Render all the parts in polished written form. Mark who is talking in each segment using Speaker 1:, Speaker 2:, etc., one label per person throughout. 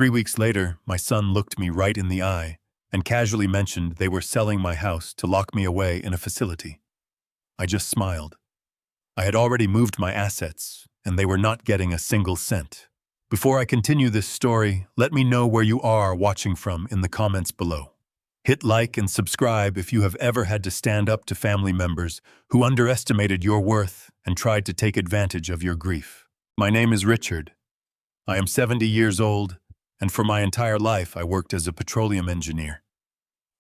Speaker 1: 3 weeks later, my son looked me right in the eye and casually mentioned they were selling my house to lock me away in a facility. I just smiled. I had already moved my assets, and they were not getting a single cent. Before I continue this story, let me know where you are watching from in the comments below. Hit like and subscribe if you have ever had to stand up to family members who underestimated your worth and tried to take advantage of your grief. My name is Richard. I am 70 years old, and for my entire life I worked as a petroleum engineer.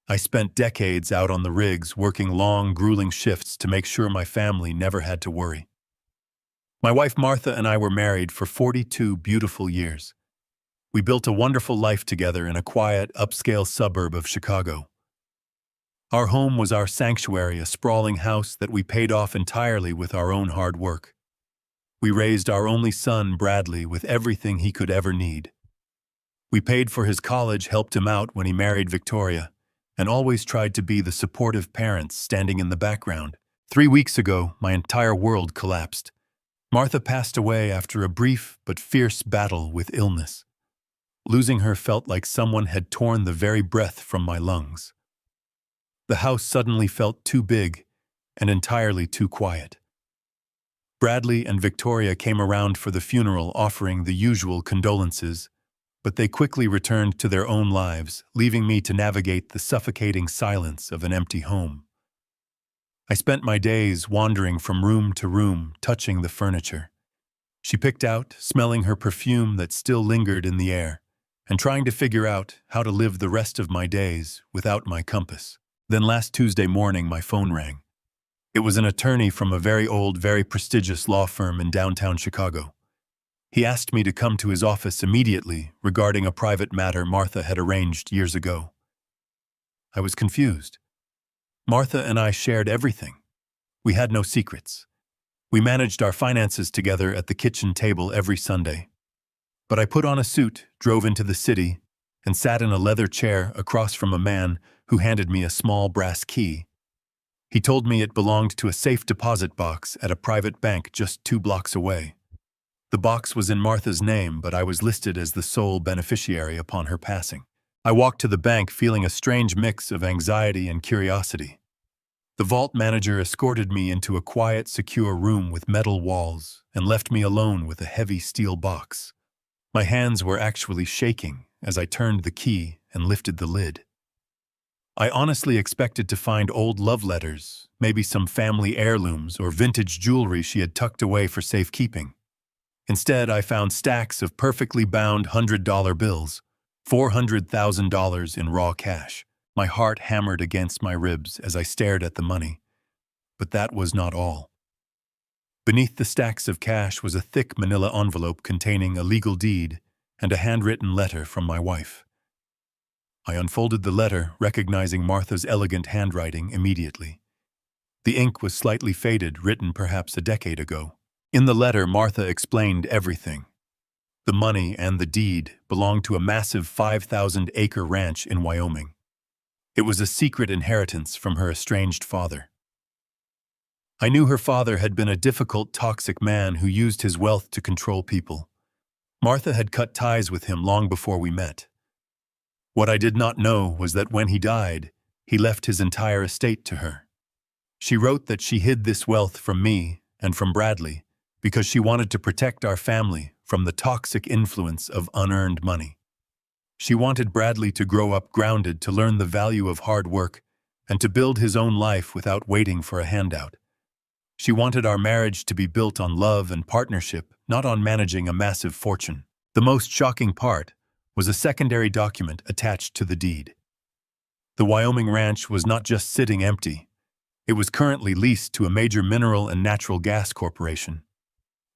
Speaker 1: I spent decades out on the rigs working long, grueling shifts to make sure my family never had to worry. My wife Martha and I were married for 42 beautiful years. We built a wonderful life together in a quiet, upscale suburb of Chicago. Our home was our sanctuary, a sprawling house that we paid off entirely with our own hard work. We raised our only son, Bradley, with everything he could ever need. We paid for his college, helped him out when he married Victoria, and always tried to be the supportive parents standing in the background. 3 weeks ago, my entire world collapsed. Martha passed away after a brief but fierce battle with illness. Losing her felt like someone had torn the very breath from my lungs. The house suddenly felt too big and entirely too quiet. Bradley and Victoria came around for the funeral, offering the usual condolences, but they quickly returned to their own lives, leaving me to navigate the suffocating silence of an empty home. I spent my days wandering from room to room, touching the furniture. She picked out, smelling her perfume that still lingered in the air, and trying to figure out how to live the rest of my days without my compass. Then last Tuesday morning, my phone rang. It was an attorney from a very old, very prestigious law firm in downtown Chicago. He asked me to come to his office immediately regarding a private matter Martha had arranged years ago. I was confused. Martha and I shared everything. We had no secrets. We managed our finances together at the kitchen table every Sunday. But I put on a suit, drove into the city, and sat in a leather chair across from a man who handed me a small brass key. He told me it belonged to a safe deposit box at a private bank just 2 blocks away. The box was in Martha's name, but I was listed as the sole beneficiary upon her passing. I walked to the bank feeling a strange mix of anxiety and curiosity. The vault manager escorted me into a quiet, secure room with metal walls and left me alone with a heavy steel box. My hands were actually shaking as I turned the key and lifted the lid. I honestly expected to find old love letters, maybe some family heirlooms or vintage jewelry she had tucked away for safekeeping. Instead, I found stacks of perfectly bound $100 bills, $400,000 in raw cash. My heart hammered against my ribs as I stared at the money. But that was not all. Beneath the stacks of cash was a thick manila envelope containing a legal deed and a handwritten letter from my wife. I unfolded the letter, recognizing Martha's elegant handwriting immediately. The ink was slightly faded, written perhaps a decade ago. In the letter, Martha explained everything. The money and the deed belonged to a massive 5,000-acre ranch in Wyoming. It was a secret inheritance from her estranged father. I knew her father had been a difficult, toxic man who used his wealth to control people. Martha had cut ties with him long before we met. What I did not know was that when he died, he left his entire estate to her. She wrote that she hid this wealth from me and from Bradley because she wanted to protect our family from the toxic influence of unearned money. She wanted Bradley to grow up grounded, to learn the value of hard work, and to build his own life without waiting for a handout. She wanted our marriage to be built on love and partnership, not on managing a massive fortune. The most shocking part was a secondary document attached to the deed. The Wyoming ranch was not just sitting empty. It was currently leased to a major mineral and natural gas corporation.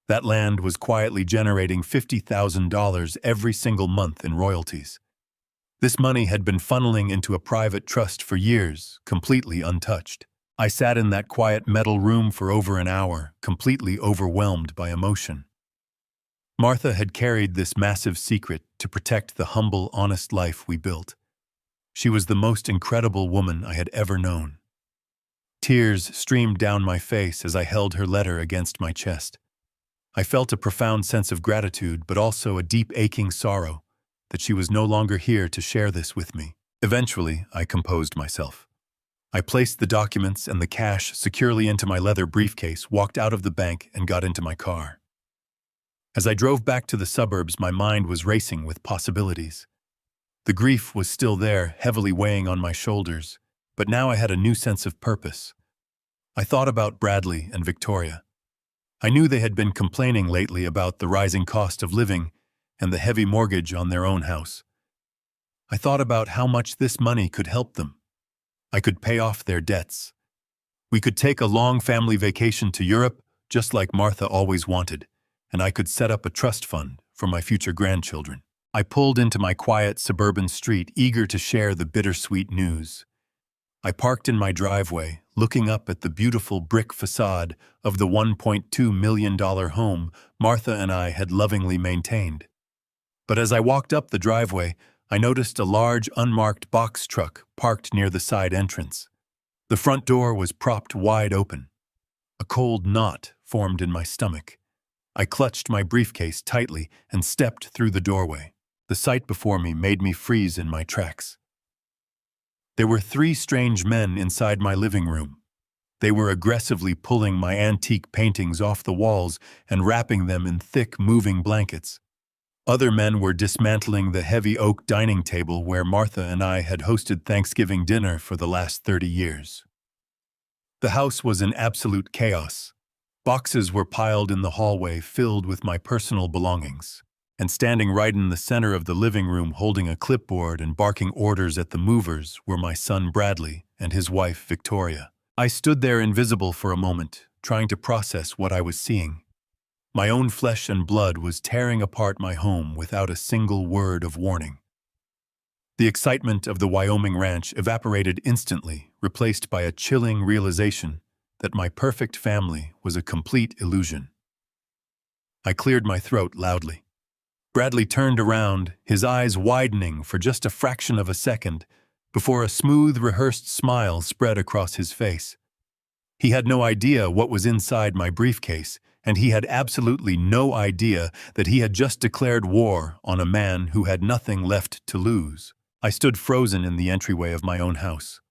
Speaker 1: That land was quietly generating $50,000 every single month in royalties. This money had been funneling into a private trust for years, completely untouched. I sat in that quiet metal room for over an hour, completely overwhelmed by emotion. Martha had carried this massive secret to protect the humble, honest life we built. She was the most incredible woman I had ever known. Tears streamed down my face as I held her letter against my chest. I felt a profound sense of gratitude, but also a deep aching sorrow that she was no longer here to share this with me. Eventually, I composed myself. I placed the documents and the cash securely into my leather briefcase, walked out of the bank, and got into my car. As I drove back to the suburbs, my mind was racing with possibilities. The grief was still there, heavily weighing on my shoulders, but now I had a new sense of purpose. I thought about Bradley and Victoria. I knew they had been complaining lately about the rising cost of living and the heavy mortgage on their own house. I thought about how much this money could help them. I could pay off their debts. We could take a long family vacation to Europe, just like Martha always wanted, and I could set up a trust fund for my future grandchildren. I pulled into my quiet suburban street, eager to share the bittersweet news. I parked in my driveway, looking up at the beautiful brick facade of the $1.2 million home Martha and I had lovingly maintained. But as I walked up the driveway, I noticed a large, unmarked box truck parked near the side entrance. The front door was propped wide open. A cold knot formed in my stomach. I clutched my briefcase tightly and stepped through the doorway. The sight before me made me freeze in my tracks. There were 3 strange men inside my living room. They were aggressively pulling my antique paintings off the walls and wrapping them in thick, moving blankets. Other men were dismantling the heavy oak dining table where Martha and I had hosted Thanksgiving dinner for the last 30 years. The house was in absolute chaos. Boxes were piled in the hallway filled with my personal belongings. And standing right in the center of the living room holding a clipboard and barking orders at the movers were my son Bradley and his wife Victoria. I stood there invisible for a moment, trying to process what I was seeing. My own flesh and blood was tearing apart my home without a single word of warning. The excitement of the Wyoming ranch evaporated instantly, replaced by a chilling realization that my perfect family was a complete illusion. I cleared my throat loudly. Bradley turned around, his eyes widening for just a fraction of a second before a smooth, rehearsed smile spread across his face. He had no idea what was inside my briefcase, and he had absolutely no idea that he had just declared war on a man who had nothing left to lose. I stood frozen in the entryway of my own house.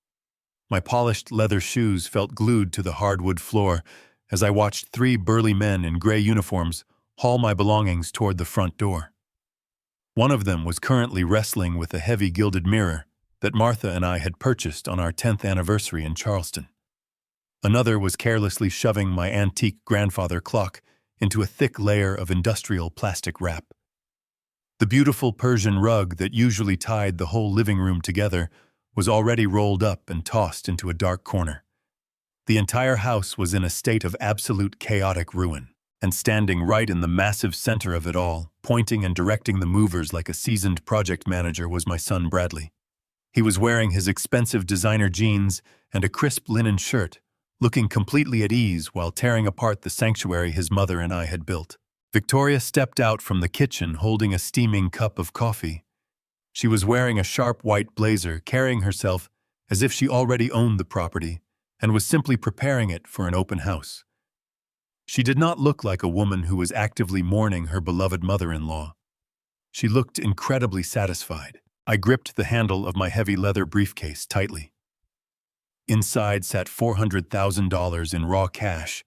Speaker 1: My polished leather shoes felt glued to the hardwood floor as I watched 3 burly men in gray uniforms haul my belongings toward the front door. One of them was currently wrestling with a heavy gilded mirror that Martha and I had purchased on our 10th anniversary in Charleston. Another was carelessly shoving my antique grandfather clock into a thick layer of industrial plastic wrap. The beautiful Persian rug that usually tied the whole living room together was already rolled up and tossed into a dark corner. The entire house was in a state of absolute chaotic ruin, and standing right in the massive center of it all, pointing and directing the movers like a seasoned project manager, was my son Bradley. He was wearing his expensive designer jeans and a crisp linen shirt, looking completely at ease while tearing apart the sanctuary his mother and I had built. Victoria stepped out from the kitchen holding a steaming cup of coffee. She was wearing a sharp white blazer, carrying herself as if she already owned the property and was simply preparing it for an open house. She did not look like a woman who was actively mourning her beloved mother-in-law. She looked incredibly satisfied. I gripped the handle of my heavy leather briefcase tightly. Inside sat $400,000 in raw cash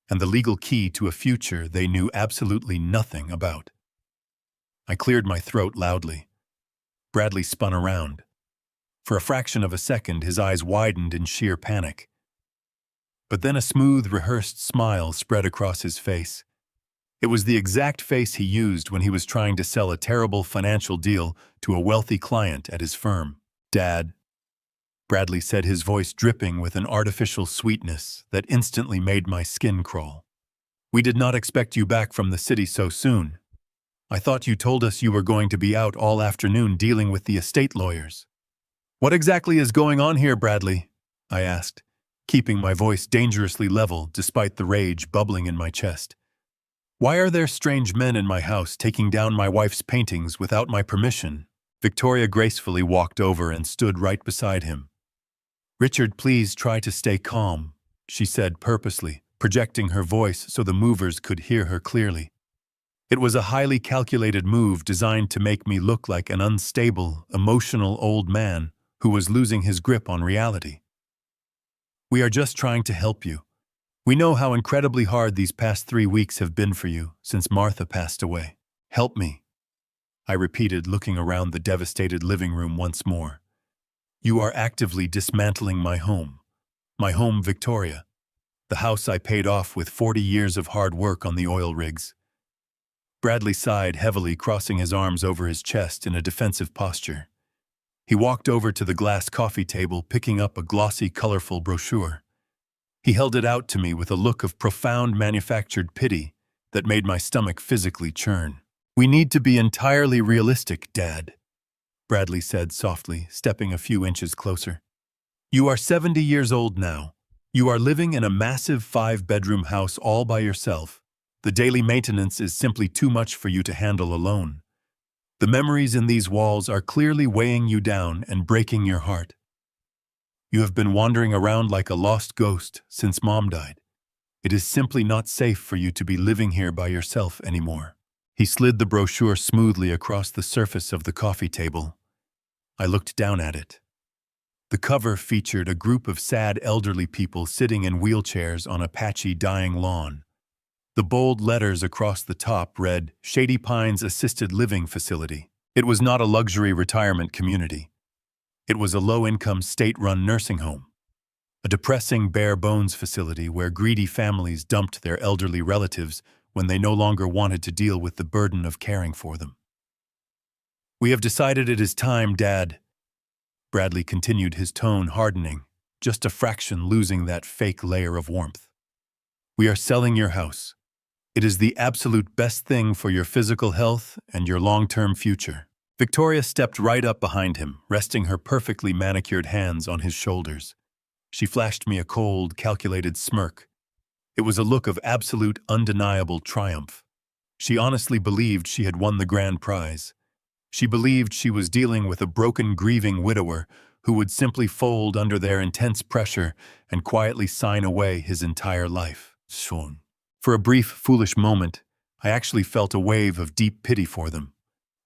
Speaker 1: and the legal key to a future they knew absolutely nothing about. I cleared my throat loudly. Bradley spun around. For a fraction of a second, his eyes widened in sheer panic. But then a smooth, rehearsed smile spread across his face. It was the exact face he used when he was trying to sell a terrible financial deal to a wealthy client at his firm. "Dad," Bradley said, his voice dripping with an artificial sweetness that instantly made my skin crawl. "We did not expect you back from the city so soon. I thought you told us you were going to be out all afternoon dealing with the estate lawyers." "What exactly is going on here, Bradley?" I asked, keeping my voice dangerously level despite the rage bubbling in my chest. "Why are there strange men in my house taking down my wife's paintings without my permission?" Victoria gracefully walked over and stood right beside him. "Richard, please try to stay calm," she said purposely, projecting her voice so the movers could hear her clearly. It was a highly calculated move designed to make me look like an unstable, emotional old man who was losing his grip on reality. "We are just trying to help you. We know how incredibly hard these past 3 weeks have been for you since Martha passed away. Help me," I repeated, looking around the devastated living room once more. "You are actively dismantling my home, Victoria, the house I paid off with 40 years of hard work on the oil rigs." Bradley sighed heavily, crossing his arms over his chest in a defensive posture. He walked over to the glass coffee table, picking up a glossy, colorful brochure. He held it out to me with a look of profound manufactured pity that made my stomach physically churn. "We need to be entirely realistic, Dad," Bradley said softly, stepping a few inches closer. "You are 70 years old now. You are living in a massive 5-bedroom house all by yourself. The daily maintenance is simply too much for you to handle alone. The memories in these walls are clearly weighing you down and breaking your heart. You have been wandering around like a lost ghost since Mom died. It is simply not safe for you to be living here by yourself anymore." He slid the brochure smoothly across the surface of the coffee table. I looked down at it. The cover featured a group of sad elderly people sitting in wheelchairs on a patchy, dying lawn. The bold letters across the top read, "Shady Pines Assisted Living Facility." It was not a luxury retirement community. It was a low-income, state-run nursing home. A depressing, bare-bones facility where greedy families dumped their elderly relatives when they no longer wanted to deal with the burden of caring for them. "We have decided it is time, Dad," Bradley continued, his tone hardening, just a fraction losing that fake layer of warmth. "We are selling your house. It is the absolute best thing for your physical health and your long-term future." Victoria stepped right up behind him, resting her perfectly manicured hands on his shoulders. She flashed me a cold, calculated smirk. It was a look of absolute, undeniable triumph. She honestly believed she had won the grand prize. She believed she was dealing with a broken, grieving widower who would simply fold under their intense pressure and quietly sign away his entire life. Schon. For a brief, foolish moment, I actually felt a wave of deep pity for them.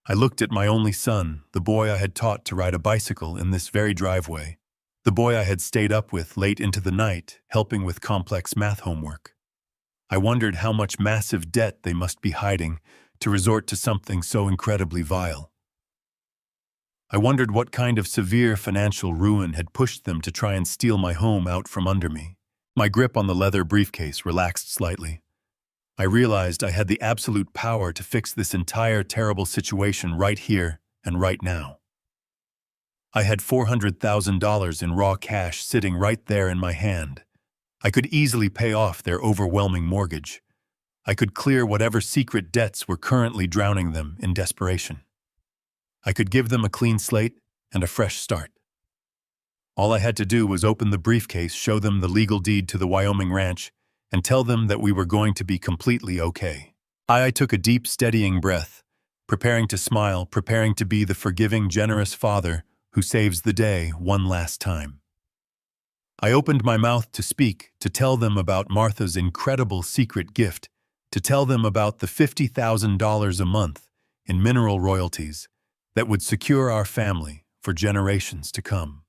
Speaker 1: I looked at my only son, the boy I had taught to ride a bicycle in this very driveway, the boy I had stayed up with late into the night, helping with complex math homework. I wondered how much massive debt they must be hiding to resort to something so incredibly vile. I wondered what kind of severe financial ruin had pushed them to try and steal my home out from under me. My grip on the leather briefcase relaxed slightly. I realized I had the absolute power to fix this entire terrible situation right here and right now. I had $400,000 in raw cash sitting right there in my hand. I could easily pay off their overwhelming mortgage. I could clear whatever secret debts were currently drowning them in desperation. I could give them a clean slate and a fresh start. All I had to do was open the briefcase, show them the legal deed to the Wyoming ranch, and tell them that we were going to be completely okay. I took a deep, steadying breath, preparing to smile, preparing to be the forgiving, generous father who saves the day one last time. I opened my mouth to speak, to tell them about Martha's incredible secret gift, to tell them about the $50,000 a month in mineral royalties that would secure our family for generations to come.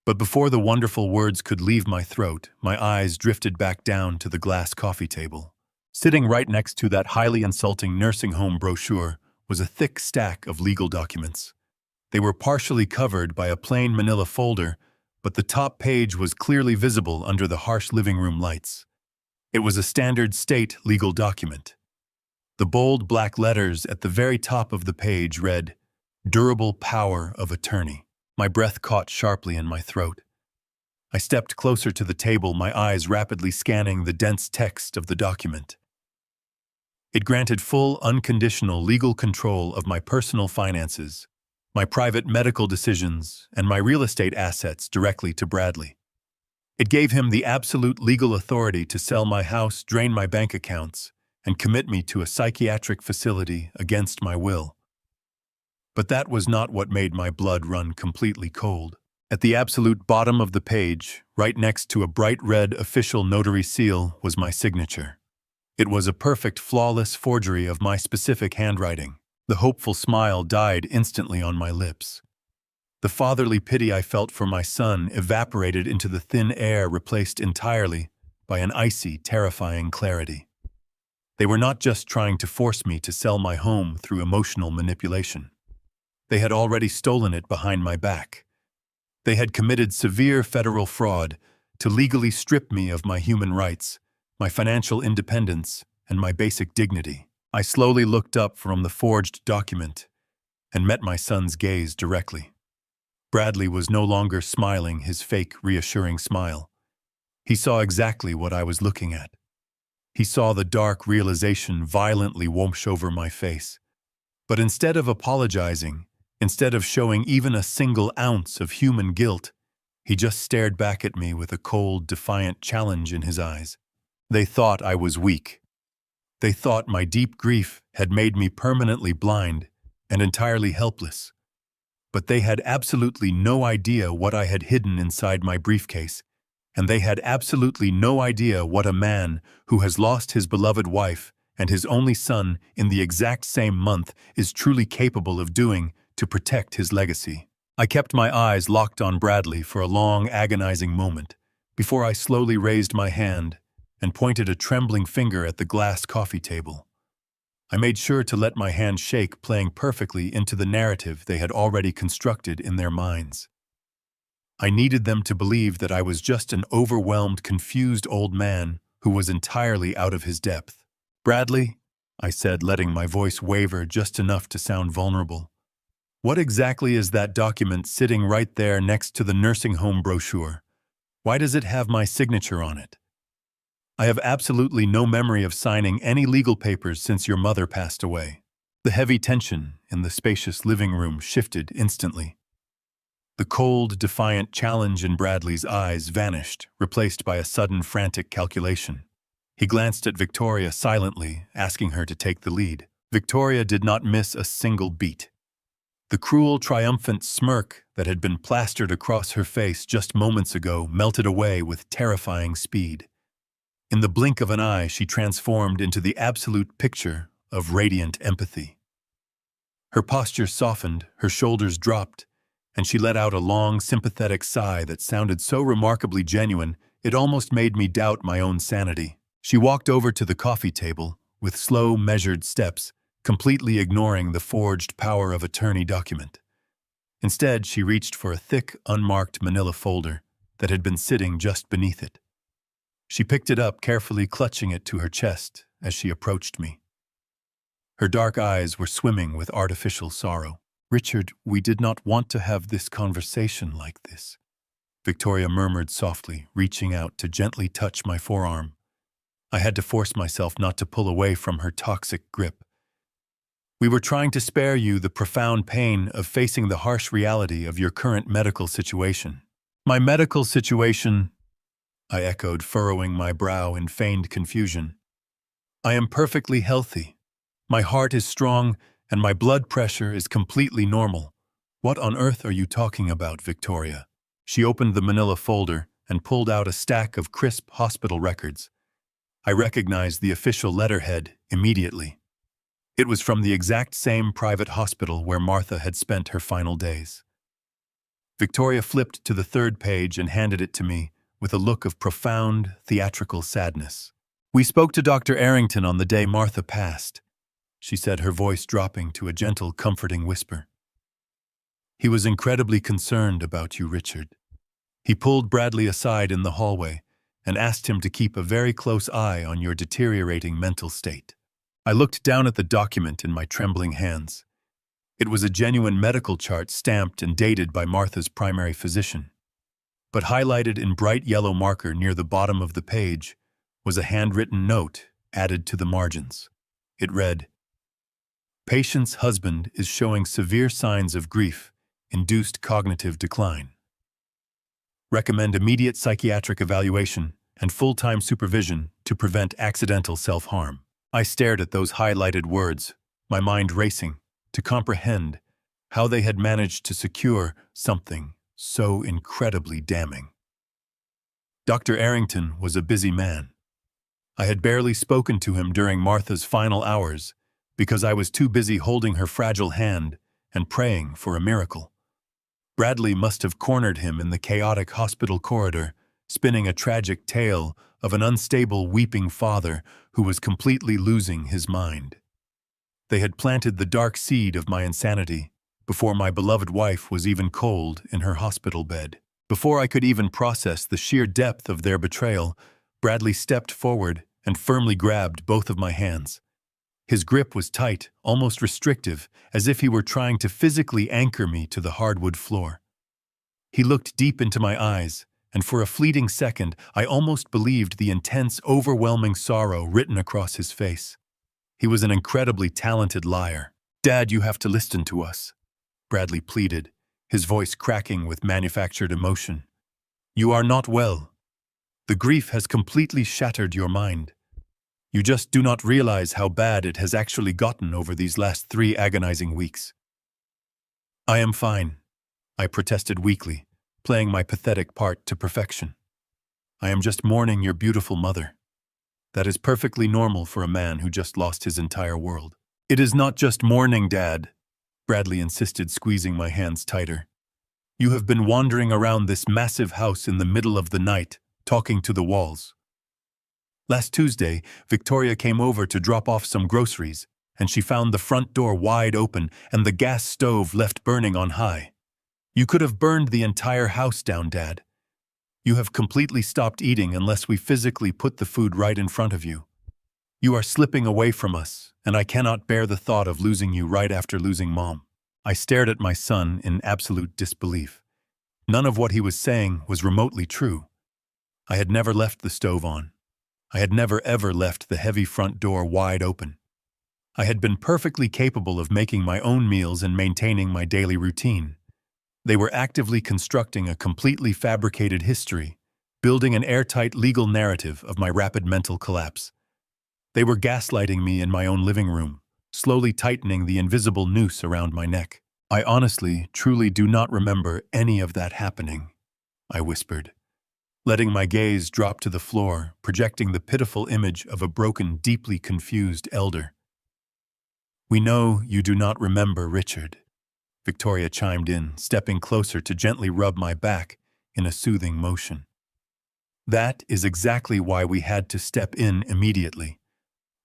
Speaker 1: But before the wonderful words could leave my throat, my eyes drifted back down to the glass coffee table. Sitting right next to that highly insulting nursing home brochure was a thick stack of legal documents. They were partially covered by a plain manila folder, but the top page was clearly visible under the harsh living room lights. It was a standard state legal document. The bold black letters at the very top of the page read, "Durable Power of Attorney." My breath caught sharply in my throat. I stepped closer to the table, my eyes rapidly scanning the dense text of the document. It granted full, unconditional legal control of my personal finances, my private medical decisions, and my real estate assets directly to Bradley. It gave him the absolute legal authority to sell my house, drain my bank accounts, and commit me to a psychiatric facility against my will. But that was not what made my blood run completely cold. At the absolute bottom of the page, right next to a bright red official notary seal, was my signature. It was a perfect, flawless forgery of my specific handwriting. The hopeful smile died instantly on my lips. The fatherly pity I felt for my son evaporated into the thin air, replaced entirely by an icy, terrifying clarity. They were not just trying to force me to sell my home through emotional manipulation. They had already stolen it behind my back. They had committed severe federal fraud to legally strip me of my human rights, my financial independence, and my basic dignity. I slowly looked up from the forged document and met my son's gaze directly. Bradley was no longer smiling his fake, reassuring smile. He saw exactly what I was looking at. He saw the dark realization violently wash over my face. But instead of apologizing, instead of showing even a single ounce of human guilt, he just stared back at me with a cold, defiant challenge in his eyes. They thought I was weak. They thought my deep grief had made me permanently blind and entirely helpless. But they had absolutely no idea what I had hidden inside my briefcase, and they had absolutely no idea what a man who has lost his beloved wife and his only son in the exact same month is truly capable of doing to protect his legacy. I kept my eyes locked on Bradley for a long, agonizing moment before I slowly raised my hand and pointed a trembling finger at the glass coffee table. I made sure to let my hand shake, playing perfectly into the narrative they had already constructed in their minds. I needed them to believe that I was just an overwhelmed, confused old man who was entirely out of his depth. "Bradley," I said, letting my voice waver just enough to sound vulnerable, "what exactly is that document sitting right there next to the nursing home brochure? Why does it have my signature on it? I have absolutely no memory of signing any legal papers since your mother passed away." The heavy tension in the spacious living room shifted instantly. The cold, defiant challenge in Bradley's eyes vanished, replaced by a sudden, frantic calculation. He glanced at Victoria silently, asking her to take the lead. Victoria did not miss a single beat. The cruel, triumphant smirk that had been plastered across her face just moments ago melted away with terrifying speed. In the blink of an eye, she transformed into the absolute picture of radiant empathy. Her posture softened, her shoulders dropped, and she let out a long, sympathetic sigh that sounded so remarkably genuine it almost made me doubt my own sanity. She walked over to the coffee table with slow, measured steps, completely ignoring the forged power of attorney document. Instead, she reached for a thick, unmarked manila folder that had been sitting just beneath it. She picked it up, carefully clutching it to her chest as she approached me. Her dark eyes were swimming with artificial sorrow. "Richard, we did not want to have this conversation like this," Victoria murmured softly, reaching out to gently touch my forearm. I had to force myself not to pull away from her toxic grip. "We were trying to spare you the profound pain of facing the harsh reality of your current medical situation." "My medical situation?" I echoed, furrowing my brow in feigned confusion. "I am perfectly healthy. My heart is strong, and my blood pressure is completely normal." "What on earth are you talking about, Victoria?" She opened the manila folder and pulled out a stack of crisp hospital records. I recognized the official letterhead immediately. It was from the exact same private hospital where Martha had spent her final days. Victoria flipped to the third page and handed it to me with a look of profound, theatrical sadness. "We spoke to Dr. Arrington on the day Martha passed," she said, her voice dropping to a gentle, comforting whisper. "He was incredibly concerned about you, Richard. He pulled Bradley aside in the hallway and asked him to keep a very close eye on your deteriorating mental state." I looked down at the document in my trembling hands. It was a genuine medical chart stamped and dated by Martha's primary physician. But highlighted in bright yellow marker near the bottom of the page was a handwritten note added to the margins. It read, "Patient's husband is showing severe signs of grief-induced cognitive decline. Recommend immediate psychiatric evaluation and full-time supervision to prevent accidental self-harm." I stared at those highlighted words, my mind racing to comprehend how they had managed to secure something so incredibly damning. Dr. Arrington was a busy man. I had barely spoken to him during Martha's final hours because I was too busy holding her fragile hand and praying for a miracle. Bradley must have cornered him in the chaotic hospital corridor, spinning a tragic tale of an unstable, weeping father who was completely losing his mind. They had planted the dark seed of my insanity before my beloved wife was even cold in her hospital bed. Before I could even process the sheer depth of their betrayal, Bradley stepped forward and firmly grabbed both of my hands. His grip was tight, almost restrictive, as if he were trying to physically anchor me to the hardwood floor. He looked deep into my eyes, and for a fleeting second, I almost believed the intense, overwhelming sorrow written across his face. He was an incredibly talented liar. "Dad, you have to listen to us," Bradley pleaded, his voice cracking with manufactured emotion. "You are not well. The grief has completely shattered your mind. You just do not realize how bad it has actually gotten over these last 3 agonizing weeks." "I am fine," I protested weakly, playing my pathetic part to perfection. "I am just mourning your beautiful mother. That is perfectly normal for a man who just lost his entire world." "It is not just mourning, Dad," Bradley insisted, squeezing my hands tighter. "You have been wandering around this massive house in the middle of the night, talking to the walls. Last Tuesday, Victoria came over to drop off some groceries, and she found the front door wide open and the gas stove left burning on high. You could have burned the entire house down, Dad. You have completely stopped eating unless we physically put the food right in front of you. You are slipping away from us, and I cannot bear the thought of losing you right after losing Mom." I stared at my son in absolute disbelief. None of what he was saying was remotely true. I had never left the stove on. I had never ever left the heavy front door wide open. I had been perfectly capable of making my own meals and maintaining my daily routine. They were actively constructing a completely fabricated history, building an airtight legal narrative of my rapid mental collapse. They were gaslighting me in my own living room, slowly tightening the invisible noose around my neck. "I honestly, truly do not remember any of that happening," I whispered, letting my gaze drop to the floor, projecting the pitiful image of a broken, deeply confused elder. "We know you do not remember, Richard," Victoria chimed in, stepping closer to gently rub my back in a soothing motion. "That is exactly why we had to step in immediately.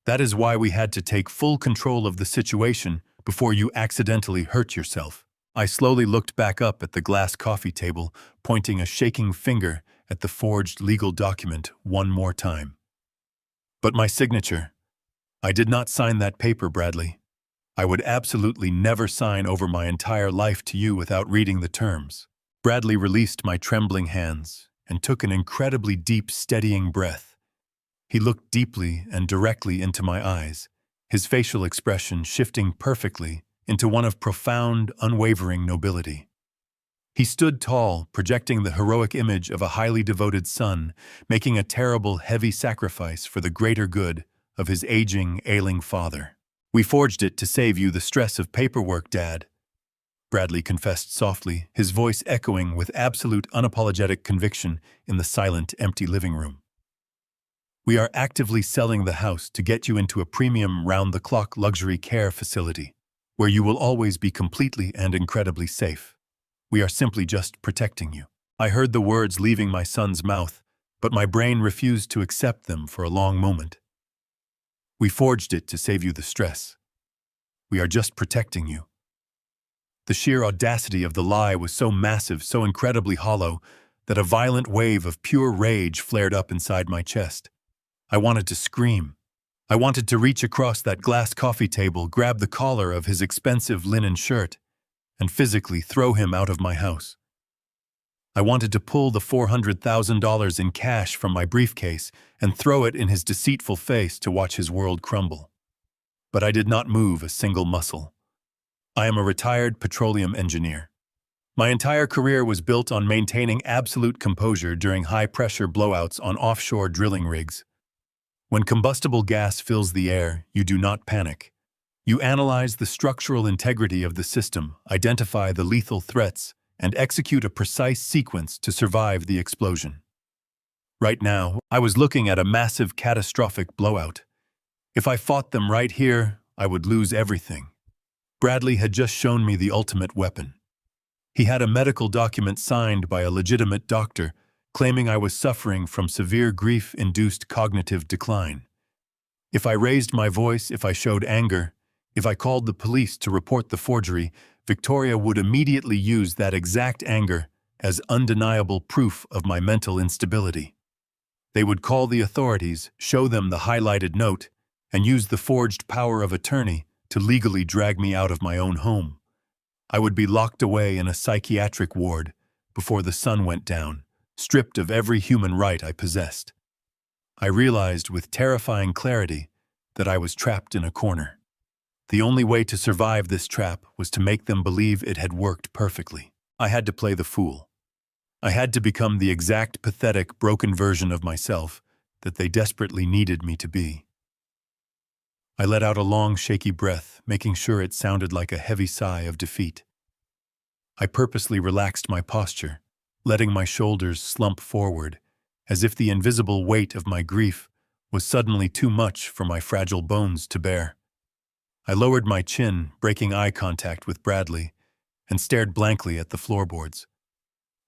Speaker 1: That is why we had to take full control of the situation before you accidentally hurt yourself." I slowly looked back up at the glass coffee table, pointing a shaking finger at the forged legal document one more time. "But my signature. I did not sign that paper, Bradley. I would absolutely never sign over my entire life to you without reading the terms." Bradley released my trembling hands and took an incredibly deep, steadying breath. He looked deeply and directly into my eyes, his facial expression shifting perfectly into one of profound, unwavering nobility. He stood tall, projecting the heroic image of a highly devoted son, making a terrible, heavy sacrifice for the greater good of his aging, ailing father. "We forged it to save you the stress of paperwork, Dad," Bradley confessed softly, his voice echoing with absolute unapologetic conviction in the silent, empty living room. "We are actively selling the house to get you into a premium round-the-clock luxury care facility, where you will always be completely and incredibly safe. We are simply just protecting you." I heard the words leaving my son's mouth, but my brain refused to accept them for a long moment. "We forged it to save you the stress. We are just protecting you." The sheer audacity of the lie was so massive, so incredibly hollow, that a violent wave of pure rage flared up inside my chest. I wanted to scream. I wanted to reach across that glass coffee table, grab the collar of his expensive linen shirt, and physically throw him out of my house. I wanted to pull the $400,000 in cash from my briefcase and throw it in his deceitful face to watch his world crumble. But I did not move a single muscle. I am a retired petroleum engineer. My entire career was built on maintaining absolute composure during high-pressure blowouts on offshore drilling rigs. When combustible gas fills the air, you do not panic. You analyze the structural integrity of the system, identify the lethal threats, and execute a precise sequence to survive the explosion. Right now, I was looking at a massive catastrophic blowout. If I fought them right here, I would lose everything. Bradley had just shown me the ultimate weapon. He had a medical document signed by a legitimate doctor claiming I was suffering from severe grief-induced cognitive decline. If I raised my voice, if I showed anger, if I called the police to report the forgery, Victoria would immediately use that exact anger as undeniable proof of my mental instability. They would call the authorities, show them the highlighted note, and use the forged power of attorney to legally drag me out of my own home. I would be locked away in a psychiatric ward before the sun went down, stripped of every human right I possessed. I realized with terrifying clarity that I was trapped in a corner. The only way to survive this trap was to make them believe it had worked perfectly. I had to play the fool. I had to become the exact pathetic, broken version of myself that they desperately needed me to be. I let out a long, shaky breath, making sure it sounded like a heavy sigh of defeat. I purposely relaxed my posture, letting my shoulders slump forward, as if the invisible weight of my grief was suddenly too much for my fragile bones to bear. I lowered my chin, breaking eye contact with Bradley, and stared blankly at the floorboards.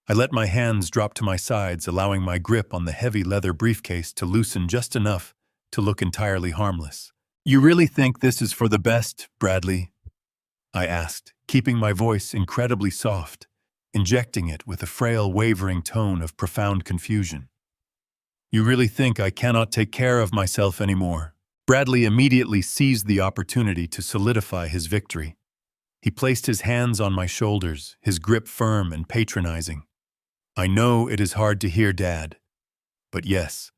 Speaker 1: I let my hands drop to my sides, allowing my grip on the heavy leather briefcase to loosen just enough to look entirely harmless. "You really think this is for the best, Bradley?" I asked, keeping my voice incredibly soft, injecting it with a frail, wavering tone of profound confusion. "You really think I cannot take care of myself anymore?" Bradley immediately seized the opportunity to solidify his victory. He placed his hands on my shoulders, his grip firm and patronizing. "I know it is hard to hear, Dad, but yes,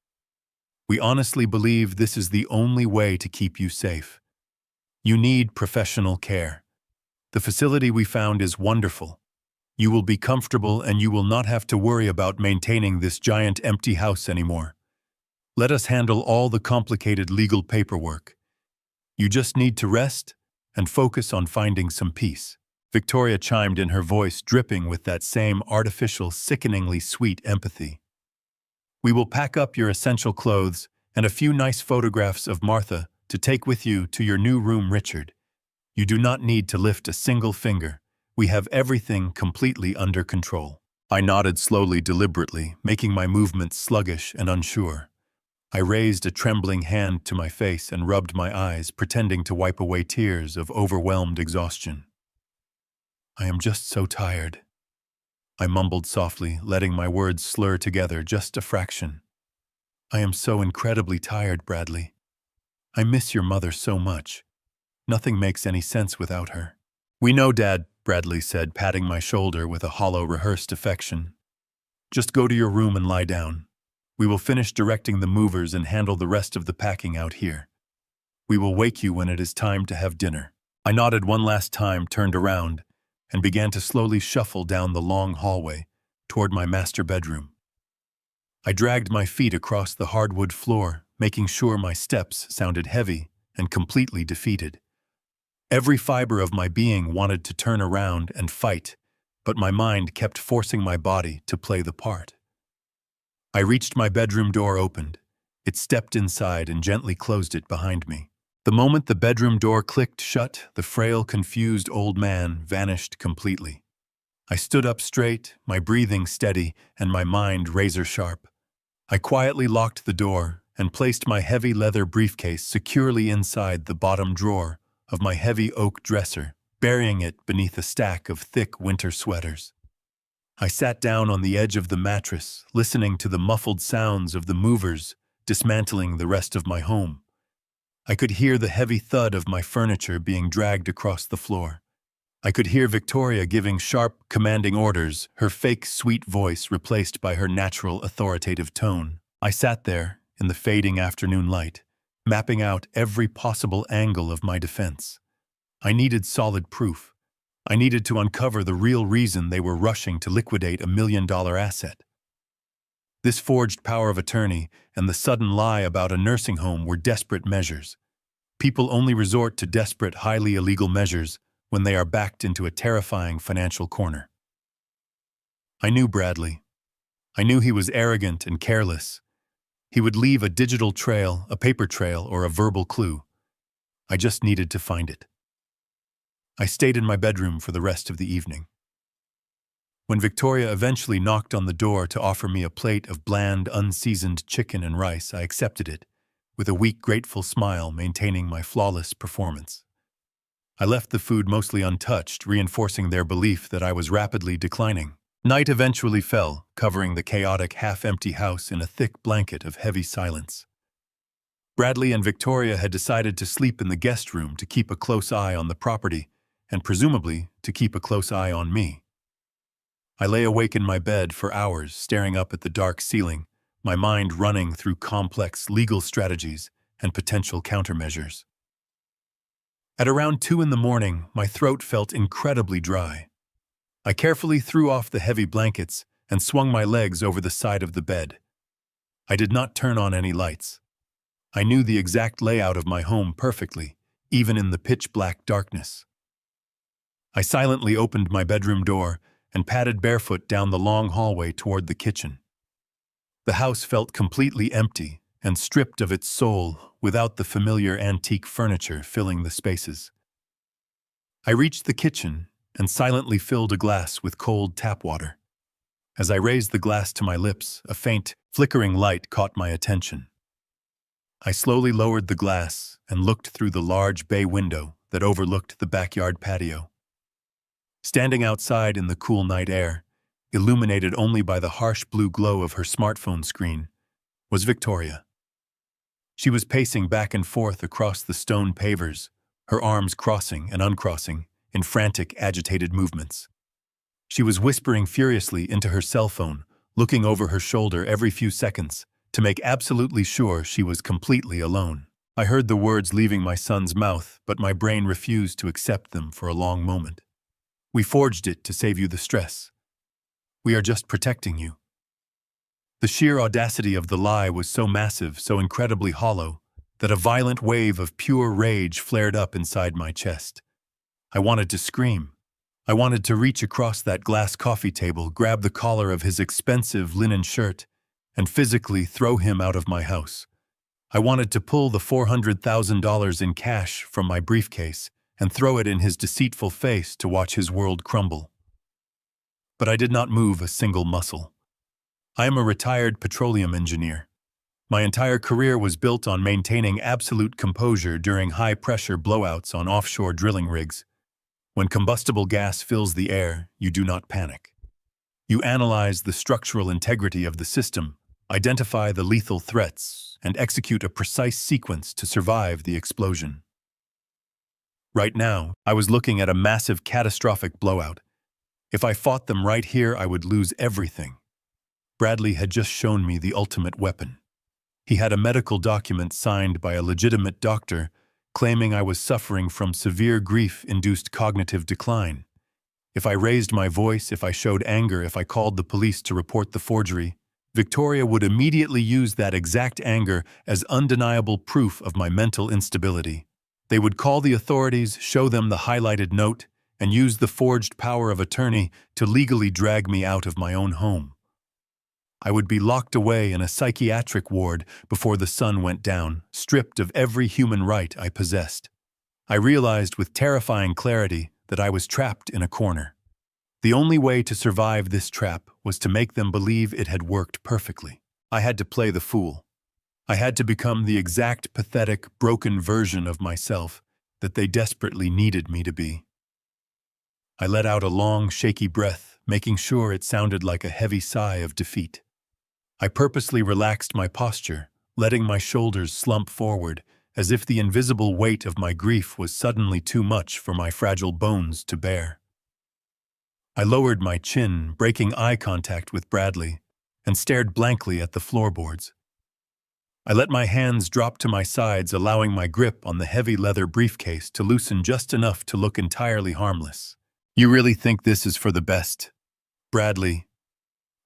Speaker 1: we honestly believe this is the only way to keep you safe. You need professional care. The facility we found is wonderful. You will be comfortable and you will not have to worry about maintaining this giant empty house anymore. Let us handle all the complicated legal paperwork. You just need to rest and focus on finding some peace." Victoria chimed in, her voice dripping with that same artificial, sickeningly sweet empathy. "We will pack up your essential clothes and a few nice photographs of Martha to take with you to your new room, Richard. You do not need to lift a single finger. We have everything completely under control." I nodded slowly, deliberately, making my movements sluggish and unsure. I raised a trembling hand to my face and rubbed my eyes, pretending to wipe away tears of overwhelmed exhaustion. "I am just so tired," I mumbled softly, letting my words slur together just a fraction. "I am so incredibly tired, Bradley. I miss your mother so much. Nothing makes any sense without her." "We know, Dad," Bradley said, patting my shoulder with a hollow, rehearsed affection. "Just go to your room and lie down. We will finish directing the movers and handle the rest of the packing out here. We will wake you when it is time to have dinner." I nodded one last time, turned around, and began to slowly shuffle down the long hallway toward my master bedroom. I dragged my feet across the hardwood floor, making sure my steps sounded heavy and completely defeated. Every fiber of my being wanted to turn around and fight, but my mind kept forcing my body to play the part. I reached my bedroom door opened. It stepped inside and gently closed it behind me. The moment the bedroom door clicked shut, the frail, confused old man vanished completely. I stood up straight, my breathing steady and my mind razor-sharp. I quietly locked the door and placed my heavy leather briefcase securely inside the bottom drawer of my heavy oak dresser, burying it beneath a stack of thick winter sweaters. I sat down on the edge of the mattress, listening to the muffled sounds of the movers dismantling the rest of my home. I could hear the heavy thud of my furniture being dragged across the floor. I could hear Victoria giving sharp, commanding orders, her fake, sweet voice replaced by her natural, authoritative tone. I sat there, in the fading afternoon light, mapping out every possible angle of my defense. I needed solid proof. I needed to uncover the real reason they were rushing to liquidate a $1 million asset. This forged power of attorney and the sudden lie about a nursing home were desperate measures. People only resort to desperate, highly illegal measures when they are backed into a terrifying financial corner. I knew Bradley. I knew he was arrogant and careless, He would leave a digital trail, a paper trail, or a verbal clue. I just needed to find it. I stayed in my bedroom for the rest of the evening. When Victoria eventually knocked on the door to offer me a plate of bland, unseasoned chicken and rice, I accepted it, with a weak, grateful smile, maintaining my flawless performance. I left the food mostly untouched, reinforcing their belief that I was rapidly declining. Night eventually fell, covering the chaotic, half-empty house in a thick blanket of heavy silence. Bradley and Victoria had decided to sleep in the guest room to keep a close eye on the property, and presumably to keep a close eye on me. I lay awake in my bed for hours, staring up at the dark ceiling, my mind running through complex legal strategies and potential countermeasures. At around 2 in the morning, my throat felt incredibly dry. I carefully threw off the heavy blankets and swung my legs over the side of the bed. I did not turn on any lights. I knew the exact layout of my home perfectly, even in the pitch-black darkness. I silently opened my bedroom door and padded barefoot down the long hallway toward the kitchen. The house felt completely empty and stripped of its soul, without the familiar antique furniture filling the spaces. I reached the kitchen and silently filled a glass with cold tap water. As I raised the glass to my lips, a faint, flickering light caught my attention. I slowly lowered the glass and looked through the large bay window that overlooked the backyard patio. Standing outside in the cool night air, illuminated only by the harsh blue glow of her smartphone screen, was Victoria. She was pacing back and forth across the stone pavers, her arms crossing and uncrossing in frantic, agitated movements. She was whispering furiously into her cell phone, looking over her shoulder every few seconds to make absolutely sure she was completely alone. I heard the words leaving my son's mouth, but my brain refused to accept them for a long moment. "We forged it to save you the stress. We are just protecting you." The sheer audacity of the lie was so massive, so incredibly hollow, that a violent wave of pure rage flared up inside my chest. I wanted to scream. I wanted to reach across that glass coffee table, grab the collar of his expensive linen shirt, and physically throw him out of my house. I wanted to pull the $400,000 in cash from my briefcase and throw it in his deceitful face to watch his world crumble. But I did not move a single muscle. I am a retired petroleum engineer. My entire career was built on maintaining absolute composure during high-pressure blowouts on offshore drilling rigs. When combustible gas fills the air, you do not panic. You analyze the structural integrity of the system, identify the lethal threats, and execute a precise sequence to survive the explosion. Right now, I was looking at a massive, catastrophic blowout. If I fought them right here, I would lose everything. Bradley had just shown me the ultimate weapon. He had a medical document signed by a legitimate doctor claiming I was suffering from severe grief-induced cognitive decline. If I raised my voice, if I showed anger, if I called the police to report the forgery, Victoria would immediately use that exact anger as undeniable proof of my mental instability. They would call the authorities, show them the highlighted note, and use the forged power of attorney to legally drag me out of my own home. I would be locked away in a psychiatric ward before the sun went down, stripped of every human right I possessed. I realized with terrifying clarity that I was trapped in a corner. The only way to survive this trap was to make them believe it had worked perfectly. I had to play the fool. I had to become the exact pathetic, broken version of myself that they desperately needed me to be. I let out a long, shaky breath, making sure it sounded like a heavy sigh of defeat. I purposely relaxed my posture, letting my shoulders slump forward, as if the invisible weight of my grief was suddenly too much for my fragile bones to bear. I lowered my chin, breaking eye contact with Bradley, and stared blankly at the floorboards. I let my hands drop to my sides, allowing my grip on the heavy leather briefcase to loosen just enough to look entirely harmless. "You really think this is for the best, Bradley?"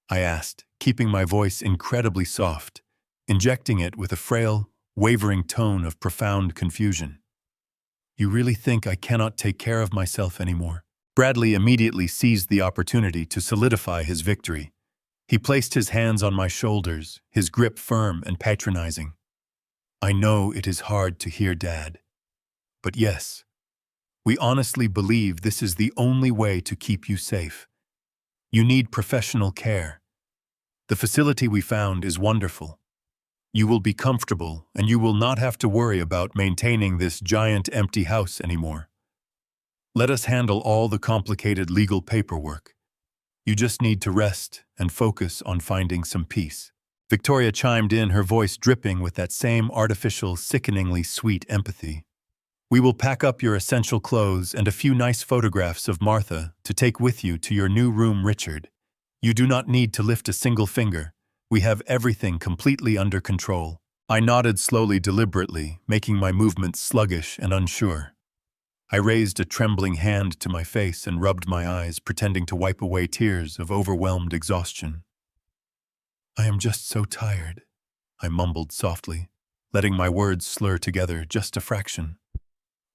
Speaker 1: I asked, keeping my voice incredibly soft, injecting it with a frail, wavering tone of profound confusion. "You really think I cannot take care of myself anymore?" Bradley immediately seized the opportunity to solidify his victory. He placed his hands on my shoulders, his grip firm and patronizing. I know it is hard to hear, Dad. But yes, we honestly believe this is the only way to keep you safe. You need professional care. The facility we found is wonderful. You will be comfortable, and you will not have to worry about maintaining this giant empty house anymore. Let us handle all the complicated legal paperwork. You just need to rest and focus on finding some peace. Victoria chimed in, her voice dripping with that same artificial, sickeningly sweet empathy. We will pack up your essential clothes and a few nice photographs of Martha to take with you to your new room, Richard. You do not need to lift a single finger. We have everything completely under control. I nodded slowly, deliberately, making my movements sluggish and unsure. I raised a trembling hand to my face and rubbed my eyes, pretending to wipe away tears of overwhelmed exhaustion. I am just so tired, I mumbled softly, letting my words slur together just a fraction.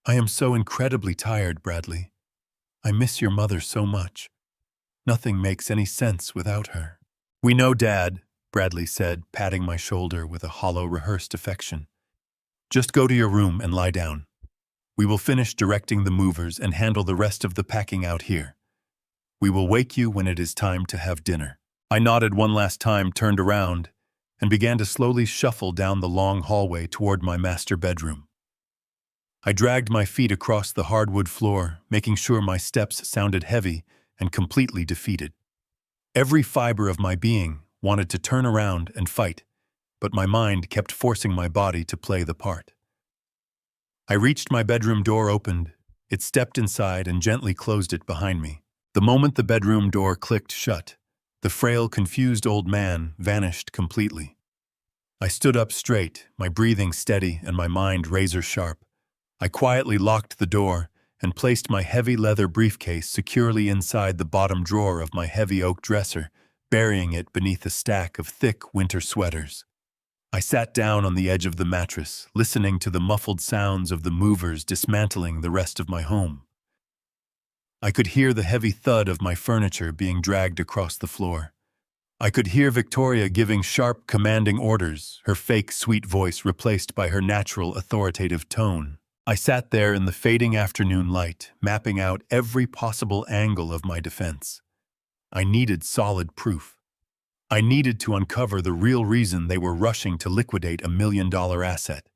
Speaker 1: I am so incredibly tired, Bradley. I miss your mother so much. Nothing makes any sense without her. We know, Dad, Bradley said, patting my shoulder with a hollow, rehearsed affection. Just go to your room and lie down. We will finish directing the movers and handle the rest of the packing out here. We will wake you when it is time to have dinner. I nodded one last time, turned around, and began to slowly shuffle down the long hallway toward my master bedroom. I dragged my feet across the hardwood floor, making sure my steps sounded heavy and completely defeated. Every fiber of my being wanted to turn around and fight, but my mind kept forcing my body to play the part. I reached my bedroom door, opened it, stepped inside, and gently closed it behind me. The moment the bedroom door clicked shut, the frail, confused old man vanished completely. I stood up straight, my breathing steady and my mind razor-sharp. I quietly locked the door and placed my heavy leather briefcase securely inside the bottom drawer of my heavy oak dresser, burying it beneath a stack of thick winter sweaters. I sat down on the edge of the mattress, listening to the muffled sounds of the movers dismantling the rest of my home. I could hear the heavy thud of my furniture being dragged across the floor. I could hear Victoria giving sharp, commanding orders, her fake, sweet voice replaced by her natural, authoritative tone. I sat there in the fading afternoon light, mapping out every possible angle of my defense. I needed solid proof. I needed to uncover the real reason they were rushing to liquidate a $1 million asset.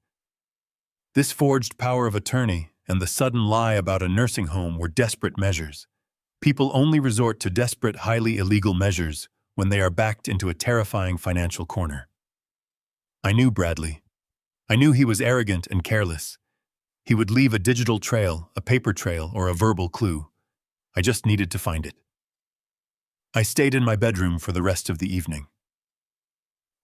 Speaker 1: This forged power of attorney and the sudden lie about a nursing home were desperate measures. People only resort to desperate, highly illegal measures when they are backed into a terrifying financial corner. I knew Bradley. I knew he was arrogant and careless. He would leave a digital trail, a paper trail, or a verbal clue. I just needed to find it. I stayed in my bedroom for the rest of the evening.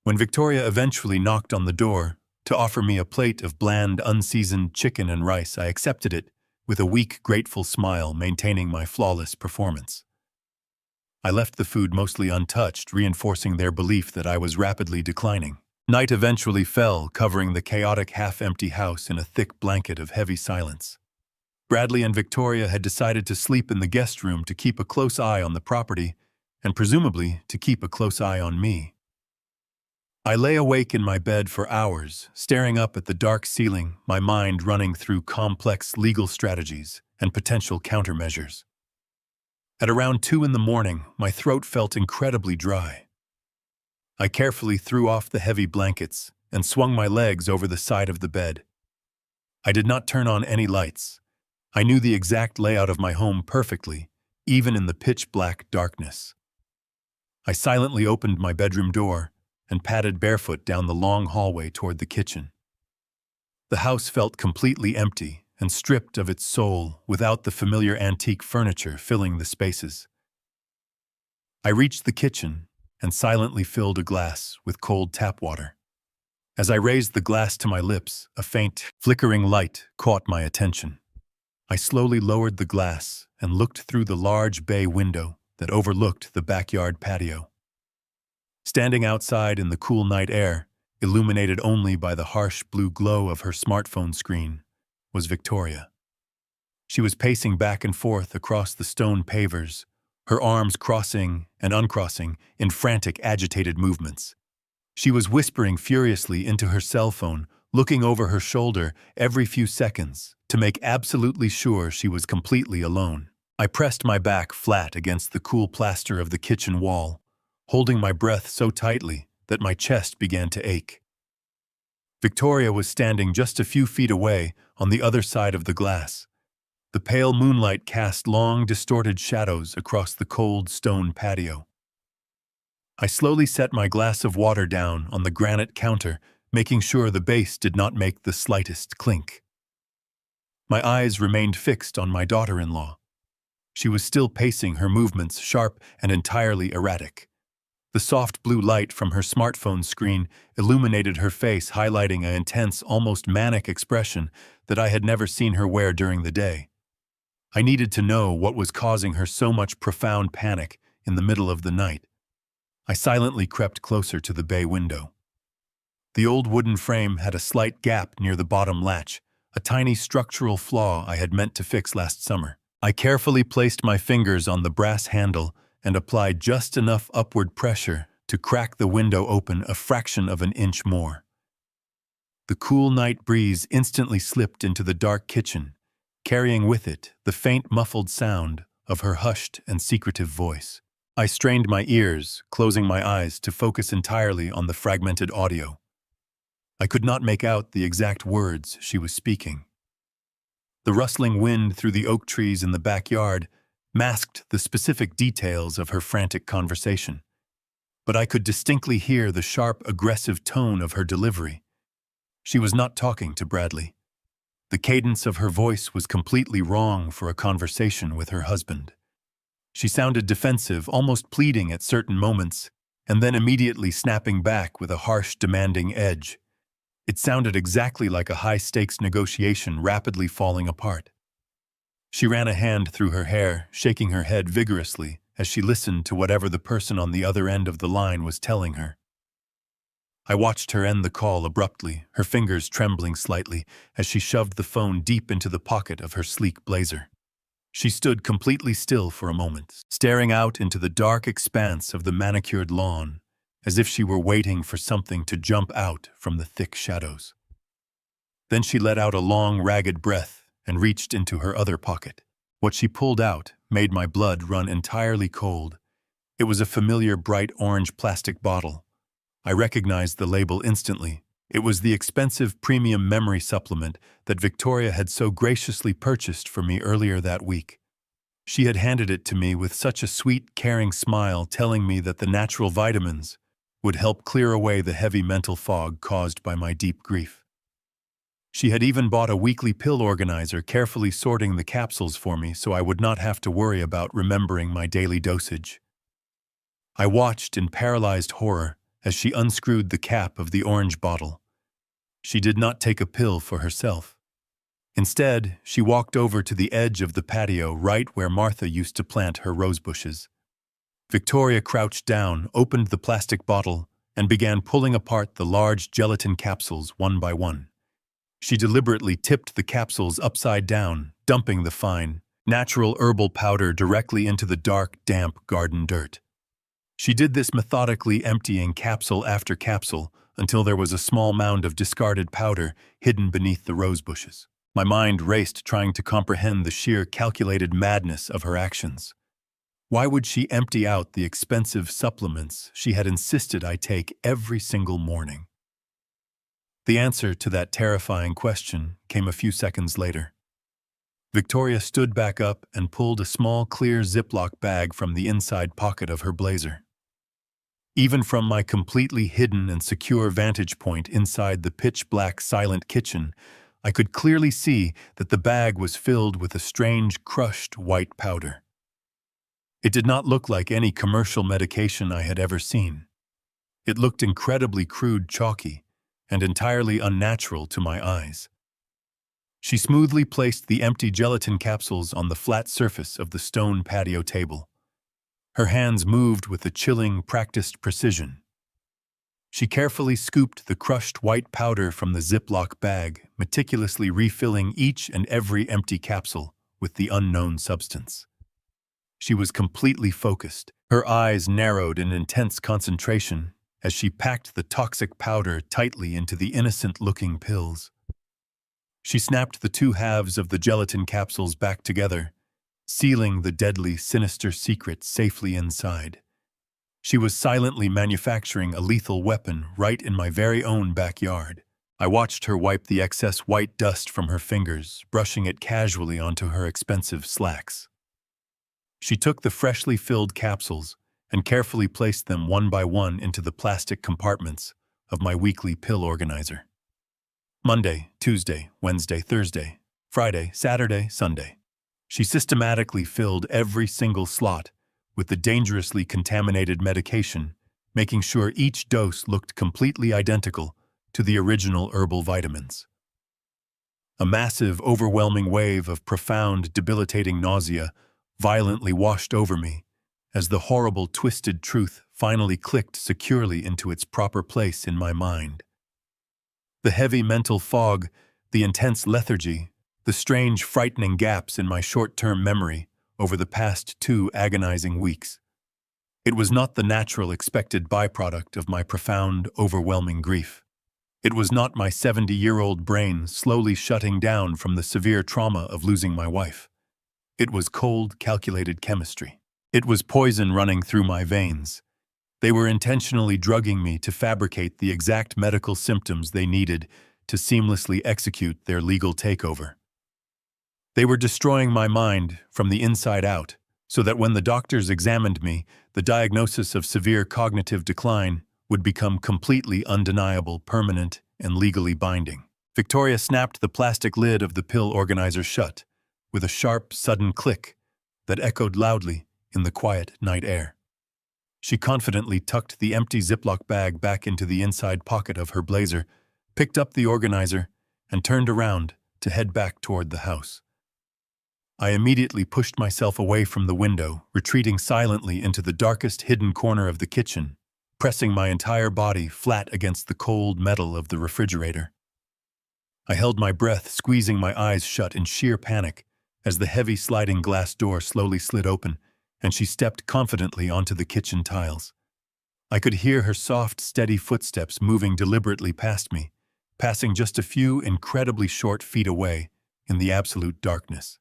Speaker 1: When Victoria eventually knocked on the door to offer me a plate of bland, unseasoned chicken and rice, I accepted it with a weak, grateful smile, maintaining my flawless performance. I left the food mostly untouched, reinforcing their belief that I was rapidly declining. Night eventually fell, covering the chaotic, half-empty house in a thick blanket of heavy silence. Bradley and Victoria had decided to sleep in the guest room to keep a close eye on the property, and presumably to keep a close eye on me. I lay awake in my bed for hours, staring up at the dark ceiling, my mind running through complex legal strategies and potential countermeasures. At around 2 a.m, my throat felt incredibly dry. I carefully threw off the heavy blankets and swung my legs over the side of the bed. I did not turn on any lights. I knew the exact layout of my home perfectly, even in the pitch-black darkness. I silently opened my bedroom door and padded barefoot down the long hallway toward the kitchen. The house felt completely empty and stripped of its soul, without the familiar antique furniture filling the spaces. I reached the kitchen and silently filled a glass with cold tap water. As I raised the glass to my lips, a faint, flickering light caught my attention. I slowly lowered the glass and looked through the large bay window that overlooked the backyard patio. Standing outside in the cool night air, illuminated only by the harsh blue glow of her smartphone screen, was Victoria. She was pacing back and forth across the stone pavers, her arms crossing and uncrossing in frantic, agitated movements. She was whispering furiously into her cell phone, looking over her shoulder every few seconds to make absolutely sure she was completely alone. I pressed my back flat against the cool plaster of the kitchen wall, holding my breath so tightly that my chest began to ache. Victoria was standing just a few feet away on the other side of the glass. The pale moonlight cast long, distorted shadows across the cold stone patio. I slowly set my glass of water down on the granite counter, making sure the base did not make the slightest clink. My eyes remained fixed on my daughter-in-law. She was still pacing, her movements sharp and entirely erratic. The soft blue light from her smartphone screen illuminated her face, highlighting an intense, almost manic expression that I had never seen her wear during the day. I needed to know what was causing her so much profound panic in the middle of the night. I silently crept closer to the bay window. The old wooden frame had a slight gap near the bottom latch, a tiny structural flaw I had meant to fix last summer. I carefully placed my fingers on the brass handle and applied just enough upward pressure to crack the window open a fraction of an inch more. The cool night breeze instantly slipped into the dark kitchen, carrying with it the faint muffled sound of her hushed and secretive voice. I strained my ears, closing my eyes to focus entirely on the fragmented audio. I could not make out the exact words she was speaking. The rustling wind through the oak trees in the backyard masked the specific details of her frantic conversation, but I could distinctly hear the sharp, aggressive tone of her delivery. She was not talking to Bradley. The cadence of her voice was completely wrong for a conversation with her husband. She sounded defensive, almost pleading at certain moments, and then immediately snapping back with a harsh, demanding edge. It sounded exactly like a high-stakes negotiation rapidly falling apart. She ran a hand through her hair, shaking her head vigorously as she listened to whatever the person on the other end of the line was telling her. I watched her end the call abruptly, her fingers trembling slightly as she shoved the phone deep into the pocket of her sleek blazer. She stood completely still for a moment, staring out into the dark expanse of the manicured lawn, as if she were waiting for something to jump out from the thick shadows. Then she let out a long, ragged breath and reached into her other pocket. What she pulled out made my blood run entirely cold. It was a familiar bright orange plastic bottle. I recognized the label instantly. It was the expensive premium memory supplement that Victoria had so graciously purchased for me earlier that week. She had handed it to me with such a sweet, caring smile, telling me that the natural vitamins would help clear away the heavy mental fog caused by my deep grief. She had even bought a weekly pill organizer, carefully sorting the capsules for me so I would not have to worry about remembering my daily dosage. I watched in paralyzed horror as she unscrewed the cap of the orange bottle. She did not take a pill for herself. Instead, she walked over to the edge of the patio right where Martha used to plant her rose bushes. Victoria crouched down, opened the plastic bottle, and began pulling apart the large gelatin capsules one by one. She deliberately tipped the capsules upside down, dumping the fine, natural herbal powder directly into the dark, damp garden dirt. She did this methodically, emptying capsule after capsule until there was a small mound of discarded powder hidden beneath the rose bushes. My mind raced, trying to comprehend the sheer, calculated madness of her actions. Why would she empty out the expensive supplements she had insisted I take every single morning? The answer to that terrifying question came a few seconds later. Victoria stood back up and pulled a small, clear Ziploc bag from the inside pocket of her blazer. Even from my completely hidden and secure vantage point inside the pitch-black, silent kitchen, I could clearly see that the bag was filled with a strange, crushed white powder. It did not look like any commercial medication I had ever seen. It looked incredibly crude, chalky, and entirely unnatural to my eyes. She smoothly placed the empty gelatin capsules on the flat surface of the stone patio table. Her hands moved with a chilling, practiced precision. She carefully scooped the crushed white powder from the Ziploc bag, meticulously refilling each and every empty capsule with the unknown substance. She was completely focused, her eyes narrowed in intense concentration as she packed the toxic powder tightly into the innocent-looking pills. She snapped the two halves of the gelatin capsules back together, sealing the deadly, sinister secret safely inside. She was silently manufacturing a lethal weapon right in my very own backyard. I watched her wipe the excess white dust from her fingers, brushing it casually onto her expensive slacks. She took the freshly filled capsules and carefully placed them one by one into the plastic compartments of my weekly pill organizer. Monday, Tuesday, Wednesday, Thursday, Friday, Saturday, Sunday. She systematically filled every single slot with the dangerously contaminated medication, making sure each dose looked completely identical to the original herbal vitamins. A massive, overwhelming wave of profound, debilitating nausea violently washed over me as the horrible, twisted truth finally clicked securely into its proper place in my mind. The heavy mental fog, the intense lethargy, the strange, frightening gaps in my short-term memory over the past 2 agonizing weeks. It was not the natural, expected byproduct of my profound, overwhelming grief. It was not my 70-year-old brain slowly shutting down from the severe trauma of losing my wife. It was cold, calculated chemistry. It was poison running through my veins. They were intentionally drugging me to fabricate the exact medical symptoms they needed to seamlessly execute their legal takeover. They were destroying my mind from the inside out, so that when the doctors examined me, the diagnosis of severe cognitive decline would become completely undeniable, permanent, and legally binding. Victoria snapped the plastic lid of the pill organizer shut, with a sharp, sudden click that echoed loudly in the quiet night air. She confidently tucked the empty Ziploc bag back into the inside pocket of her blazer, picked up the organizer, and turned around to head back toward the house. I immediately pushed myself away from the window, retreating silently into the darkest hidden corner of the kitchen, pressing my entire body flat against the cold metal of the refrigerator. I held my breath, squeezing my eyes shut in sheer panic as the heavy sliding glass door slowly slid open and she stepped confidently onto the kitchen tiles. I could hear her soft, steady footsteps moving deliberately past me, passing just a few incredibly short feet away in the absolute darkness.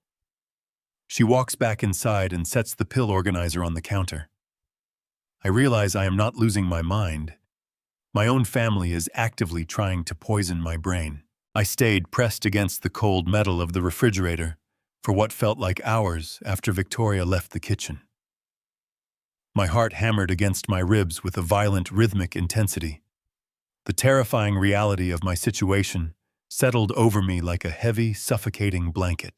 Speaker 1: She walks back inside and sets the pill organizer on the counter. I realize I am not losing my mind. My own family is actively trying to poison my brain. I stayed pressed against the cold metal of the refrigerator for what felt like hours after Victoria left the kitchen. My heart hammered against my ribs with a violent, rhythmic intensity. The terrifying reality of my situation settled over me like a heavy, suffocating blanket.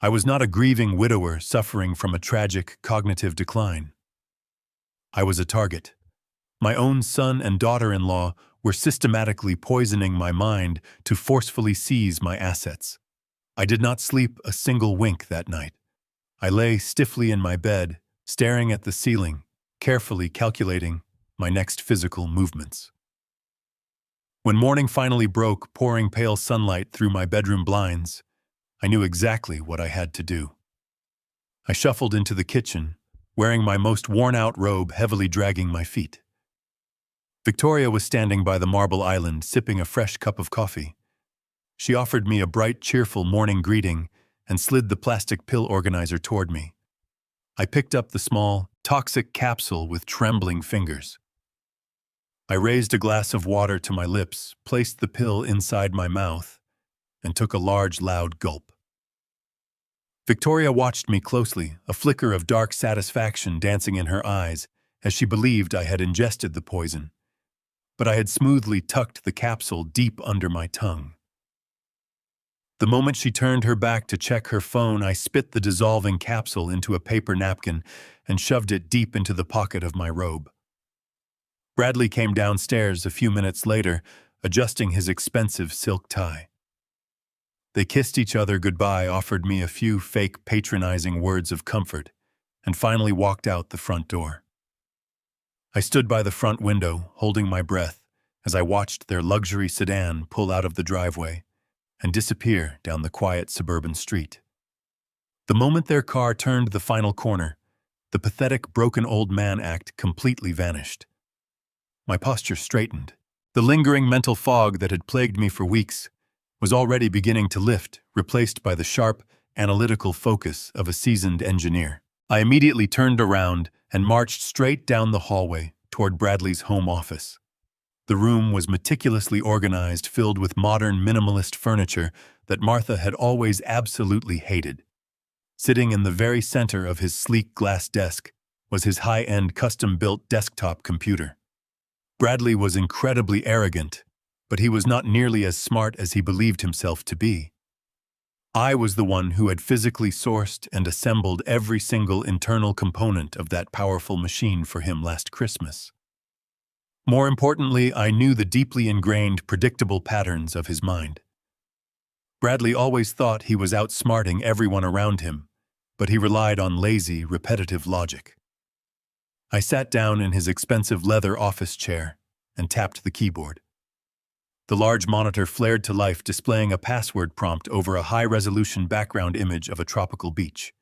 Speaker 1: I was not a grieving widower suffering from a tragic cognitive decline. I was a target. My own son and daughter-in-law were systematically poisoning my mind to forcefully seize my assets. I did not sleep a single wink that night. I lay stiffly in my bed, staring at the ceiling, carefully calculating my next physical movements. When morning finally broke, pouring pale sunlight through my bedroom blinds, I knew exactly what I had to do. I shuffled into the kitchen, wearing my most worn-out robe heavily dragging my feet. Victoria was standing by the marble island, sipping a fresh cup of coffee. She offered me a bright, cheerful morning greeting and slid the plastic pill organizer toward me. I picked up the small, toxic capsule with trembling fingers. I raised a glass of water to my lips, placed the pill inside my mouth, and took a large, loud gulp. Victoria watched me closely, a flicker of dark satisfaction dancing in her eyes as she believed I had ingested the poison, but I had smoothly tucked the capsule deep under my tongue. The moment she turned her back to check her phone, I spit the dissolving capsule into a paper napkin and shoved it deep into the pocket of my robe. Bradley came downstairs a few minutes later, adjusting his expensive silk tie. They kissed each other goodbye, offered me a few fake patronizing words of comfort, and finally walked out the front door. I stood by the front window, holding my breath, as I watched their luxury sedan pull out of the driveway and disappear down the quiet suburban street. The moment their car turned the final corner, the pathetic broken old man act completely vanished. My posture straightened. The lingering mental fog that had plagued me for weeks was already beginning to lift, replaced by the sharp, analytical focus of a seasoned engineer. I immediately turned around and marched straight down the hallway toward Bradley's home office. The room was meticulously organized, filled with modern minimalist furniture that Martha had always absolutely hated. Sitting in the very center of his sleek glass desk was his high-end custom-built desktop computer. Bradley was incredibly arrogant, but he was not nearly as smart as he believed himself to be. I was the one who had physically sourced and assembled every single internal component of that powerful machine for him last Christmas. More importantly, I knew the deeply ingrained, predictable patterns of his mind. Bradley always thought he was outsmarting everyone around him, but he relied on lazy, repetitive logic. I sat down in his expensive leather office chair and tapped the keyboard. The large monitor flared to life, displaying a password prompt over a high-resolution background image of a tropical beach.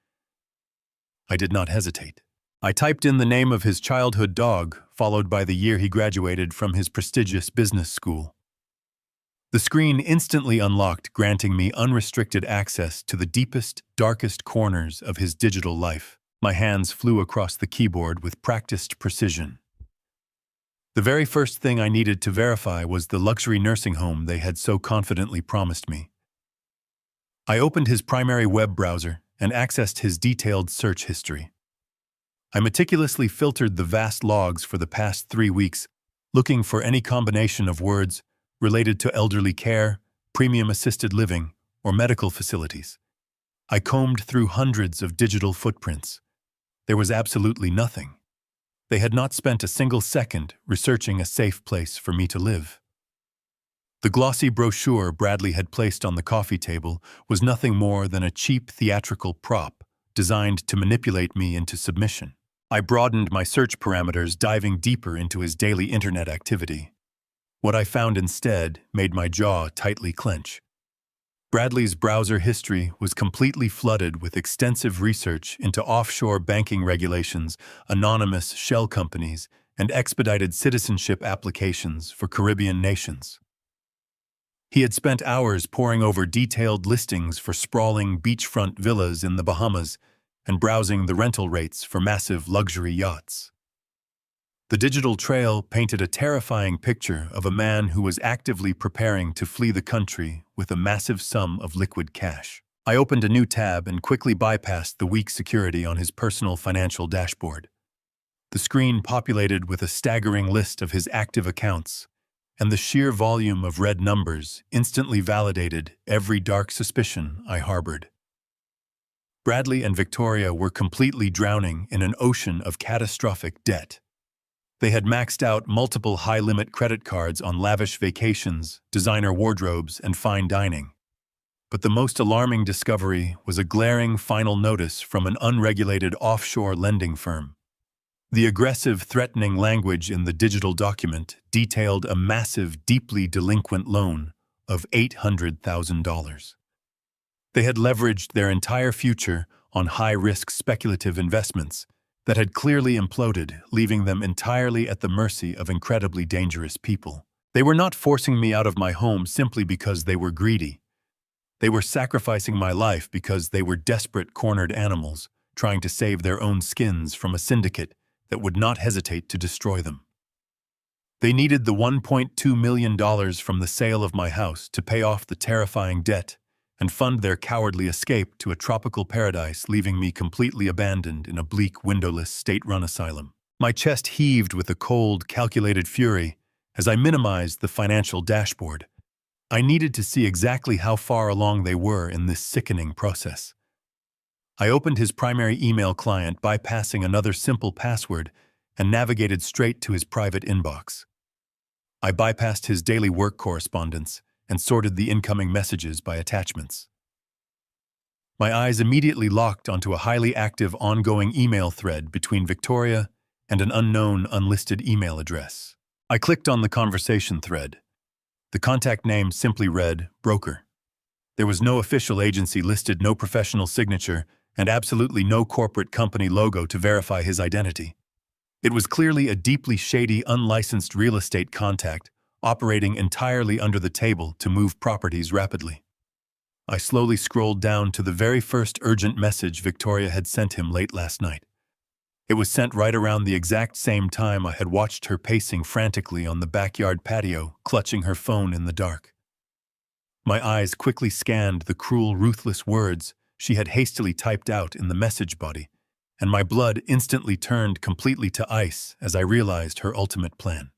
Speaker 1: I did not hesitate. I typed in the name of his childhood dog, followed by the year he graduated from his prestigious business school. The screen instantly unlocked, granting me unrestricted access to the deepest, darkest corners of his digital life. My hands flew across the keyboard with practiced precision. The very first thing I needed to verify was the luxury nursing home they had so confidently promised me. I opened his primary web browser and accessed his detailed search history. I meticulously filtered the vast logs for the past 3 weeks, looking for any combination of words related to elderly care, premium assisted living, or medical facilities. I combed through hundreds of digital footprints. There was absolutely nothing. They had not spent a single second researching a safe place for me to live. The glossy brochure Bradley had placed on the coffee table was nothing more than a cheap theatrical prop designed to manipulate me into submission. I broadened my search parameters, diving deeper into his daily internet activity. What I found instead made my jaw tightly clench. Bradley's browser history was completely flooded with extensive research into offshore banking regulations, anonymous shell companies, and expedited citizenship applications for Caribbean nations. He had spent hours poring over detailed listings for sprawling beachfront villas in the Bahamas and browsing the rental rates for massive luxury yachts. The digital trail painted a terrifying picture of a man who was actively preparing to flee the country with a massive sum of liquid cash. I opened a new tab and quickly bypassed the weak security on his personal financial dashboard. The screen populated with a staggering list of his active accounts, and the sheer volume of red numbers instantly validated every dark suspicion I harbored. Bradley and Victoria were completely drowning in an ocean of catastrophic debt. They had maxed out multiple high-limit credit cards on lavish vacations, designer wardrobes, and fine dining. But the most alarming discovery was a glaring final notice from an unregulated offshore lending firm. The aggressive, threatening language in the digital document detailed a massive, deeply delinquent loan of $800,000. They had leveraged their entire future on high-risk speculative investments that had clearly imploded, leaving them entirely at the mercy of incredibly dangerous people. They were not forcing me out of my home simply because they were greedy. They were sacrificing my life because they were desperate, cornered animals trying to save their own skins from a syndicate that would not hesitate to destroy them. They needed the $1.2 million from the sale of my house to pay off the terrifying debt and fund their cowardly escape to a tropical paradise, leaving me completely abandoned in a bleak, windowless, state-run asylum. My chest heaved with a cold, calculated fury as I minimized the financial dashboard. I needed to see exactly how far along they were in this sickening process. I opened his primary email client, bypassing another simple password, and navigated straight to his private inbox. I bypassed his daily work correspondence and sorted the incoming messages by attachments. My eyes immediately locked onto a highly active ongoing email thread between Victoria and an unknown unlisted email address. I clicked on the conversation thread. The contact name simply read, Broker. There was no official agency listed, no professional signature, and absolutely no corporate company logo to verify his identity. It was clearly a deeply shady, unlicensed real estate contact, operating entirely under the table to move properties rapidly. I slowly scrolled down to the very first urgent message Victoria had sent him late last night. It was sent right around the exact same time I had watched her pacing frantically on the backyard patio, clutching her phone in the dark. My eyes quickly scanned the cruel, ruthless words she had hastily typed out in the message body, and my blood instantly turned completely to ice as I realized her ultimate plan.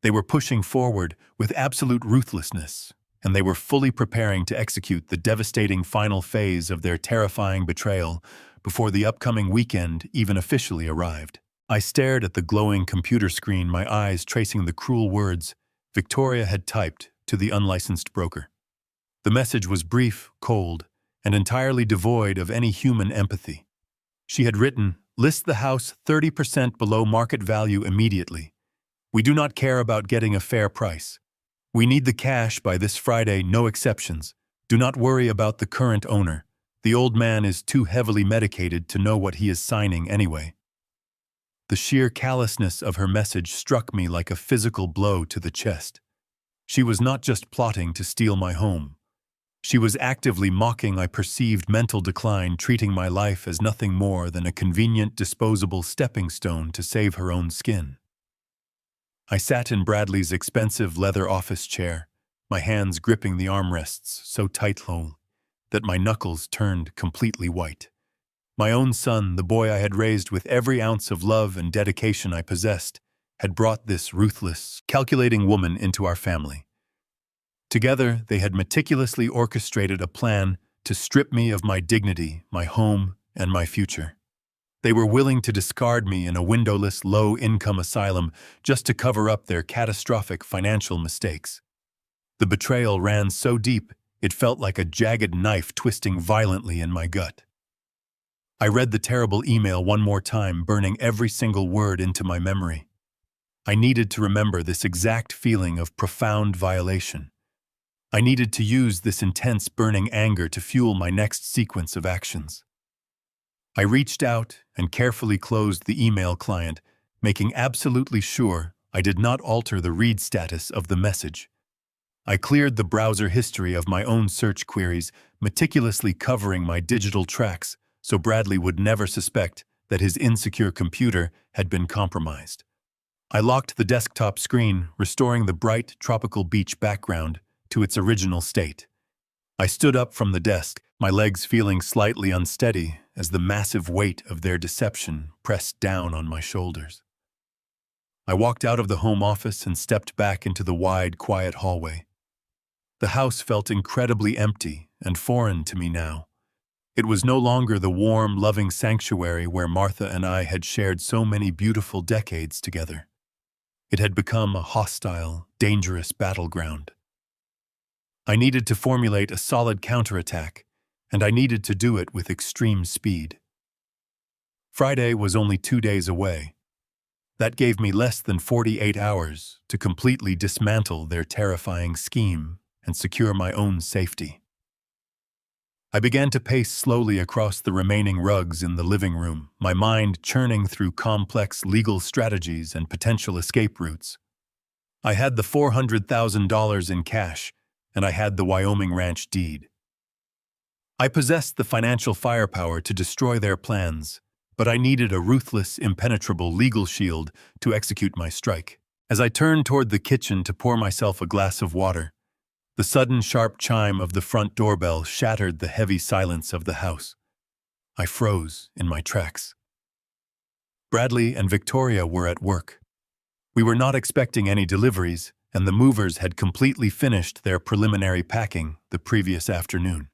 Speaker 1: They were pushing forward with absolute ruthlessness, and they were fully preparing to execute the devastating final phase of their terrifying betrayal before the upcoming weekend even officially arrived. I stared at the glowing computer screen, my eyes tracing the cruel words Victoria had typed to the unlicensed broker. The message was brief, cold, and entirely devoid of any human empathy. She had written, "List the house 30% below market value immediately. We do not care about getting a fair price. We need the cash by this Friday, no exceptions. Do not worry about the current owner. The old man is too heavily medicated to know what he is signing anyway." The sheer callousness of her message struck me like a physical blow to the chest. She was not just plotting to steal my home. She was actively mocking my perceived mental decline, treating my life as nothing more than a convenient, disposable stepping stone to save her own skin. I sat in Bradley's expensive leather office chair, my hands gripping the armrests so tightly that my knuckles turned completely white. My own son, the boy I had raised with every ounce of love and dedication I possessed, had brought this ruthless, calculating woman into our family. Together, they had meticulously orchestrated a plan to strip me of my dignity, my home, and my future. They were willing to discard me in a windowless, low-income asylum just to cover up their catastrophic financial mistakes. The betrayal ran so deep, it felt like a jagged knife twisting violently in my gut. I read the terrible email one more time, burning every single word into my memory. I needed to remember this exact feeling of profound violation. I needed to use this intense burning anger to fuel my next sequence of actions. I reached out and carefully closed the email client, making absolutely sure I did not alter the read status of the message. I cleared the browser history of my own search queries, meticulously covering my digital tracks so Bradley would never suspect that his insecure computer had been compromised. I locked the desktop screen, restoring the bright, tropical beach background to its original state. I stood up from the desk, my legs feeling slightly unsteady as the massive weight of their deception pressed down on my shoulders. I walked out of the home office and stepped back into the wide, quiet hallway. The house felt incredibly empty and foreign to me now. It was no longer the warm, loving sanctuary where Martha and I had shared so many beautiful decades together. It had become a hostile, dangerous battleground. I needed to formulate a solid counterattack, and I needed to do it with extreme speed. Friday was only 2 days away. That gave me less than 48 hours to completely dismantle their terrifying scheme and secure my own safety. I began to pace slowly across the remaining rugs in the living room, my mind churning through complex legal strategies and potential escape routes. I had the $400,000 in cash, and I had the Wyoming ranch deed. I possessed the financial firepower to destroy their plans, but I needed a ruthless, impenetrable legal shield to execute my strike. As I turned toward the kitchen to pour myself a glass of water, the sudden sharp chime of the front doorbell shattered the heavy silence of the house. I froze in my tracks. Bradley and Victoria were at work. We were not expecting any deliveries, and the movers had completely finished their preliminary packing the previous afternoon.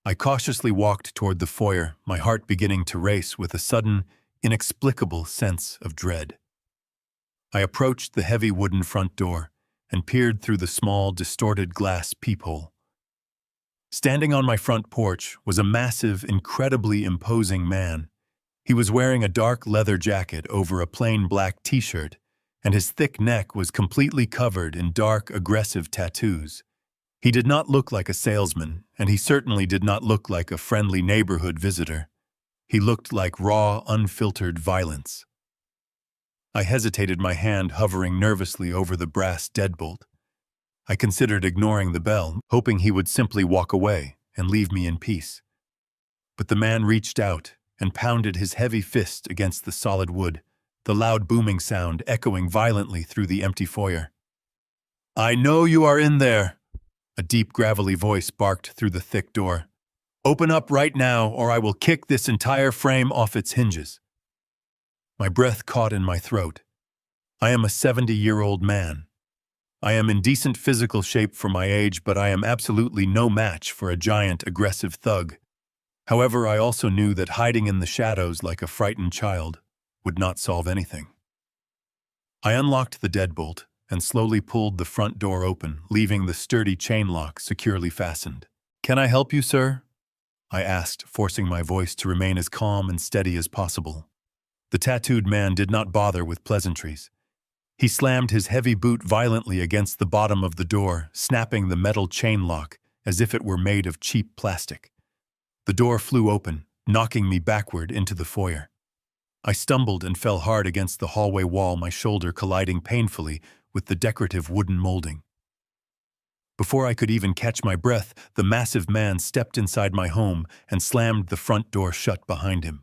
Speaker 1: I cautiously walked toward the foyer, my heart beginning to race with a sudden, inexplicable sense of dread. I approached the heavy wooden front door and peered through the small, distorted glass peephole. Standing on my front porch was a massive, incredibly imposing man. He was wearing a dark leather jacket over a plain black t-shirt, and his thick neck was completely covered in dark, aggressive tattoos. He did not look like a salesman, and he certainly did not look like a friendly neighborhood visitor. He looked like raw, unfiltered violence. I hesitated, my hand hovering nervously over the brass deadbolt. I considered ignoring the bell, hoping he would simply walk away and leave me in peace. But the man reached out and pounded his heavy fist against the solid wood, the loud booming sound echoing violently through the empty foyer. "I know you are in there," a deep, gravelly voice barked through the thick door. "Open up right now, or I will kick this entire frame off its hinges." My breath caught in my throat. I am a 70-year-old man. I am in decent physical shape for my age, but I am absolutely no match for a giant, aggressive thug. However, I also knew that hiding in the shadows like a frightened child would not solve anything. I unlocked the deadbolt and slowly pulled the front door open, leaving the sturdy chain lock securely fastened. "Can I help you, sir?" I asked, forcing my voice to remain as calm and steady as possible. The tattooed man did not bother with pleasantries. He slammed his heavy boot violently against the bottom of the door, snapping the metal chain lock as if it were made of cheap plastic. The door flew open, knocking me backward into the foyer. I stumbled and fell hard against the hallway wall, my shoulder colliding painfully with the decorative wooden molding. Before I could even catch my breath, the massive man stepped inside my home and slammed the front door shut behind him.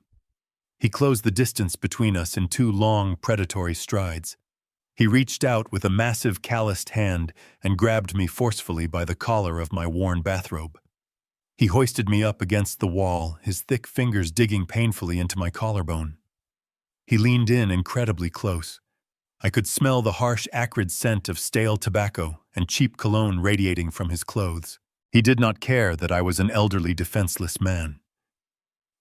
Speaker 1: He closed the distance between us in 2 long, predatory strides. He reached out with a massive, calloused hand and grabbed me forcefully by the collar of my worn bathrobe. He hoisted me up against the wall, his thick fingers digging painfully into my collarbone. He leaned in incredibly close. I could smell the harsh, acrid scent of stale tobacco and cheap cologne radiating from his clothes. He did not care that I was an elderly, defenseless man.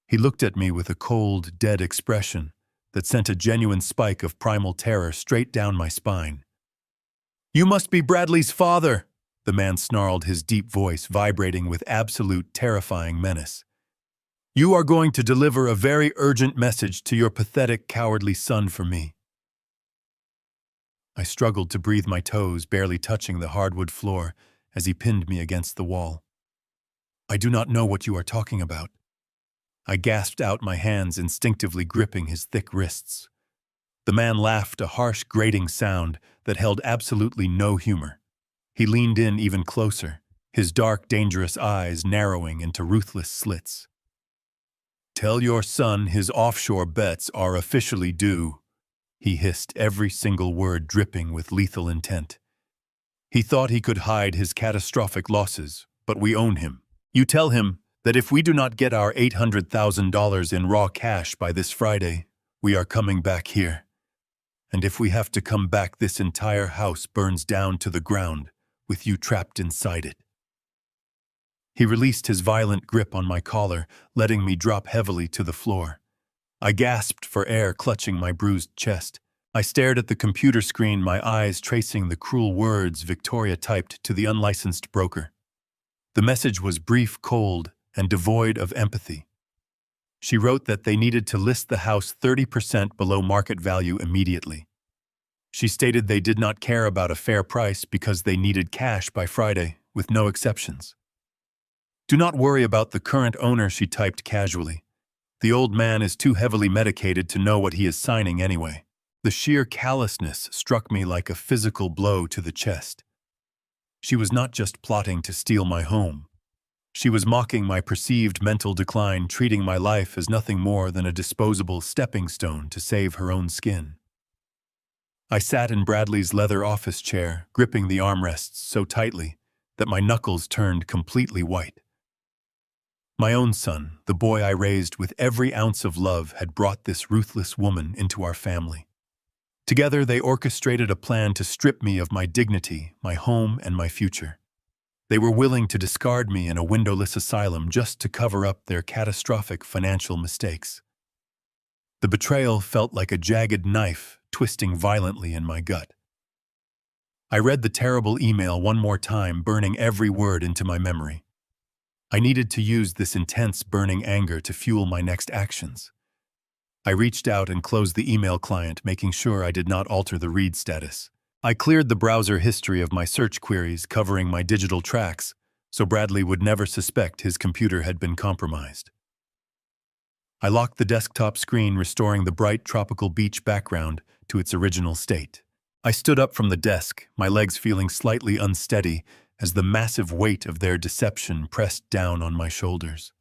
Speaker 1: He looked at me with a cold, dead expression that sent a genuine spike of primal terror straight down my spine. "You must be Bradley's father," the man snarled, his deep voice vibrating with absolute terrifying menace. "You are going to deliver a very urgent message to your pathetic, cowardly son for me." I struggled to breathe, my toes barely touching the hardwood floor as he pinned me against the wall. "I do not know what you are talking about." I gasped out, my hands instinctively gripping his thick wrists. The man laughed, a harsh, grating sound that held absolutely no humor. He leaned in even closer, his dark, dangerous eyes narrowing into ruthless slits. "Tell your son his offshore bets are officially due," he hissed, every single word dripping with lethal intent. "He thought he could hide his catastrophic losses, but we own him. You tell him that if we do not get our $800,000 in raw cash by this Friday, we are coming back here. And if we have to come back, this entire house burns down to the ground, with you trapped inside it." He released his violent grip on my collar, letting me drop heavily to the floor. I gasped for air, clutching my bruised chest. I stared at the computer screen, my eyes tracing the cruel words Victoria typed to the unlicensed broker. The message was brief, cold, and devoid of empathy. She wrote that they needed to list the house 30% below market value immediately. She stated they did not care about a fair price because they needed cash by Friday, with no exceptions. "Do not worry about the current owner," she typed casually. "The old man is too heavily medicated to know what he is signing anyway." The sheer callousness struck me like a physical blow to the chest. She was not just plotting to steal my home. She was mocking my perceived mental decline, treating my life as nothing more than a disposable stepping stone to save her own skin. I sat in Bradley's leather office chair, gripping the armrests so tightly that my knuckles turned completely white. My own son, the boy I raised with every ounce of love, had brought this ruthless woman into our family. Together, they orchestrated a plan to strip me of my dignity, my home, and my future. They were willing to discard me in a windowless asylum just to cover up their catastrophic financial mistakes. The betrayal felt like a jagged knife twisting violently in my gut. I read the terrible email one more time, burning every word into my memory. I needed to use this intense, burning anger to fuel my next actions. I reached out and closed the email client, making sure I did not alter the read status. I cleared the browser history of my search queries covering my digital tracks, so Bradley would never suspect his computer had been compromised. I locked the desktop screen, restoring the bright tropical beach background to its original state. I stood up from the desk, my legs feeling slightly unsteady as the massive weight of their deception pressed down on my shoulders.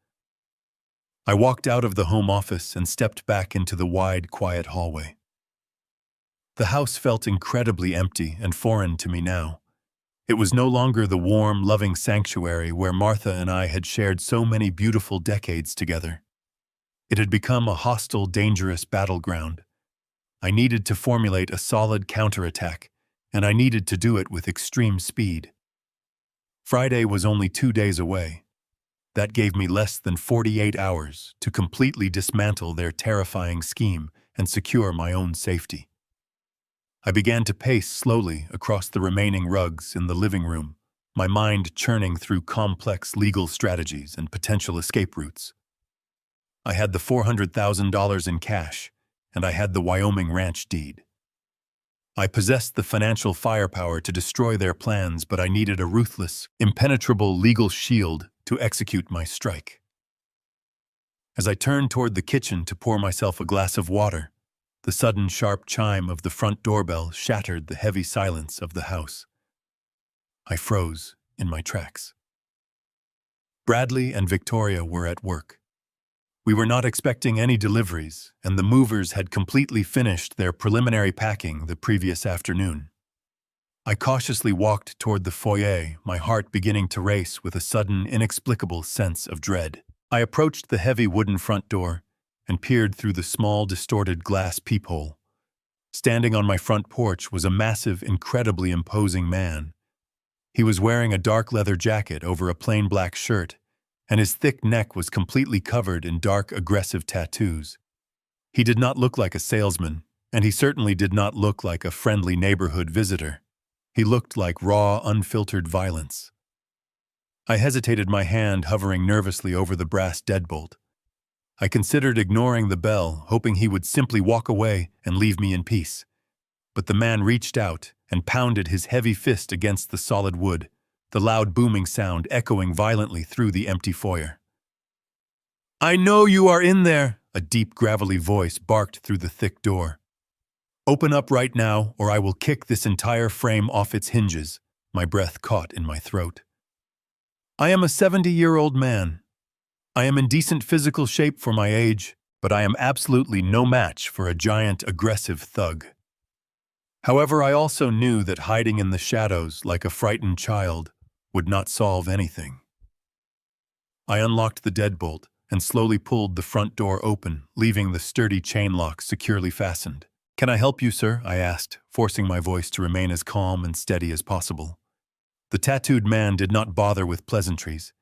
Speaker 1: I walked out of the home office and stepped back into the wide, quiet hallway. The house felt incredibly empty and foreign to me now. It was no longer the warm, loving sanctuary where Martha and I had shared so many beautiful decades together. It had become a hostile, dangerous battleground. I needed to formulate a solid counterattack, and I needed to do it with extreme speed. Friday was only 2 days away. That gave me less than 48 hours to completely dismantle their terrifying scheme and secure my own safety. I began to pace slowly across the remaining rugs in the living room, my mind churning through complex legal strategies and potential escape routes. I had the $400,000 in cash, and I had the Wyoming ranch deed. I possessed the financial firepower to destroy their plans, but I needed a ruthless, impenetrable legal shield to execute my strike. As I turned toward the kitchen to pour myself a glass of water, the sudden sharp chime of the front doorbell shattered the heavy silence of the house. I froze in my tracks. Bradley and Victoria were at work. We were not expecting any deliveries, and the movers had completely finished their preliminary packing the previous afternoon. I cautiously walked toward the foyer, my heart beginning to race with a sudden, inexplicable sense of dread. I approached the heavy wooden front door and peered through the small, distorted glass peephole. Standing on my front porch was a massive, incredibly imposing man. He was wearing a dark leather jacket over a plain black shirt, and his thick neck was completely covered in dark, aggressive tattoos. He did not look like a salesman, and he certainly did not look like a friendly neighborhood visitor. He looked like raw, unfiltered violence. I hesitated, my hand hovering nervously over the brass deadbolt. I considered ignoring the bell, hoping he would simply walk away and leave me in peace. But the man reached out and pounded his heavy fist against the solid wood, the loud booming sound echoing violently through the empty foyer. "I know you are in there," a deep, gravelly voice barked through the thick door. "Open up right now, or I will kick this entire frame off its hinges," my breath caught in my throat. "I am a 70-year-old man. I am in decent physical shape for my age, but I am absolutely no match for a giant, aggressive thug." However, I also knew that hiding in the shadows like a frightened child would not solve anything. I unlocked the deadbolt and slowly pulled the front door open, leaving the sturdy chain lock securely fastened. "Can I help you, sir?" I asked, forcing my voice to remain as calm and steady as possible. The tattooed man did not bother with pleasantries.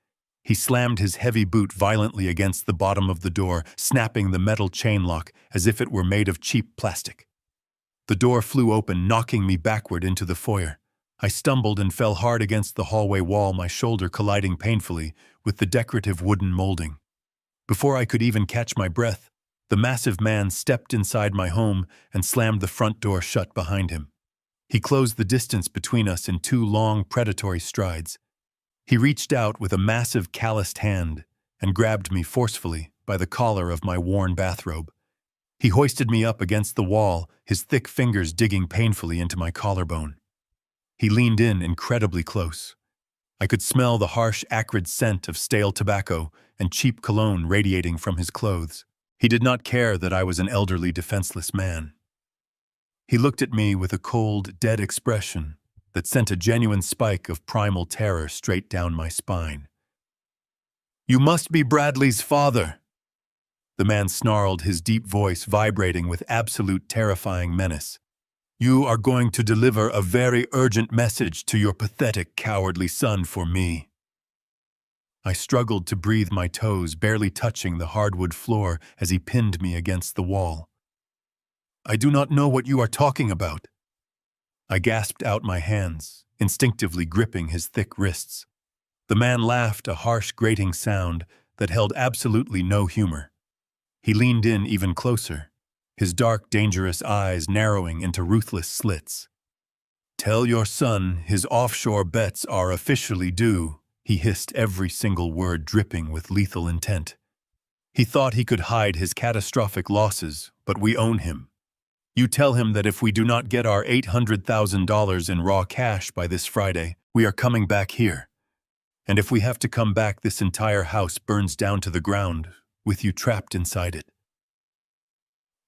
Speaker 1: He slammed his heavy boot violently against the bottom of the door, snapping the metal chain lock as if it were made of cheap plastic. The door flew open, knocking me backward into the foyer. I stumbled and fell hard against the hallway wall, my shoulder colliding painfully with the decorative wooden molding. Before I could even catch my breath, the massive man stepped inside my home and slammed the front door shut behind him. He closed the distance between us in 2 long, predatory strides. He reached out with a massive, calloused hand and grabbed me forcefully by the collar of my worn bathrobe. He hoisted me up against the wall, his thick fingers digging painfully into my collarbone. He leaned in incredibly close. I could smell the harsh, acrid scent of stale tobacco and cheap cologne radiating from his clothes. He did not care that I was an elderly, defenseless man. He looked at me with a cold, dead expression that sent a genuine spike of primal terror straight down my spine. "You must be Bradley's father," the man snarled, his deep voice vibrating with absolute terrifying menace. "You are going to deliver a very urgent message to your pathetic, cowardly son for me." I struggled to breathe, my toes barely touching the hardwood floor as he pinned me against the wall. "I do not know what you are talking about." I gasped out my hands, instinctively gripping his thick wrists. The man laughed, a harsh, grating sound that held absolutely no humor. He leaned in even closer, his dark, dangerous eyes narrowing into ruthless slits. "Tell your son his offshore bets are officially due," he hissed, every single word dripping with lethal intent. He thought he could hide his catastrophic losses, but we own him. "You tell him that if we do not get our $800,000 in raw cash by this Friday, we are coming back here. And if we have to come back, this entire house burns down to the ground, with you trapped inside it."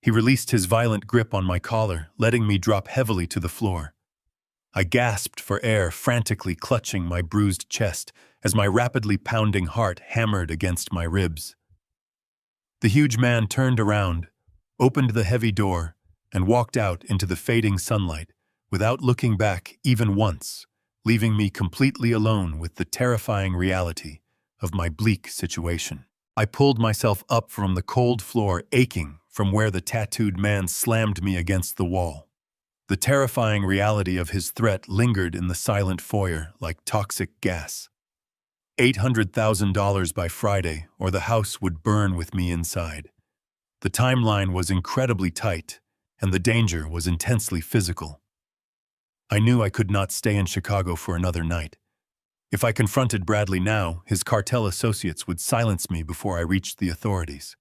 Speaker 1: He released his violent grip on my collar, letting me drop heavily to the floor. I gasped for air, frantically clutching my bruised chest as my rapidly pounding heart hammered against my ribs. The huge man turned around, opened the heavy door, and walked out into the fading sunlight without looking back even once, leaving me completely alone with the terrifying reality of my bleak situation. I pulled myself up from the cold floor, aching from where the tattooed man slammed me against the wall. The terrifying reality of his threat lingered in the silent foyer like toxic gas. $800,000 by Friday, or the house would burn with me inside. The timeline was incredibly tight, and the danger was intensely physical. I knew I could not stay in Chicago for another night. If I confronted Bradley now, his cartel associates would silence me before I reached the authorities.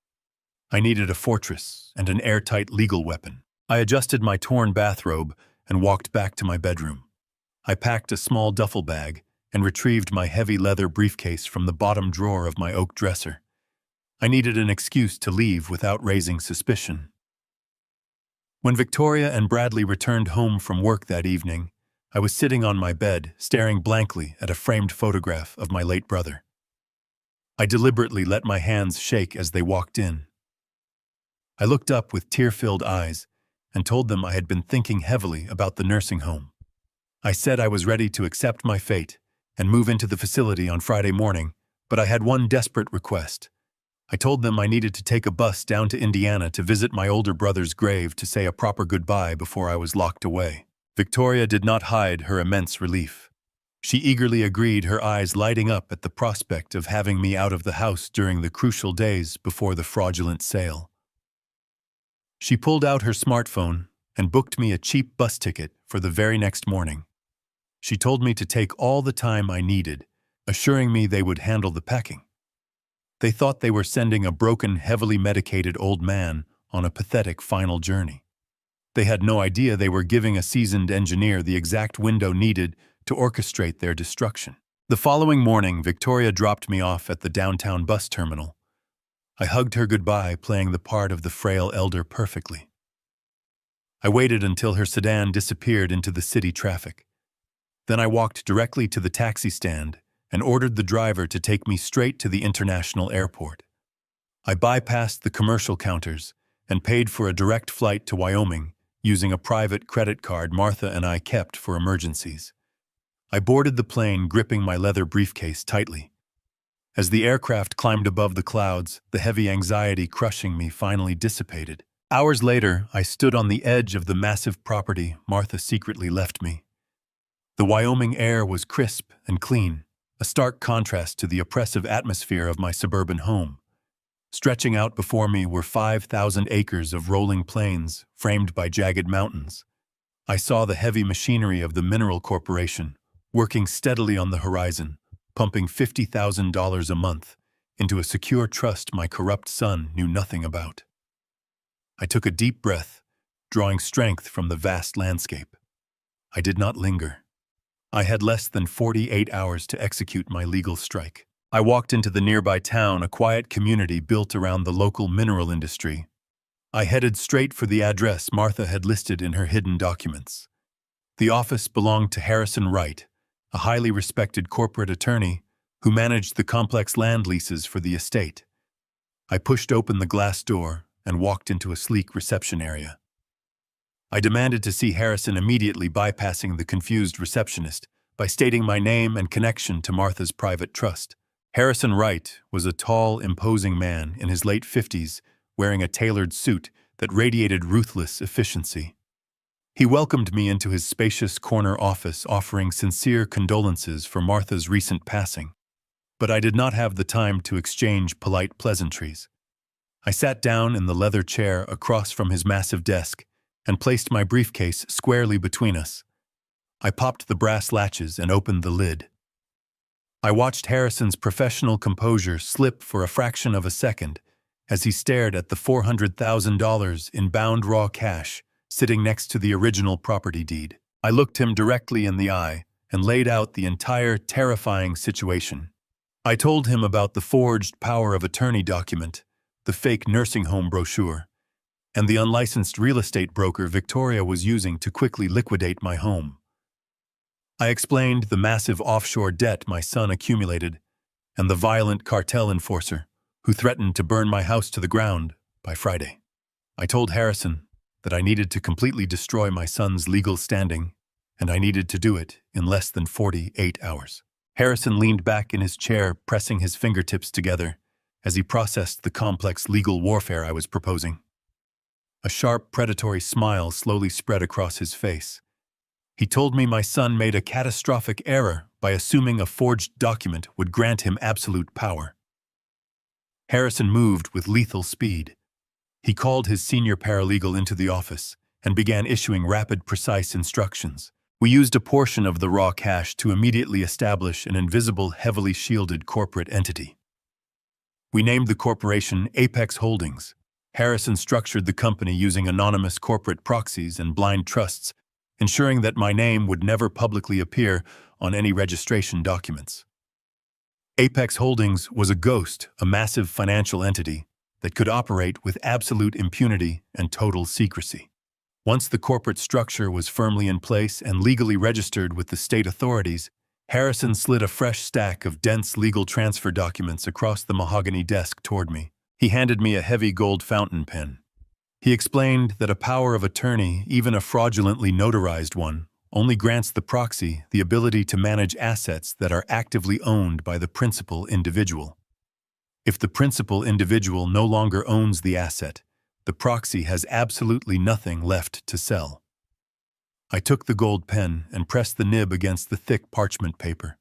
Speaker 1: I needed a fortress and an airtight legal weapon. I adjusted my torn bathrobe and walked back to my bedroom. I packed a small duffel bag and retrieved my heavy leather briefcase from the bottom drawer of my oak dresser. I needed an excuse to leave without raising suspicion. When Victoria and Bradley returned home from work that evening, I was sitting on my bed, staring blankly at a framed photograph of my late brother. I deliberately let my hands shake as they walked in. I looked up with tear-filled eyes and told them I had been thinking heavily about the nursing home. I said I was ready to accept my fate and move into the facility on Friday morning, but I had one desperate request. I told them I needed to take a bus down to Indiana to visit my older brother's grave to say a proper goodbye before I was locked away. Victoria did not hide her immense relief. She eagerly agreed, her eyes lighting up at the prospect of having me out of the house during the crucial days before the fraudulent sale. She pulled out her smartphone and booked me a cheap bus ticket for the very next morning. She told me to take all the time I needed, assuring me they would handle the packing. They thought they were sending a broken, heavily medicated old man on a pathetic final journey. They had no idea they were giving a seasoned engineer the exact window needed to orchestrate their destruction. The following morning, Victoria dropped me off at the downtown bus terminal. I hugged her goodbye, playing the part of the frail elder perfectly. I waited until her sedan disappeared into the city traffic. Then I walked directly to the taxi stand and ordered the driver to take me straight to the international airport. I bypassed the commercial counters and paid for a direct flight to Wyoming using a private credit card Martha and I kept for emergencies. I boarded the plane, gripping my leather briefcase tightly. As the aircraft climbed above the clouds, the heavy anxiety crushing me finally dissipated. Hours later, I stood on the edge of the massive property Martha secretly left me. The Wyoming air was crisp and clean, a stark contrast to the oppressive atmosphere of my suburban home. Stretching out before me were 5,000 acres of rolling plains framed by jagged mountains. I saw the heavy machinery of the Mineral Corporation working steadily on the horizon, pumping $50,000 a month into a secure trust my corrupt son knew nothing about. I took a deep breath, drawing strength from the vast landscape. I did not linger. I had less than 48 hours to execute my legal strike. I walked into the nearby town, a quiet community built around the local mineral industry. I headed straight for the address Martha had listed in her hidden documents. The office belonged to Harrison Wright, a highly respected corporate attorney who managed the complex land leases for the estate. I pushed open the glass door and walked into a sleek reception area. I demanded to see Harrison, immediately bypassing the confused receptionist by stating my name and connection to Martha's private trust. Harrison Wright was a tall, imposing man in his late 50s, wearing a tailored suit that radiated ruthless efficiency. He welcomed me into his spacious corner office, offering sincere condolences for Martha's recent passing. But I did not have the time to exchange polite pleasantries. I sat down in the leather chair across from his massive desk and placed my briefcase squarely between us. I popped the brass latches and opened the lid. I watched Harrison's professional composure slip for a fraction of a second as he stared at the $400,000 in bound raw cash sitting next to the original property deed. I looked him directly in the eye and laid out the entire terrifying situation. I told him about the forged power of attorney document, the fake nursing home brochure, and the unlicensed real estate broker Victoria was using to quickly liquidate my home. I explained the massive offshore debt my son accumulated and the violent cartel enforcer who threatened to burn my house to the ground by Friday. I told Harrison that I needed to completely destroy my son's legal standing, and I needed to do it in less than 48 hours. Harrison leaned back in his chair, pressing his fingertips together as he processed the complex legal warfare I was proposing. A sharp, predatory smile slowly spread across his face. He told me my son made a catastrophic error by assuming a forged document would grant him absolute power. Harrison moved with lethal speed. He called his senior paralegal into the office and began issuing rapid, precise instructions. We used a portion of the raw cash to immediately establish an invisible, heavily shielded corporate entity. We named the corporation Apex Holdings. Harrison structured the company using anonymous corporate proxies and blind trusts, ensuring that my name would never publicly appear on any registration documents. Apex Holdings was a ghost, a massive financial entity that could operate with absolute impunity and total secrecy. Once the corporate structure was firmly in place and legally registered with the state authorities, Harrison slid a fresh stack of dense legal transfer documents across the mahogany desk toward me. He handed me a heavy gold fountain pen. He explained that a power of attorney, even a fraudulently notarized one, only grants the proxy the ability to manage assets that are actively owned by the principal individual. If the principal individual no longer owns the asset, the proxy has absolutely nothing left to sell. I took the gold pen and pressed the nib against the thick parchment paper.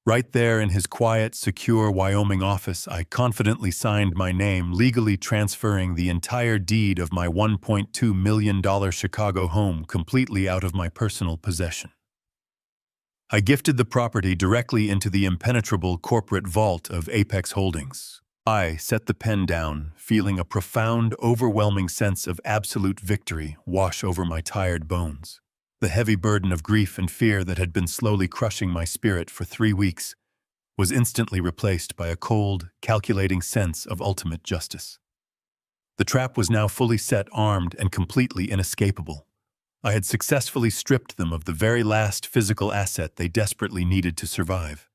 Speaker 1: Right there in his quiet, secure Wyoming office, I confidently signed my name, legally transferring the entire deed of my $1.2 million Chicago home completely out of my personal possession. I gifted the property directly into the impenetrable corporate vault of Apex Holdings. I set the pen down, feeling a profound, overwhelming sense of absolute victory wash over my tired bones. The heavy burden of grief and fear that had been slowly crushing my spirit for 3 weeks was instantly replaced by a cold, calculating sense of ultimate justice. The trap was now fully set, armed, and completely inescapable. I had successfully stripped them of the very last physical asset they desperately needed to survive.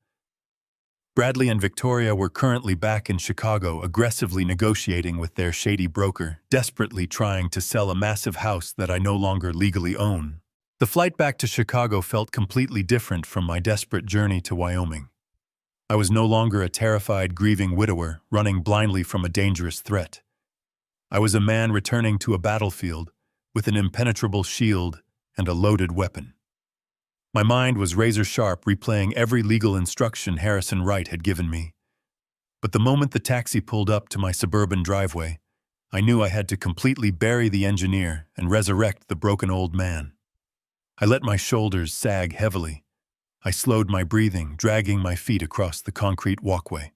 Speaker 1: Bradley and Victoria were currently back in Chicago, aggressively negotiating with their shady broker, desperately trying to sell a massive house that I no longer legally own. The flight back to Chicago felt completely different from my desperate journey to Wyoming. I was no longer a terrified, grieving widower running blindly from a dangerous threat. I was a man returning to a battlefield with an impenetrable shield and a loaded weapon. My mind was razor-sharp, replaying every legal instruction Harrison Wright had given me. But the moment the taxi pulled up to my suburban driveway, I knew I had to completely bury the engineer and resurrect the broken old man. I let my shoulders sag heavily. I slowed my breathing, dragging my feet across the concrete walkway.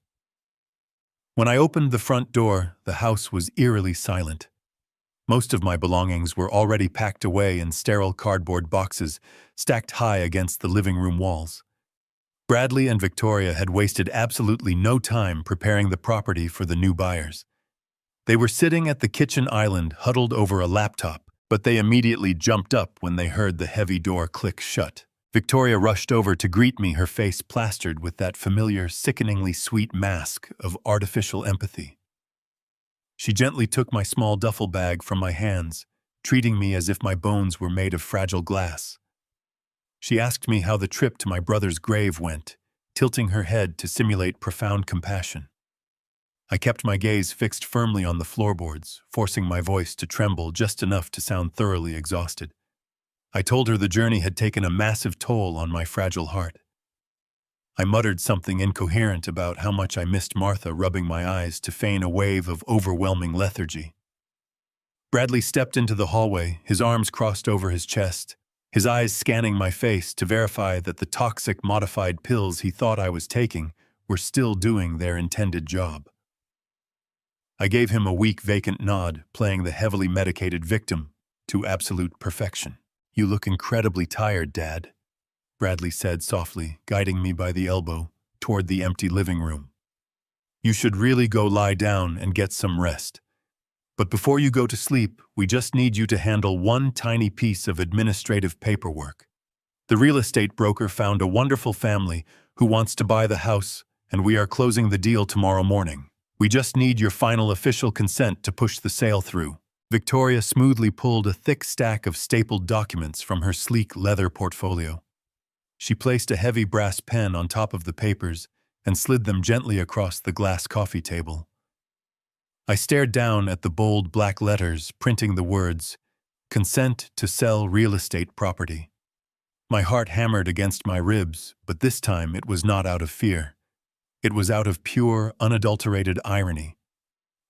Speaker 1: When I opened the front door, the house was eerily silent. Most of my belongings were already packed away in sterile cardboard boxes, stacked high against the living room walls. Bradley and Victoria had wasted absolutely no time preparing the property for the new buyers. They were sitting at the kitchen island, huddled over a laptop, but they immediately jumped up when they heard the heavy door click shut. Victoria rushed over to greet me, her face plastered with that familiar, sickeningly sweet mask of artificial empathy. She gently took my small duffel bag from my hands, treating me as if my bones were made of fragile glass. She asked me how the trip to my brother's grave went, tilting her head to simulate profound compassion. I kept my gaze fixed firmly on the floorboards, forcing my voice to tremble just enough to sound thoroughly exhausted. I told her the journey had taken a massive toll on my fragile heart. I muttered something incoherent about how much I missed Martha, rubbing my eyes to feign a wave of overwhelming lethargy. Bradley stepped into the hallway, his arms crossed over his chest, his eyes scanning my face to verify that the toxic modified pills he thought I was taking were still doing their intended job. I gave him a weak, vacant nod, playing the heavily medicated victim to absolute perfection. "You look incredibly tired, Dad," Bradley said softly, guiding me by the elbow toward the empty living room. "You should really go lie down and get some rest. But before you go to sleep, we just need you to handle one tiny piece of administrative paperwork. The real estate broker found a wonderful family who wants to buy the house, and we are closing the deal tomorrow morning. We just need your final official consent to push the sale through." Victoria smoothly pulled a thick stack of stapled documents from her sleek leather portfolio. She placed a heavy brass pen on top of the papers and slid them gently across the glass coffee table. I stared down at the bold black letters printing the words, "Consent to sell real estate property." My heart hammered against my ribs, but this time it was not out of fear. It was out of pure, unadulterated irony.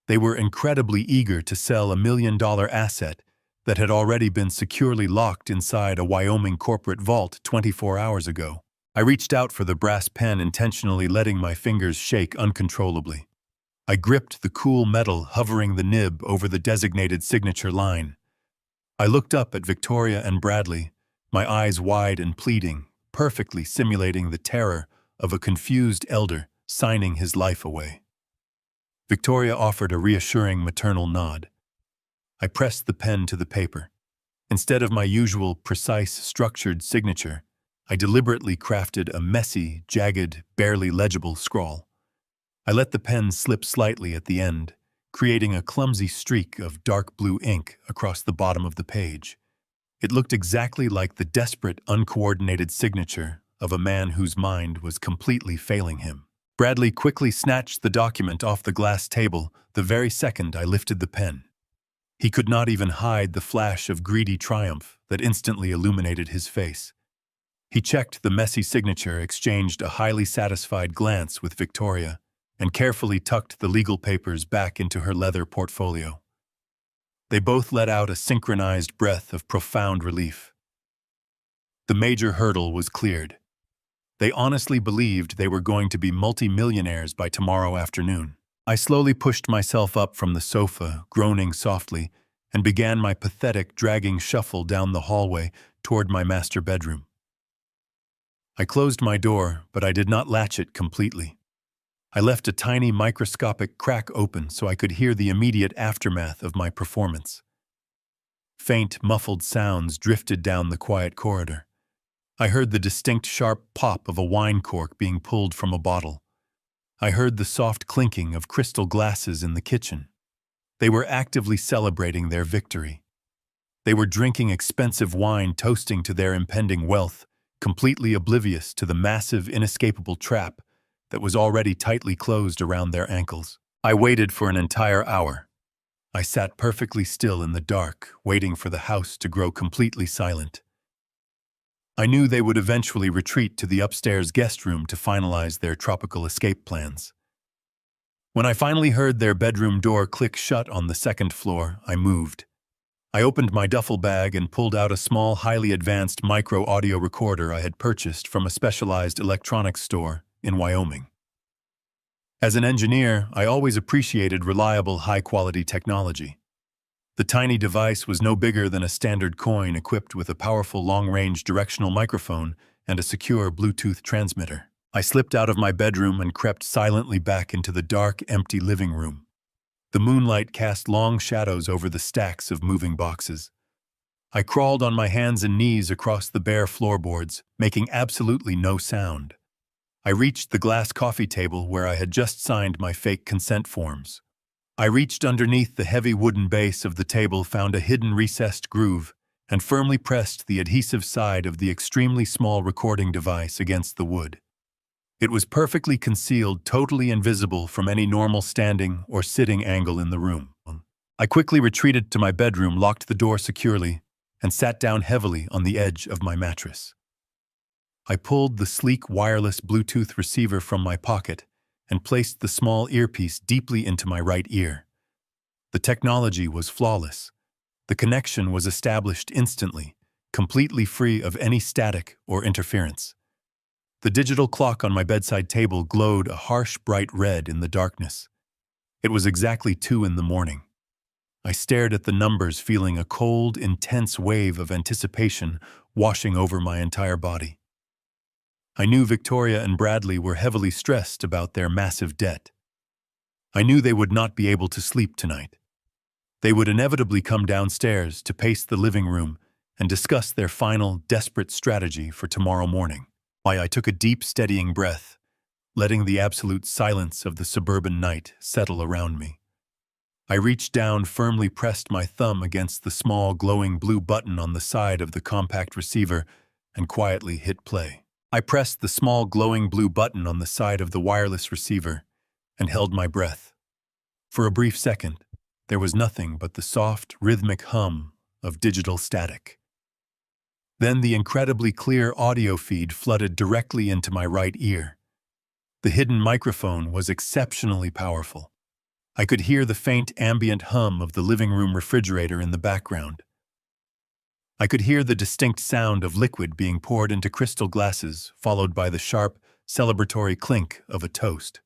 Speaker 1: They were incredibly eager to sell $1 million asset that had already been securely locked inside a Wyoming corporate vault 24 hours ago. I reached out for the brass pen, intentionally letting my fingers shake uncontrollably. I gripped the cool metal, hovering the nib over the designated signature line. I looked up at Victoria and Bradley, my eyes wide and pleading, perfectly simulating the terror of a confused elder signing his life away. Victoria offered a reassuring maternal nod. I pressed the pen to the paper. Instead of my usual precise, structured signature, I deliberately crafted a messy, jagged, barely legible scrawl. I let the pen slip slightly at the end, creating a clumsy streak of dark blue ink across the bottom of the page. It looked exactly like the desperate, uncoordinated signature of a man whose mind was completely failing him. Bradley quickly snatched the document off the glass table the very second I lifted the pen. He could not even hide the flash of greedy triumph that instantly illuminated his face. He checked the messy signature, exchanged a highly satisfied glance with Victoria, and carefully tucked the legal papers back into her leather portfolio. They both let out a synchronized breath of profound relief. The major hurdle was cleared. They honestly believed they were going to be multi-millionaires by tomorrow afternoon. I slowly pushed myself up from the sofa, groaning softly, and began my pathetic, dragging shuffle down the hallway toward my master bedroom. I closed my door, but I did not latch it completely. I left a tiny microscopic crack open so I could hear the immediate aftermath of my performance. Faint, muffled sounds drifted down the quiet corridor. I heard the distinct sharp pop of a wine cork being pulled from a bottle. I heard the soft clinking of crystal glasses in the kitchen. They were actively celebrating their victory. They were drinking expensive wine, toasting to their impending wealth, completely oblivious to the massive, inescapable trap that was already tightly closed around their ankles. I waited for an entire hour. I sat perfectly still in the dark, waiting for the house to grow completely silent. I knew they would eventually retreat to the upstairs guest room to finalize their tropical escape plans. When I finally heard their bedroom door click shut on the second floor, I moved. I opened my duffel bag and pulled out a small, highly advanced micro-audio recorder I had purchased from a specialized electronics store in Wyoming. As an engineer, I always appreciated reliable, high-quality technology. The tiny device was no bigger than a standard coin, equipped with a powerful long-range directional microphone and a secure Bluetooth transmitter. I slipped out of my bedroom and crept silently back into the dark, empty living room. The moonlight cast long shadows over the stacks of moving boxes. I crawled on my hands and knees across the bare floorboards, making absolutely no sound. I reached the glass coffee table where I had just signed my fake consent forms. I reached underneath the heavy wooden base of the table, found a hidden recessed groove, and firmly pressed the adhesive side of the extremely small recording device against the wood. It was perfectly concealed, totally invisible from any normal standing or sitting angle in the room. I quickly retreated to my bedroom, locked the door securely, and sat down heavily on the edge of my mattress. I pulled the sleek wireless Bluetooth receiver from my pocket and placed the small earpiece deeply into my right ear. The technology was flawless. The connection was established instantly, completely free of any static or interference. The digital clock on my bedside table glowed a harsh, bright red in the darkness. It was exactly 2 in the morning. I stared at the numbers, feeling a cold, intense wave of anticipation washing over my entire body. I knew Victoria and Bradley were heavily stressed about their massive debt. I knew they would not be able to sleep tonight. They would inevitably come downstairs to pace the living room and discuss their final, desperate strategy for tomorrow morning. I took a deep, steadying breath, letting the absolute silence of the suburban night settle around me. I reached down, firmly pressed my thumb against the small, glowing blue button on the side of the compact receiver, and quietly hit play. I pressed the small, glowing blue button on the side of the wireless receiver and held my breath. For a brief second, there was nothing but the soft, rhythmic hum of digital static. Then the incredibly clear audio feed flooded directly into my right ear. The hidden microphone was exceptionally powerful. I could hear the faint ambient hum of the living room refrigerator in the background. I could hear the distinct sound of liquid being poured into crystal glasses, followed by the sharp, celebratory clink of a toast.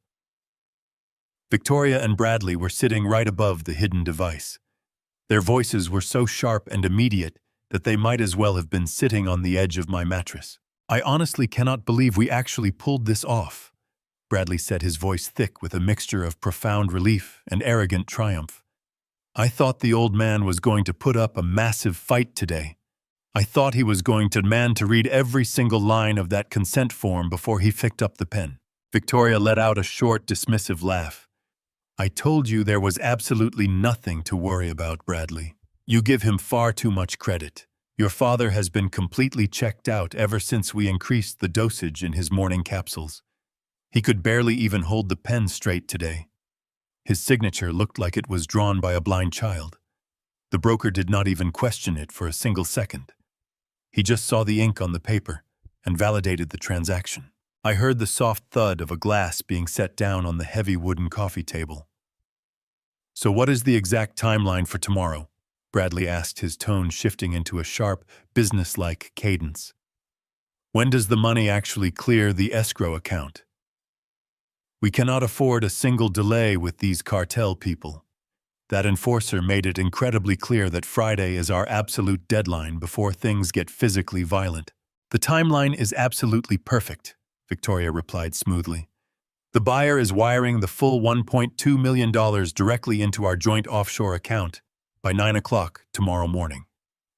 Speaker 1: Victoria and Bradley were sitting right above the hidden device. Their voices were so sharp and immediate that they might as well have been sitting on the edge of my mattress. "I honestly cannot believe we actually pulled this off," Bradley said, his voice thick with a mixture of profound relief and arrogant triumph. "I thought the old man was going to put up a massive fight today. I thought he was going to demand to read every single line of that consent form before he picked up the pen." Victoria let out a short, dismissive laugh. "I told you there was absolutely nothing to worry about, Bradley. You give him far too much credit. Your father has been completely checked out ever since we increased the dosage in his morning capsules. He could barely even hold the pen straight today. His signature looked like it was drawn by a blind child. The broker did not even question it for a single second. He just saw the ink on the paper and validated the transaction." I heard the soft thud of a glass being set down on the heavy wooden coffee table. "So what is the exact timeline for tomorrow?" Bradley asked, his tone shifting into a sharp, businesslike cadence. "When does the money actually clear the escrow account? We cannot afford a single delay with these cartel people. That enforcer made it incredibly clear that Friday is our absolute deadline before things get physically violent." "The timeline is absolutely perfect," Victoria replied smoothly. "The buyer is wiring the full $1.2 million directly into our joint offshore account by 9 o'clock tomorrow morning.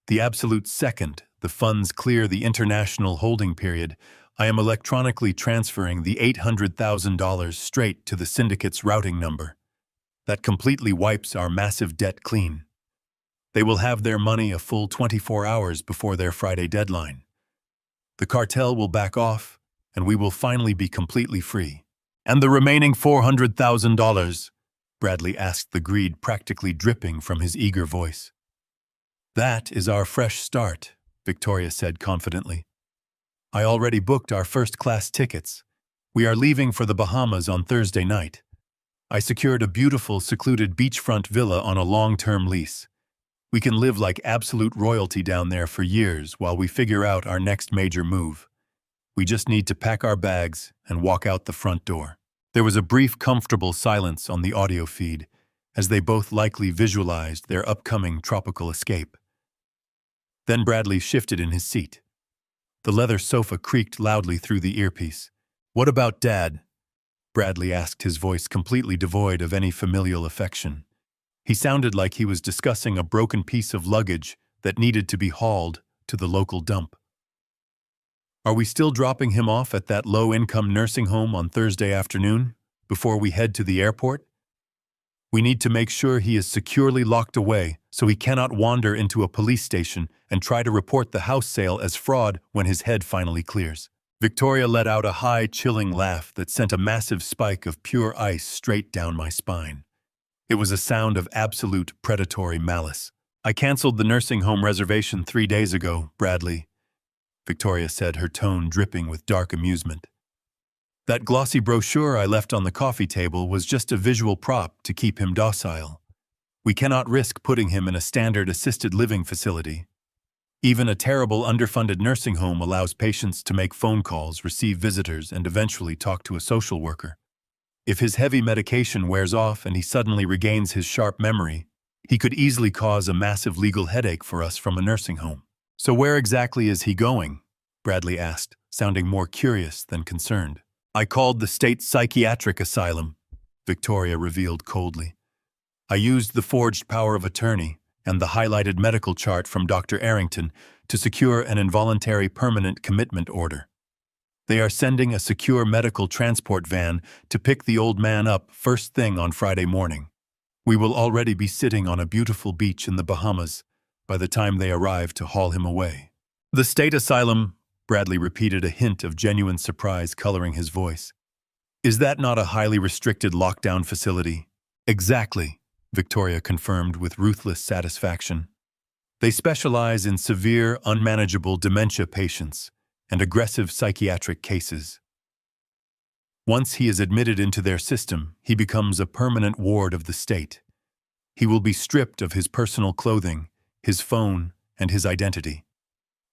Speaker 1: The absolute second the funds clear the international holding period, I am electronically transferring the $800,000 straight to the syndicate's routing number. That completely wipes our massive debt clean. They will have their money a full 24 hours before their Friday deadline. The cartel will back off, and we will finally be completely free." "And the remaining $400,000? Bradley asked, the greed practically dripping from his eager voice. "That is our fresh start," Victoria said confidently. "I already booked our first-class tickets. We are leaving for the Bahamas on Thursday night. I secured a beautiful, secluded beachfront villa on a long-term lease. We can live like absolute royalty down there for years while we figure out our next major move. We just need to pack our bags and walk out the front door." There was a brief, comfortable silence on the audio feed, as they both likely visualized their upcoming tropical escape. Then Bradley shifted in his seat. The leather sofa creaked loudly through the earpiece. "What about Dad?" Bradley asked, his voice completely devoid of any familial affection. He sounded like he was discussing a broken piece of luggage that needed to be hauled to the local dump. "Are we still dropping him off at that low-income nursing home on Thursday afternoon, before we head to the airport? We need to make sure he is securely locked away so he cannot wander into a police station and try to report the house sale as fraud when his head finally clears." Victoria let out a high, chilling laugh that sent a massive spike of pure ice straight down my spine. It was a sound of absolute predatory malice. "I canceled the nursing home reservation 3 days ago, Bradley," Victoria said, her tone dripping with dark amusement. "That glossy brochure I left on the coffee table was just a visual prop to keep him docile. We cannot risk putting him in a standard assisted living facility. Even a terrible underfunded nursing home allows patients to make phone calls, receive visitors, and eventually talk to a social worker. If his heavy medication wears off and he suddenly regains his sharp memory, he could easily cause a massive legal headache for us from a nursing home. "So where exactly is he going?" Bradley asked, sounding more curious than concerned. "I called the state psychiatric asylum," Victoria revealed coldly. "I used the forged power of attorney and the highlighted medical chart from Dr. Arrington to secure an involuntary permanent commitment order. They are sending a secure medical transport van to pick the old man up first thing on Friday morning. We will already be sitting on a beautiful beach in the Bahamas by the time they arrive to haul him away." "The state asylum," Bradley repeated, a hint of genuine surprise coloring his voice. "Is that not a highly restricted lockdown facility?" "Exactly," Victoria confirmed with ruthless satisfaction. "They specialize in severe, unmanageable dementia patients and aggressive psychiatric cases. Once he is admitted into their system, he becomes a permanent ward of the state. He will be stripped of his personal clothing, his phone, and his identity.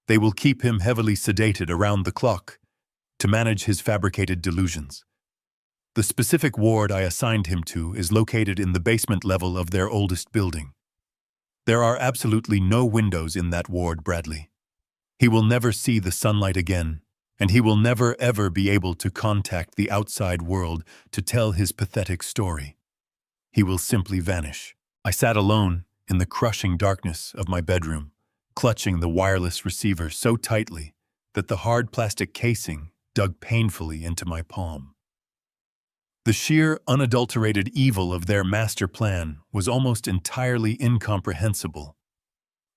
Speaker 1: They will keep him heavily sedated around the clock to manage his fabricated delusions. The specific ward I assigned him to is located in the basement level of their oldest building. There are absolutely no windows in that ward, Bradley. He will never see the sunlight again, and he will never ever be able to contact the outside world to tell his pathetic story. He will simply vanish." I sat alone in the crushing darkness of my bedroom, clutching the wireless receiver so tightly that the hard plastic casing dug painfully into my palm. The sheer, unadulterated evil of their master plan was almost entirely incomprehensible.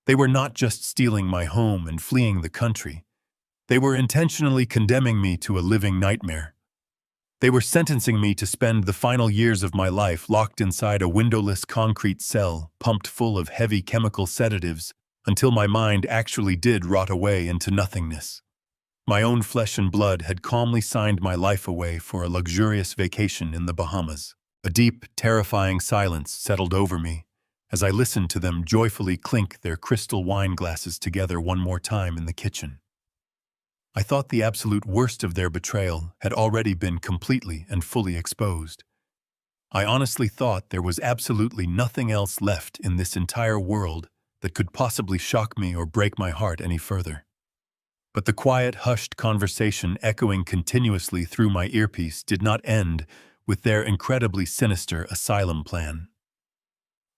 Speaker 1: They were not just stealing my home and fleeing the country. They were intentionally condemning me to a living nightmare. They were sentencing me to spend the final years of my life locked inside a windowless concrete cell pumped full of heavy chemical sedatives until my mind actually did rot away into nothingness. My own flesh and blood had calmly signed my life away for a luxurious vacation in the Bahamas. A deep, terrifying silence settled over me as I listened to them joyfully clink their crystal wine glasses together one more time in the kitchen. I thought the absolute worst of their betrayal had already been completely and fully exposed. I honestly thought there was absolutely nothing else left in this entire world that could possibly shock me or break my heart any further. But the quiet, hushed conversation echoing continuously through my earpiece did not end with their incredibly sinister asylum plan.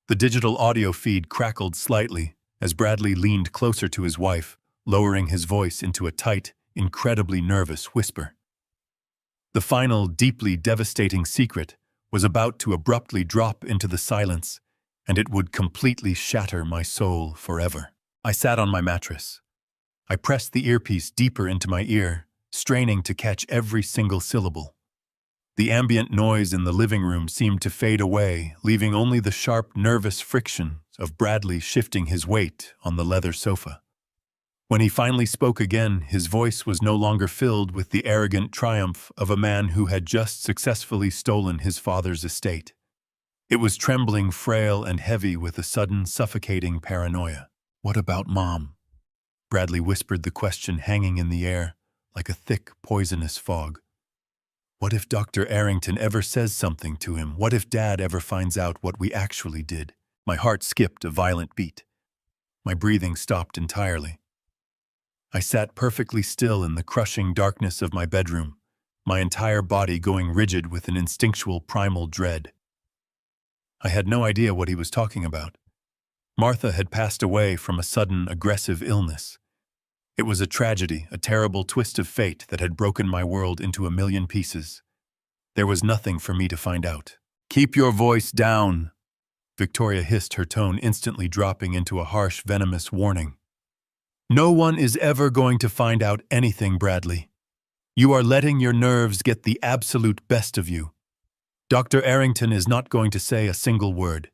Speaker 1: The digital audio feed crackled slightly as Bradley leaned closer to his wife, lowering his voice into a tight, incredibly nervous whisper. The final, deeply devastating secret was about to abruptly drop into the silence, and it would completely shatter my soul forever. I sat on my mattress. I pressed the earpiece deeper into my ear, straining to catch every single syllable. The ambient noise in the living room seemed to fade away, leaving only the sharp, nervous friction of Bradley shifting his weight on the leather sofa. When he finally spoke again, his voice was no longer filled with the arrogant triumph of a man who had just successfully stolen his father's estate. It was trembling, frail, and heavy with a sudden, suffocating paranoia. "What about Mom?" Bradley whispered, the question hanging in the air like a thick, poisonous fog. "What if Dr. Arrington ever says something to him? What if Dad ever finds out what we actually did?" My heart skipped a violent beat. My breathing stopped entirely. I sat perfectly still in the crushing darkness of my bedroom, my entire body going rigid with an instinctual primal dread. I had no idea what he was talking about. Martha had passed away from a sudden, aggressive illness. It was a tragedy, a terrible twist of fate that had broken my world into a million pieces. There was nothing for me to find out. "Keep your voice down," Victoria hissed, her tone instantly dropping into a harsh, venomous warning. "No one is ever going to find out anything, Bradley. You are letting your nerves get the absolute best of you. Dr. Arrington is not going to say a single word.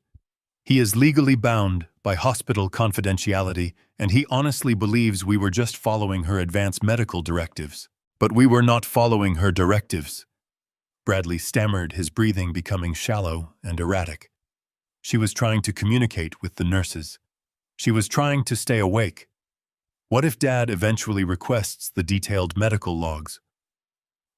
Speaker 1: He is legally bound by hospital confidentiality, and he honestly believes we were just following her advance medical directives. But we were not following her directives." Bradley stammered, his breathing becoming shallow and erratic. She was trying to communicate with the nurses. She was trying to stay awake. What if Dad eventually requests the detailed medical logs?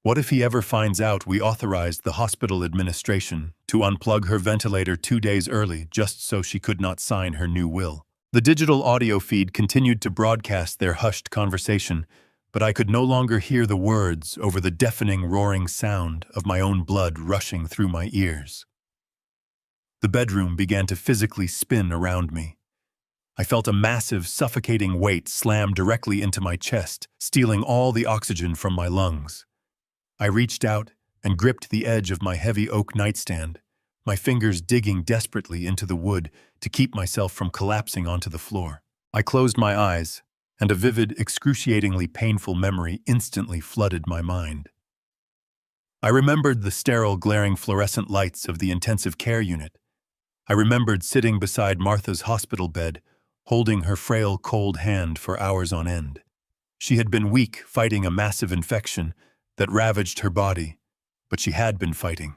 Speaker 1: What if he ever finds out we authorized the hospital administration to unplug her ventilator 2 days early just so she could not sign her new will? The digital audio feed continued to broadcast their hushed conversation, but I could no longer hear the words over the deafening roaring sound of my own blood rushing through my ears. The bedroom began to physically spin around me. I felt a massive, suffocating weight slam directly into my chest, stealing all the oxygen from my lungs. I reached out and gripped the edge of my heavy oak nightstand, my fingers digging desperately into the wood to keep myself from collapsing onto the floor. I closed my eyes, and a vivid, excruciatingly painful memory instantly flooded my mind. I remembered the sterile, glaring fluorescent lights of the intensive care unit. I remembered sitting beside Martha's hospital bed, holding her frail, cold hand for hours on end. She had been weak, fighting a massive infection that ravaged her body, but she had been fighting.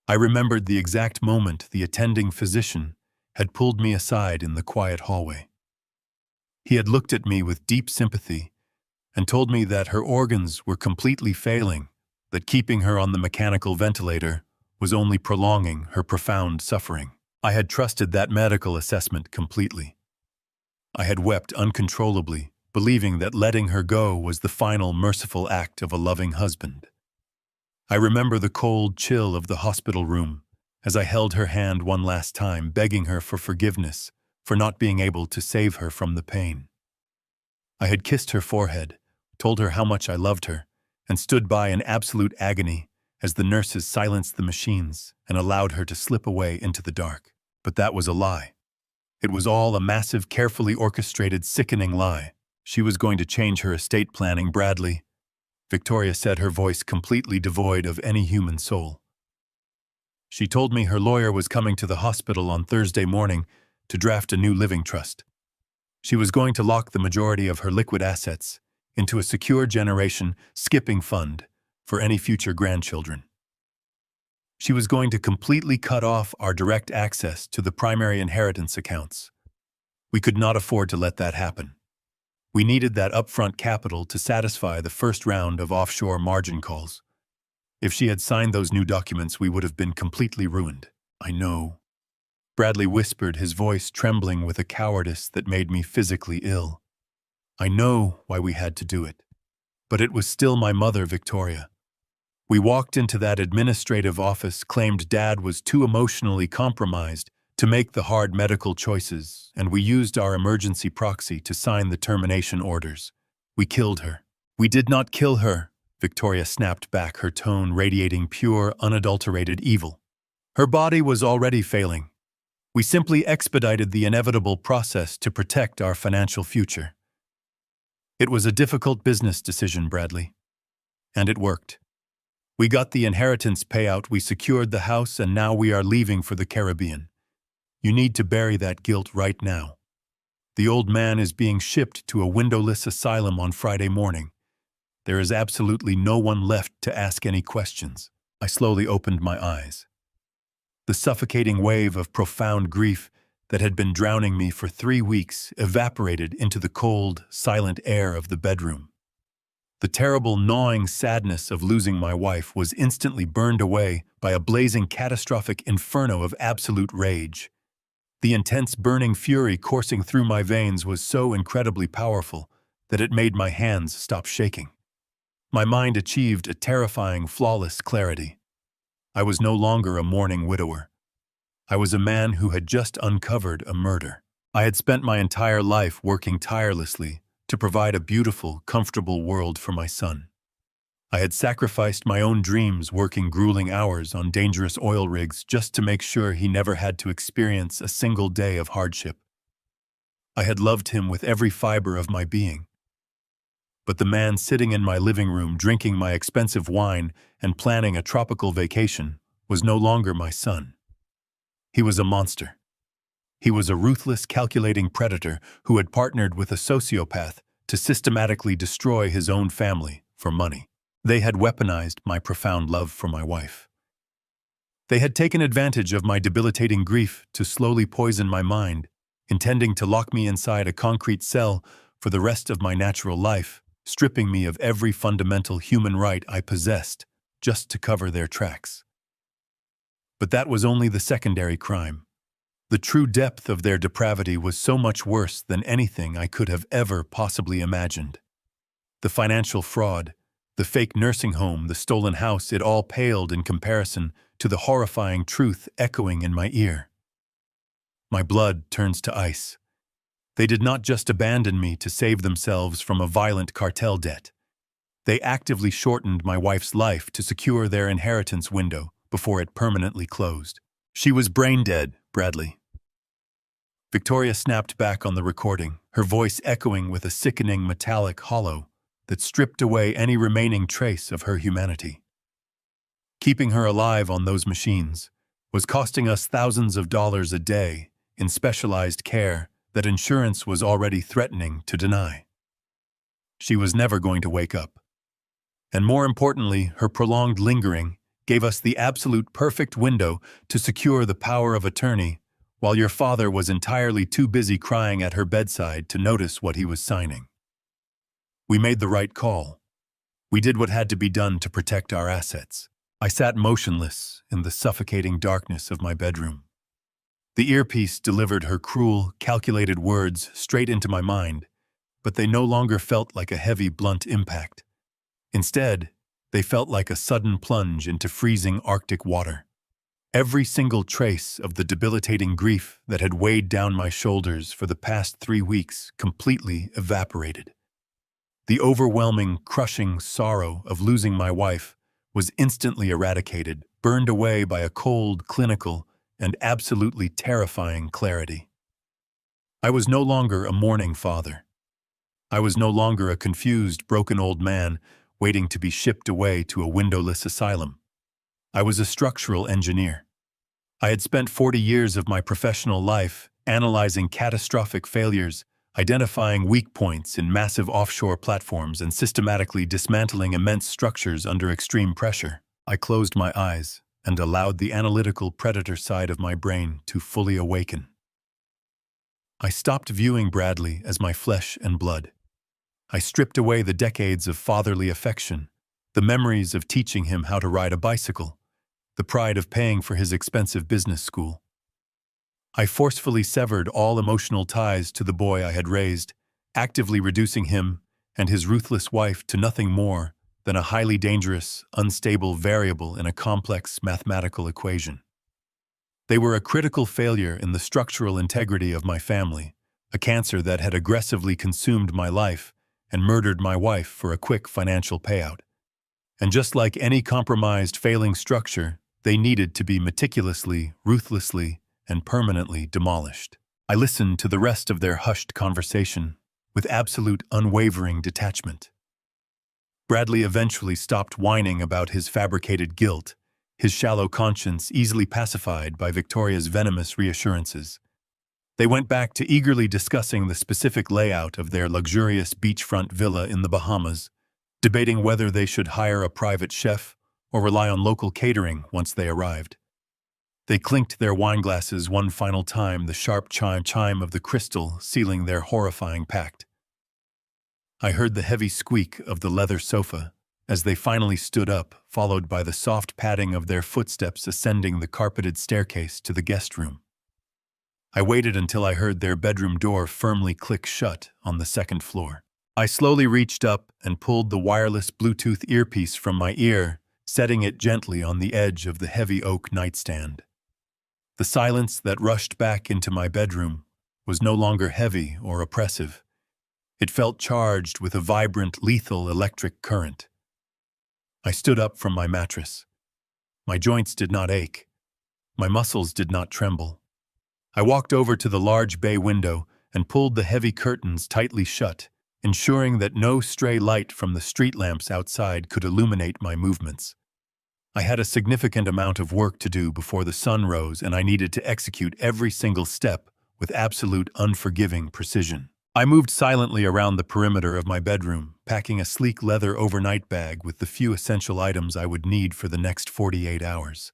Speaker 1: I remembered the exact moment the attending physician had pulled me aside in the quiet hallway. He had looked at me with deep sympathy and told me that her organs were completely failing, that keeping her on the mechanical ventilator was only prolonging her profound suffering. I had trusted that medical assessment completely. I had wept uncontrollably, believing that letting her go was the final merciful act of a loving husband. I remember the cold chill of the hospital room as I held her hand one last time, begging her for forgiveness for not being able to save her from the pain. I had kissed her forehead, told her how much I loved her, and stood by in absolute agony as the nurses silenced the machines and allowed her to slip away into the dark. But that was a lie. It was all a massive, carefully orchestrated, sickening lie. She was going to change her estate planning, Bradley, Victoria said, her voice completely devoid of any human soul. She told me her lawyer was coming to the hospital on Thursday morning to draft a new living trust. She was going to lock the majority of her liquid assets into a secure generation skipping fund for any future grandchildren. She was going to completely cut off our direct access to the primary inheritance accounts. We could not afford to let that happen. We needed that upfront capital to satisfy the first round of offshore margin calls. If she had signed those new documents, we would have been completely ruined. I know. Bradley whispered, his voice trembling with a cowardice that made me physically ill. I know why we had to do it. But it was still my mother, Victoria. We walked into that administrative office, claimed Dad was too emotionally compromised to make the hard medical choices, and we used our emergency proxy to sign the termination orders. We killed her. We did not kill her, Victoria snapped back, her tone radiating pure, unadulterated evil. Her body was already failing. We simply expedited the inevitable process to protect our financial future. It was a difficult business decision, Bradley. And it worked. We got the inheritance payout, we secured the house, and now we are leaving for the Caribbean. You need to bury that guilt right now. The old man is being shipped to a windowless asylum on Friday morning. There is absolutely no one left to ask any questions. I slowly opened my eyes. The suffocating wave of profound grief that had been drowning me for 3 weeks evaporated into the cold, silent air of the bedroom. The terrible, gnawing sadness of losing my wife was instantly burned away by a blazing, catastrophic inferno of absolute rage. The intense, burning fury coursing through my veins was so incredibly powerful that it made my hands stop shaking. My mind achieved a terrifying, flawless clarity. I was no longer a mourning widower. I was a man who had just uncovered a murder. I had spent my entire life working tirelessly to provide a beautiful, comfortable world for my son. I had sacrificed my own dreams working grueling hours on dangerous oil rigs just to make sure he never had to experience a single day of hardship. I had loved him with every fiber of my being. But the man sitting in my living room drinking my expensive wine and planning a tropical vacation was no longer my son. He was a monster. He was a ruthless, calculating predator who had partnered with a sociopath to systematically destroy his own family for money. They had weaponized my profound love for my wife. They had taken advantage of my debilitating grief to slowly poison my mind, intending to lock me inside a concrete cell for the rest of my natural life, stripping me of every fundamental human right I possessed just to cover their tracks. But that was only the secondary crime. The true depth of their depravity was so much worse than anything I could have ever possibly imagined. The financial fraud, the fake nursing home, the stolen house, it all paled in comparison to the horrifying truth echoing in my ear. My blood turns to ice. They did not just abandon me to save themselves from a violent cartel debt. They actively shortened my wife's life to secure their inheritance window before it permanently closed. She was brain dead, Bradley. Victoria snapped back on the recording, her voice echoing with a sickening metallic hollow that stripped away any remaining trace of her humanity. Keeping her alive on those machines was costing us thousands of dollars a day in specialized care that insurance was already threatening to deny. She was never going to wake up. And more importantly, her prolonged lingering gave us the absolute perfect window to secure the power of attorney while your father was entirely too busy crying at her bedside to notice what he was signing. We made the right call. We did what had to be done to protect our assets. I sat motionless in the suffocating darkness of my bedroom. The earpiece delivered her cruel, calculated words straight into my mind, but they no longer felt like a heavy, blunt impact. Instead, they felt like a sudden plunge into freezing Arctic water. Every single trace of the debilitating grief that had weighed down my shoulders for the past 3 weeks completely evaporated. The overwhelming, crushing sorrow of losing my wife was instantly eradicated, burned away by a cold, clinical, and absolutely terrifying clarity. I was no longer a mourning father. I was no longer a confused, broken old man waiting to be shipped away to a windowless asylum. I was a structural engineer. I had spent 40 years of my professional life analyzing catastrophic failures, identifying weak points in massive offshore platforms, and systematically dismantling immense structures under extreme pressure. I closed my eyes and allowed the analytical predator side of my brain to fully awaken. I stopped viewing Bradley as my flesh and blood. I stripped away the decades of fatherly affection, the memories of teaching him how to ride a bicycle, the pride of paying for his expensive business school. I forcefully severed all emotional ties to the boy I had raised, actively reducing him and his ruthless wife to nothing more than a highly dangerous, unstable variable in a complex mathematical equation. They were a critical failure in the structural integrity of my family, a cancer that had aggressively consumed my life and murdered my wife for a quick financial payout. And just like any compromised, failing structure, they needed to be meticulously, ruthlessly, and permanently demolished. I listened to the rest of their hushed conversation with absolute unwavering detachment. Bradley eventually stopped whining about his fabricated guilt, his shallow conscience easily pacified by Victoria's venomous reassurances. They went back to eagerly discussing the specific layout of their luxurious beachfront villa in the Bahamas, debating whether they should hire a private chef or rely on local catering once they arrived. They clinked their wineglasses one final time, the sharp chime of the crystal sealing their horrifying pact. I heard the heavy squeak of the leather sofa as they finally stood up, followed by the soft padding of their footsteps ascending the carpeted staircase to the guest room. I waited until I heard their bedroom door firmly click shut on the second floor. I slowly reached up and pulled the wireless Bluetooth earpiece from my ear, setting it gently on the edge of the heavy oak nightstand. The silence that rushed back into my bedroom was no longer heavy or oppressive. It felt charged with a vibrant, lethal electric current. I stood up from my mattress. My joints did not ache. My muscles did not tremble. I walked over to the large bay window and pulled the heavy curtains tightly shut, ensuring that no stray light from the street lamps outside could illuminate my movements. I had a significant amount of work to do before the sun rose, and I needed to execute every single step with absolute unforgiving precision. I moved silently around the perimeter of my bedroom, packing a sleek leather overnight bag with the few essential items I would need for the next 48 hours.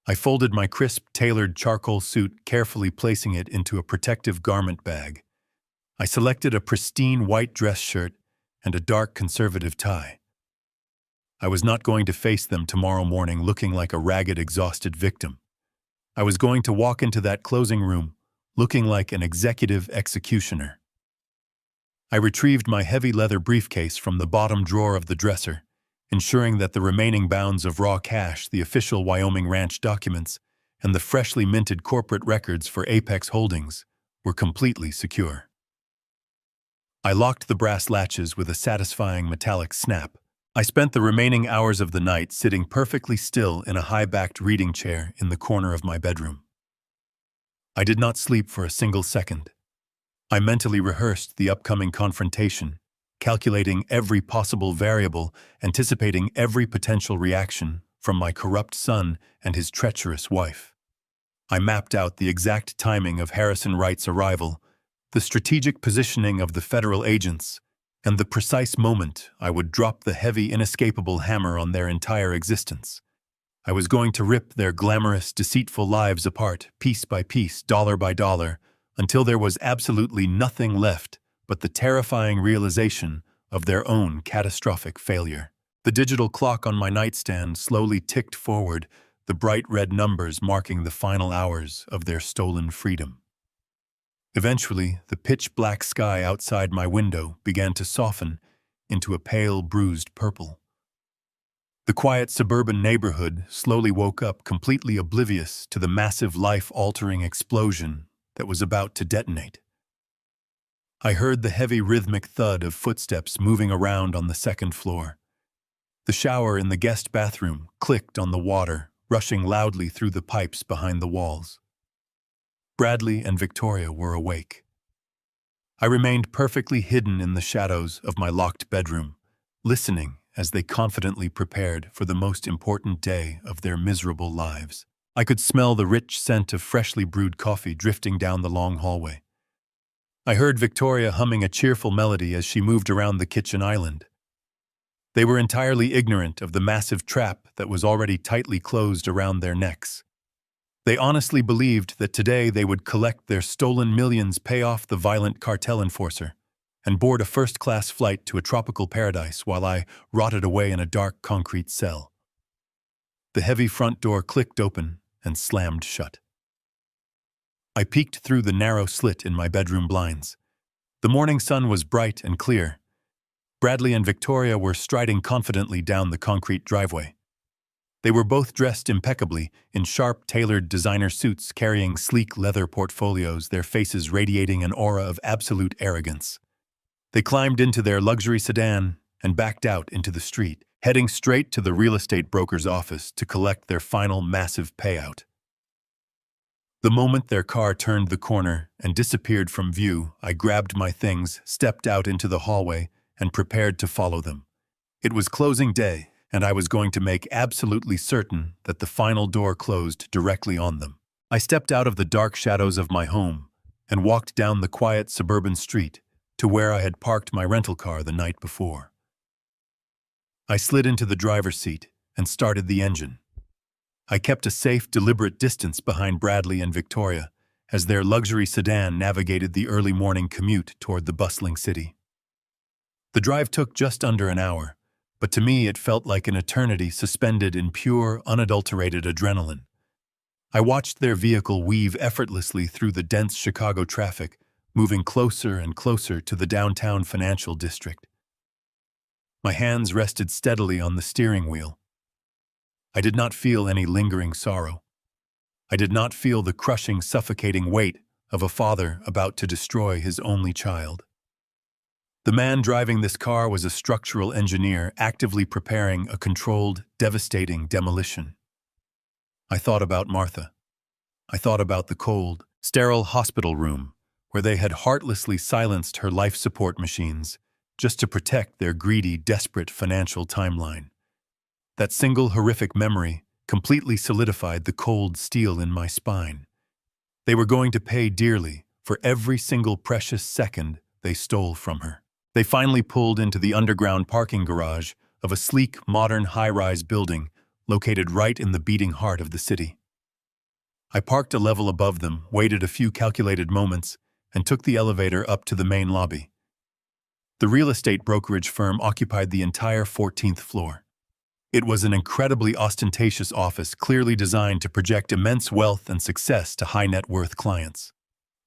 Speaker 1: I folded my crisp, tailored charcoal suit, carefully placing it into a protective garment bag. I selected a pristine white dress shirt and a dark conservative tie. I was not going to face them tomorrow morning looking like a ragged, exhausted victim. I was going to walk into that closing room looking like an executive executioner. I retrieved my heavy leather briefcase from the bottom drawer of the dresser, ensuring that the remaining bounds of raw cash, the official Wyoming ranch documents, and the freshly minted corporate records for Apex Holdings were completely secure. I locked the brass latches with a satisfying metallic snap. I spent the remaining hours of the night sitting perfectly still in a high-backed reading chair in the corner of my bedroom. I did not sleep for a single second. I mentally rehearsed the upcoming confrontation, calculating every possible variable, anticipating every potential reaction from my corrupt son and his treacherous wife. I mapped out the exact timing of Harrison Wright's arrival, the strategic positioning of the federal agents, and the precise moment I would drop the heavy, inescapable hammer on their entire existence. I was going to rip their glamorous, deceitful lives apart, piece by piece, dollar by dollar, until there was absolutely nothing left but the terrifying realization of their own catastrophic failure. The digital clock on my nightstand slowly ticked forward, the bright red numbers marking the final hours of their stolen freedom. Eventually, the pitch-black sky outside my window began to soften into a pale, bruised purple. The quiet suburban neighborhood slowly woke up, completely oblivious to the massive life-altering explosion that was about to detonate. I heard the heavy rhythmic thud of footsteps moving around on the second floor. The shower in the guest bathroom clicked on the water, rushing loudly through the pipes behind the walls. Bradley and Victoria were awake. I remained perfectly hidden in the shadows of my locked bedroom, listening as they confidently prepared for the most important day of their miserable lives. I could smell the rich scent of freshly brewed coffee drifting down the long hallway. I heard Victoria humming a cheerful melody as she moved around the kitchen island. They were entirely ignorant of the massive trap that was already tightly closed around their necks. They honestly believed that today they would collect their stolen millions, pay off the violent cartel enforcer, and board a first-class flight to a tropical paradise while I rotted away in a dark concrete cell. The heavy front door clicked open and slammed shut. I peeked through the narrow slit in my bedroom blinds. The morning sun was bright and clear. Bradley and Victoria were striding confidently down the concrete driveway. They were both dressed impeccably in sharp, tailored designer suits carrying sleek leather portfolios, their faces radiating an aura of absolute arrogance. They climbed into their luxury sedan and backed out into the street, heading straight to the real estate broker's office to collect their final massive payout. The moment their car turned the corner and disappeared from view, I grabbed my things, stepped out into the hallway, and prepared to follow them. It was closing day, and I was going to make absolutely certain that the final door closed directly on them. I stepped out of the dark shadows of my home and walked down the quiet suburban street to where I had parked my rental car the night before. I slid into the driver's seat and started the engine. I kept a safe, deliberate distance behind Bradley and Victoria as their luxury sedan navigated the early morning commute toward the bustling city. The drive took just under an hour, but to me it felt like an eternity suspended in pure, unadulterated adrenaline. I watched their vehicle weave effortlessly through the dense Chicago traffic, moving closer and closer to the downtown financial district. My hands rested steadily on the steering wheel. I did not feel any lingering sorrow. I did not feel the crushing, suffocating weight of a father about to destroy his only child. The man driving this car was a structural engineer actively preparing a controlled, devastating demolition. I thought about Martha. I thought about the cold, sterile hospital room where they had heartlessly silenced her life support machines just to protect their greedy, desperate financial timeline. That single horrific memory completely solidified the cold steel in my spine. They were going to pay dearly for every single precious second they stole from her. They finally pulled into the underground parking garage of a sleek, modern high-rise building located right in the beating heart of the city. I parked a level above them, waited a few calculated moments, and took the elevator up to the main lobby. The real estate brokerage firm occupied the entire 14th floor. It was an incredibly ostentatious office clearly designed to project immense wealth and success to high-net-worth clients.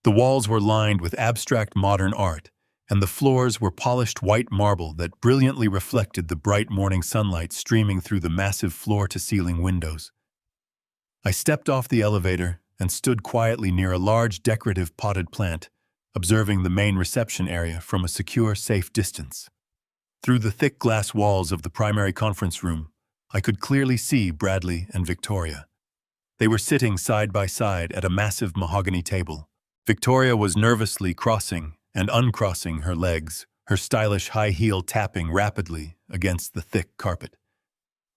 Speaker 1: The walls were lined with abstract modern art, and the floors were polished white marble that brilliantly reflected the bright morning sunlight streaming through the massive floor-to-ceiling windows. I stepped off the elevator and stood quietly near a large decorative potted plant, observing the main reception area from a secure, safe distance. Through the thick glass walls of the primary conference room, I could clearly see Bradley and Victoria. They were sitting side by side at a massive mahogany table. Victoria was nervously crossing and uncrossing her legs, her stylish high heel tapping rapidly against the thick carpet.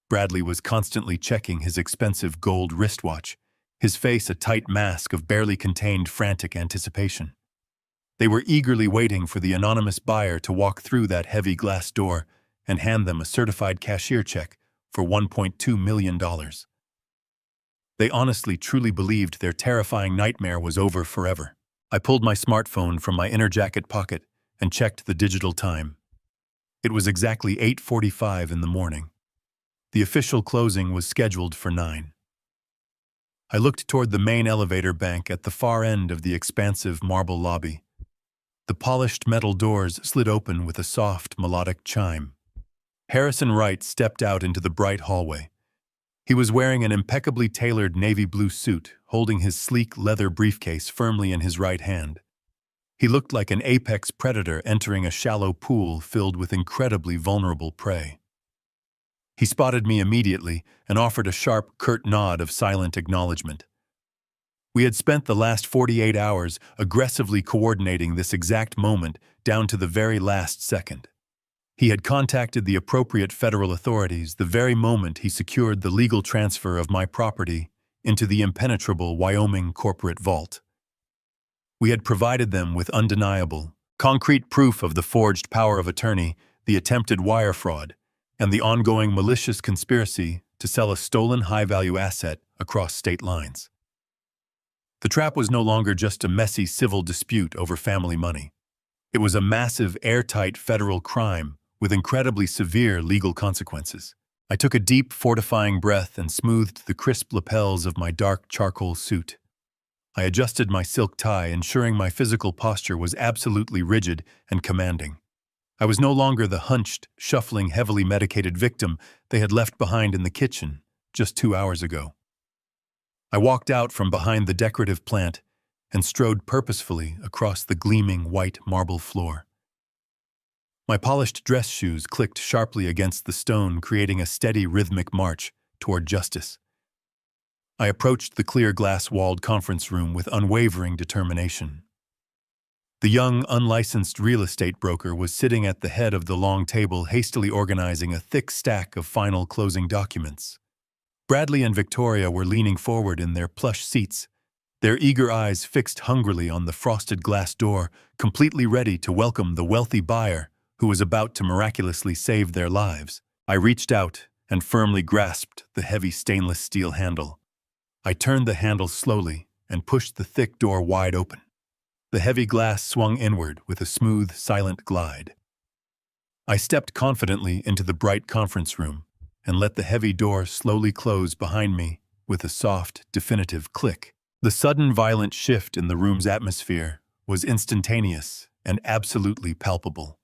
Speaker 1: Bradley was constantly checking his expensive gold wristwatch, his face a tight mask of barely contained frantic anticipation. They were eagerly waiting for the anonymous buyer to walk through that heavy glass door and hand them a certified cashier check for $1.2 million. They honestly, truly believed their terrifying nightmare was over forever. I pulled my smartphone from my inner jacket pocket and checked the digital time. It was exactly 8:45 in the morning. The official closing was scheduled for 9. I looked toward the main elevator bank at the far end of the expansive marble lobby. The polished metal doors slid open with a soft, melodic chime. Harrison Wright stepped out into the bright hallway. He was wearing an impeccably tailored navy blue suit, holding his sleek leather briefcase firmly in his right hand. He looked like an apex predator entering a shallow pool filled with incredibly vulnerable prey. He spotted me immediately and offered a sharp, curt nod of silent acknowledgement. We had spent the last 48 hours aggressively coordinating this exact moment down to the very last second. He had contacted the appropriate federal authorities the very moment he secured the legal transfer of my property into the impenetrable Wyoming corporate vault. We had provided them with undeniable, concrete proof of the forged power of attorney, the attempted wire fraud, and the ongoing malicious conspiracy to sell a stolen high-value asset across state lines. The trap was no longer just a messy civil dispute over family money. It was a massive, airtight federal crime with incredibly severe legal consequences. I took a deep, fortifying breath and smoothed the crisp lapels of my dark charcoal suit. I adjusted my silk tie, ensuring my physical posture was absolutely rigid and commanding. I was no longer the hunched, shuffling, heavily medicated victim they had left behind in the kitchen just 2 hours ago. I walked out from behind the decorative plant and strode purposefully across the gleaming white marble floor. My polished dress shoes clicked sharply against the stone, creating a steady rhythmic march toward justice. I approached the clear glass-walled conference room with unwavering determination. The young, unlicensed real estate broker was sitting at the head of the long table, hastily organizing a thick stack of final closing documents. Bradley and Victoria were leaning forward in their plush seats, their eager eyes fixed hungrily on the frosted glass door, completely ready to welcome the wealthy buyer who was about to miraculously save their lives. I reached out and firmly grasped the heavy stainless steel handle. I turned the handle slowly and pushed the thick door wide open. The heavy glass swung inward with a smooth, silent glide. I stepped confidently into the bright conference room and let the heavy door slowly close behind me with a soft, definitive click. The sudden violent shift in the room's atmosphere was instantaneous and absolutely palpable.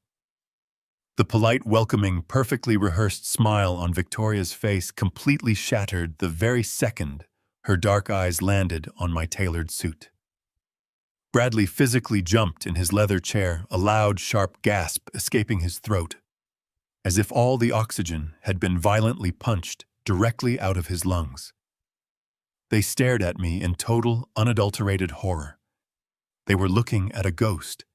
Speaker 1: The polite, welcoming, perfectly rehearsed smile on Victoria's face completely shattered the very second her dark eyes landed on my tailored suit. Bradley physically jumped in his leather chair, a loud, sharp gasp escaping his throat, as if all the oxygen had been violently punched directly out of his lungs. They stared at me in total, unadulterated horror. They were looking at a ghost.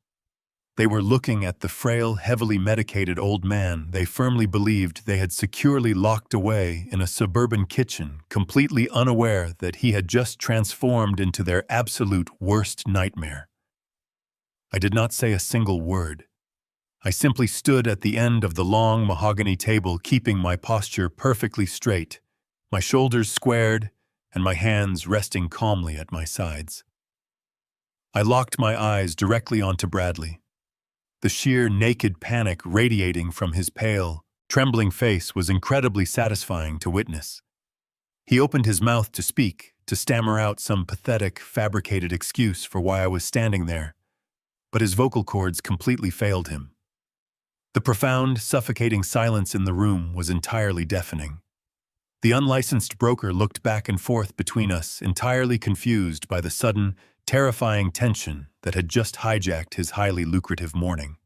Speaker 1: They were looking at the frail, heavily medicated old man they firmly believed they had securely locked away in a suburban kitchen, completely unaware that he had just transformed into their absolute worst nightmare. I did not say a single word. I simply stood at the end of the long mahogany table, keeping my posture perfectly straight, my shoulders squared, and my hands resting calmly at my sides. I locked my eyes directly onto Bradley. The sheer naked panic radiating from his pale, trembling face was incredibly satisfying to witness. He opened his mouth to speak, to stammer out some pathetic, fabricated excuse for why I was standing there, but his vocal cords completely failed him. The profound, suffocating silence in the room was entirely deafening. The unlicensed broker looked back and forth between us, entirely confused by the sudden, terrifying tension that had just hijacked his highly lucrative morning.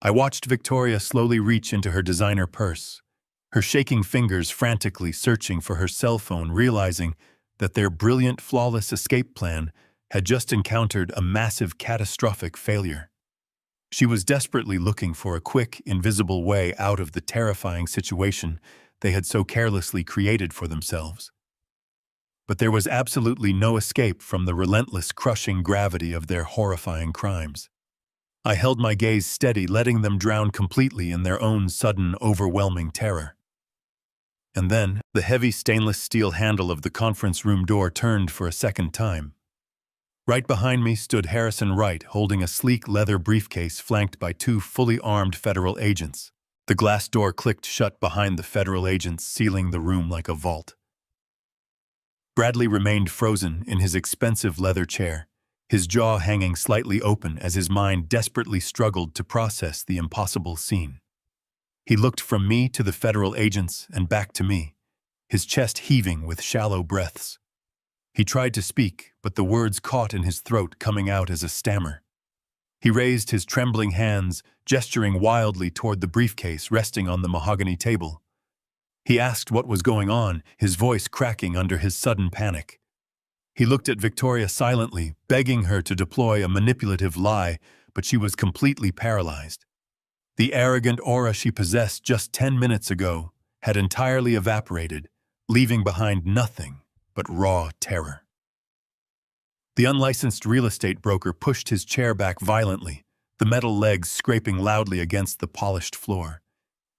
Speaker 1: I watched Victoria slowly reach into her designer purse, her shaking fingers frantically searching for her cell phone, realizing that their brilliant, flawless escape plan had just encountered a massive, catastrophic failure. She was desperately looking for a quick, invisible way out of the terrifying situation they had so carelessly created for themselves. But there was absolutely no escape from the relentless, crushing gravity of their horrifying crimes. I held my gaze steady, letting them drown completely in their own sudden, overwhelming terror. And then, the heavy stainless steel handle of the conference room door turned for a second time. Right behind me stood Harrison Wright, holding a sleek leather briefcase flanked by two fully armed federal agents. The glass door clicked shut behind the federal agents, sealing the room like a vault. Bradley remained frozen in his expensive leather chair, his jaw hanging slightly open as his mind desperately struggled to process the impossible scene. He looked from me to the federal agents and back to me, his chest heaving with shallow breaths. He tried to speak, but the words caught in his throat, coming out as a stammer. He raised his trembling hands, gesturing wildly toward the briefcase resting on the mahogany table. He asked what was going on, his voice cracking under his sudden panic. He looked at Victoria silently, begging her to deploy a manipulative lie, but she was completely paralyzed. The arrogant aura she possessed just 10 minutes ago had entirely evaporated, leaving behind nothing but raw terror. The unlicensed real estate broker pushed his chair back violently, the metal legs scraping loudly against the polished floor.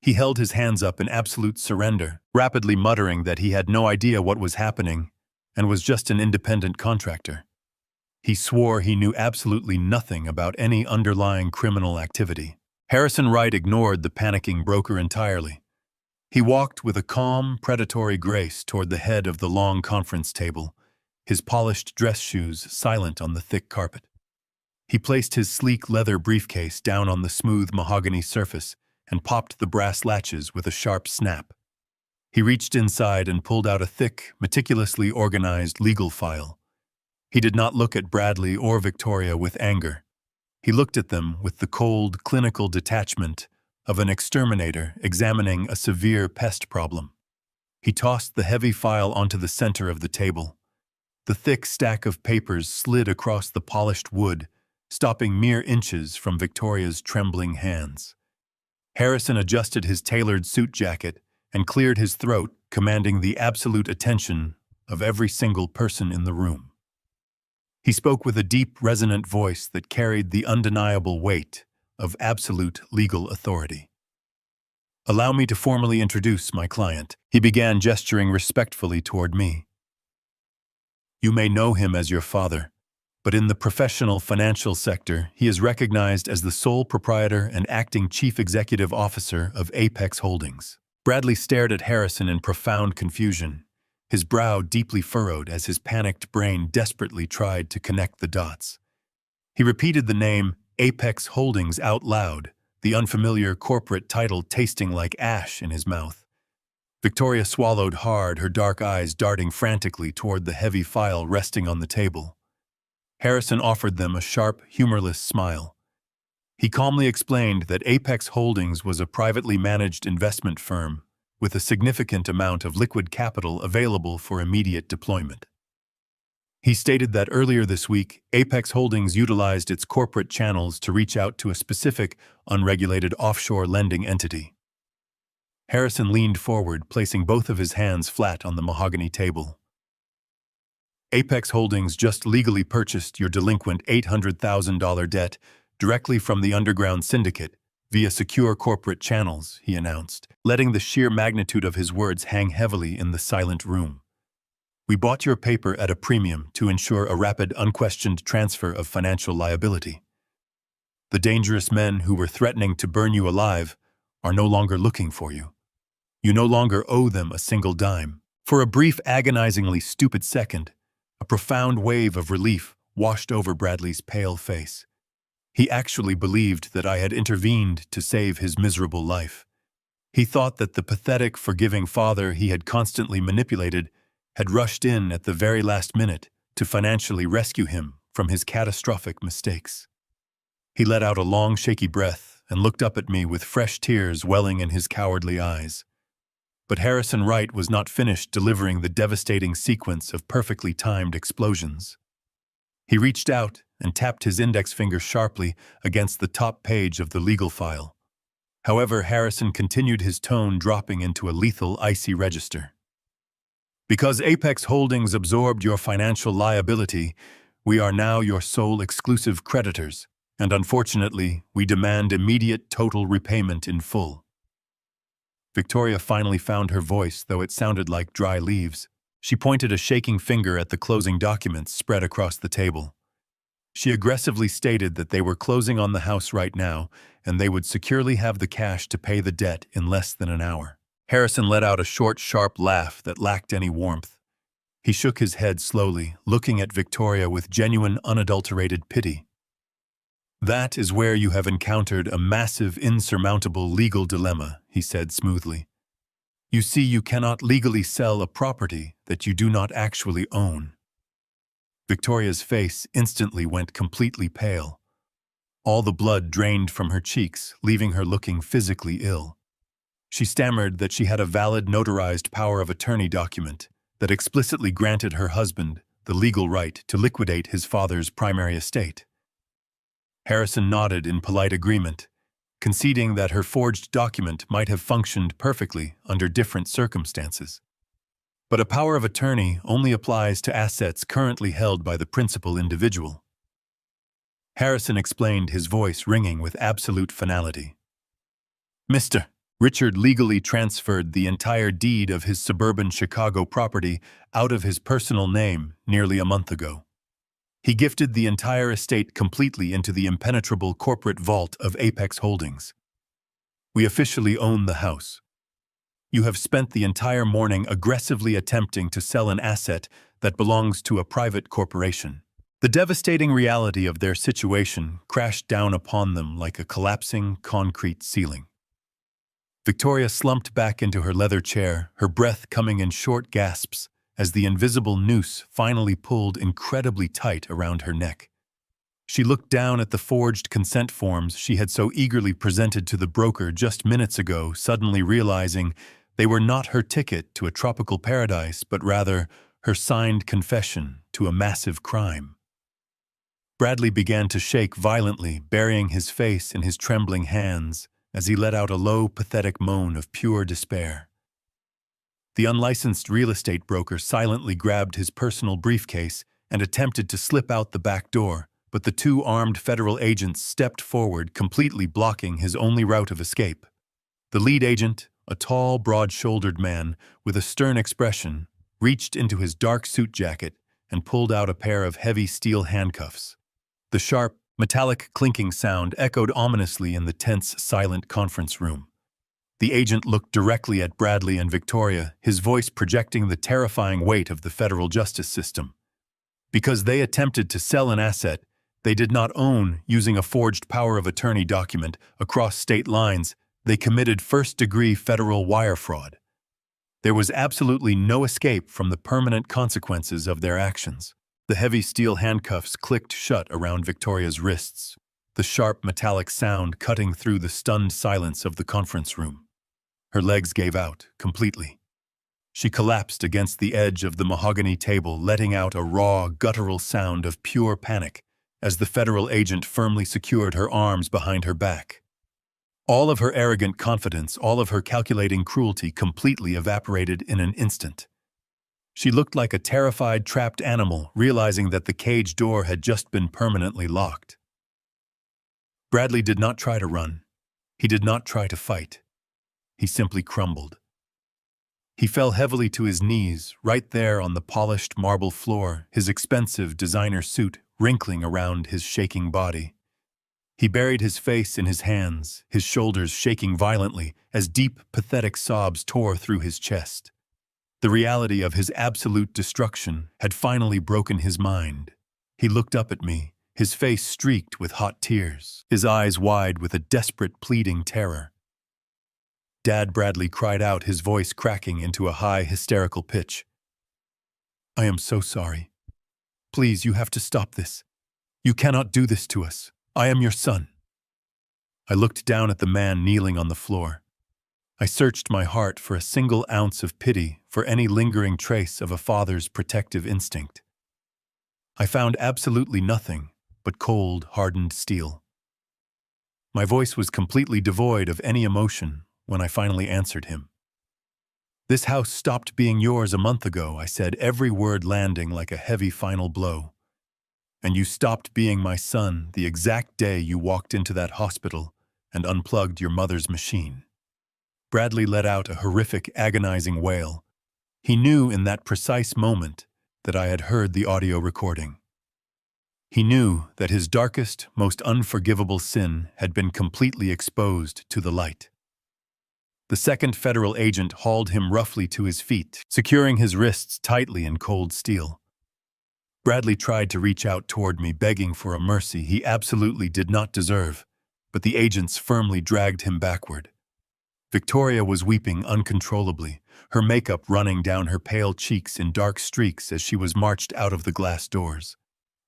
Speaker 1: He held his hands up in absolute surrender, rapidly muttering that he had no idea what was happening and was just an independent contractor. He swore he knew absolutely nothing about any underlying criminal activity. Harrison Wright ignored the panicking broker entirely. He walked with a calm, predatory grace toward the head of the long conference table, his polished dress shoes silent on the thick carpet. He placed his sleek leather briefcase down on the smooth mahogany surface and popped the brass latches with a sharp snap. He reached inside and pulled out a thick, meticulously organized legal file. He did not look at Bradley or Victoria with anger. He looked at them with the cold, clinical detachment of an exterminator examining a severe pest problem. He tossed the heavy file onto the center of the table. The thick stack of papers slid across the polished wood, stopping mere inches from Victoria's trembling hands. Harrison adjusted his tailored suit jacket and cleared his throat, commanding the absolute attention of every single person in the room. He spoke with a deep, resonant voice that carried the undeniable weight of absolute legal authority. "Allow me to formally introduce my client," he began, gesturing respectfully toward me. "You may know him as your father, but in the professional financial sector, he is recognized as the sole proprietor and acting chief executive officer of Apex Holdings." Bradley stared at Harrison in profound confusion, his brow deeply furrowed as his panicked brain desperately tried to connect the dots. He repeated the name Apex Holdings out loud, the unfamiliar corporate title tasting like ash in his mouth. Victoria swallowed hard, her dark eyes darting frantically toward the heavy file resting on the table. Harrison offered them a sharp, humorless smile. He calmly explained that Apex Holdings was a privately managed investment firm with a significant amount of liquid capital available for immediate deployment. He stated that earlier this week, Apex Holdings utilized its corporate channels to reach out to a specific, unregulated offshore lending entity. Harrison leaned forward, placing both of his hands flat on the mahogany table. "Apex Holdings just legally purchased your delinquent $800,000 debt directly from the underground syndicate via secure corporate channels," he announced, letting the sheer magnitude of his words hang heavily in the silent room. We bought your paper at a premium to ensure a rapid, unquestioned transfer of financial liability. The dangerous men who were threatening to burn you alive are no longer looking for you. You no longer owe them a single dime. For a brief, agonizingly stupid second, a profound wave of relief washed over Bradley's pale face. He actually believed that I had intervened to save his miserable life. He thought that the pathetic, forgiving father he had constantly manipulated had rushed in at the very last minute to financially rescue him from his catastrophic mistakes. He let out a long, shaky breath and looked up at me with fresh tears welling in his cowardly eyes. But Harrison Wright was not finished delivering the devastating sequence of perfectly timed explosions. He reached out and tapped his index finger sharply against the top page of the legal file. However, Harrison continued, his tone dropping into a lethal, icy register. Because Apex Holdings absorbed your financial liability, we are now your sole exclusive creditors, and unfortunately, we demand immediate total repayment in full. Victoria finally found her voice, though it sounded like dry leaves. She pointed a shaking finger at the closing documents spread across the table. She aggressively stated that they were closing on the house right now, and they would securely have the cash to pay the debt in less than an hour. Harrison let out a short, sharp laugh that lacked any warmth. He shook his head slowly, looking at Victoria with genuine, unadulterated pity. That is where you have encountered a massive, insurmountable legal dilemma, he said smoothly. You see, you cannot legally sell a property that you do not actually own. Victoria's face instantly went completely pale. All the blood drained from her cheeks, leaving her looking physically ill. She stammered that she had a valid notarized power of attorney document that explicitly granted her husband the legal right to liquidate his father's primary estate. Harrison nodded in polite agreement, conceding that her forged document might have functioned perfectly under different circumstances. But a power of attorney only applies to assets currently held by the principal individual. Harrison explained, his voice ringing with absolute finality. Mr. Richard legally transferred the entire deed of his suburban Chicago property out of his personal name nearly a month ago. He gifted the entire estate completely into the impenetrable corporate vault of Apex Holdings. We officially own the house. You have spent the entire morning aggressively attempting to sell an asset that belongs to a private corporation. The devastating reality of their situation crashed down upon them like a collapsing concrete ceiling. Victoria slumped back into her leather chair, her breath coming in short gasps as the invisible noose finally pulled incredibly tight around her neck. She looked down at the forged consent forms she had so eagerly presented to the broker just minutes ago, suddenly realizing they were not her ticket to a tropical paradise, but rather her signed confession to a massive crime. Bradley began to shake violently, burying his face in his trembling hands as he let out a low, pathetic moan of pure despair. The unlicensed real estate broker silently grabbed his personal briefcase and attempted to slip out the back door, but the two armed federal agents stepped forward, completely blocking his only route of escape. The lead agent, a tall, broad-shouldered man with a stern expression, reached into his dark suit jacket and pulled out a pair of heavy steel handcuffs. The sharp, metallic clinking sound echoed ominously in the tense, silent conference room. The agent looked directly at Bradley and Victoria, his voice projecting the terrifying weight of the federal justice system. Because they attempted to sell an asset they did not own using a forged power of attorney document across state lines, they committed first-degree federal wire fraud. There was absolutely no escape from the permanent consequences of their actions. The heavy steel handcuffs clicked shut around Victoria's wrists, the sharp metallic sound cutting through the stunned silence of the conference room. Her legs gave out completely. She collapsed against the edge of the mahogany table, letting out a raw, guttural sound of pure panic as the federal agent firmly secured her arms behind her back. All of her arrogant confidence, all of her calculating cruelty completely evaporated in an instant. She looked like a terrified, trapped animal, realizing that the cage door had just been permanently locked. Bradley did not try to run. He did not try to fight. He simply crumbled. He fell heavily to his knees, right there on the polished marble floor, his expensive designer suit wrinkling around his shaking body. He buried his face in his hands, his shoulders shaking violently as deep, pathetic sobs tore through his chest. The reality of his absolute destruction had finally broken his mind. He looked up at me, his face streaked with hot tears, his eyes wide with a desperate, pleading terror. Dad, Bradley cried out, his voice cracking into a high, hysterical pitch. "I am so sorry. Please, you have to stop this. You cannot do this to us. I am your son." I looked down at the man kneeling on the floor. I searched my heart for a single ounce of pity, for any lingering trace of a father's protective instinct. I found absolutely nothing but cold, hardened steel. My voice was completely devoid of any emotion when I finally answered him. "This house stopped being yours a month ago," I said, every word landing like a heavy final blow. "And you stopped being my son the exact day you walked into that hospital and unplugged your mother's machine." Bradley let out a horrific, agonizing wail. He knew in that precise moment that I had heard the audio recording. He knew that his darkest, most unforgivable sin had been completely exposed to the light. The second federal agent hauled him roughly to his feet, securing his wrists tightly in cold steel. Bradley tried to reach out toward me, begging for a mercy he absolutely did not deserve, but the agents firmly dragged him backward. Victoria was weeping uncontrollably, her makeup running down her pale cheeks in dark streaks as she was marched out of the glass doors.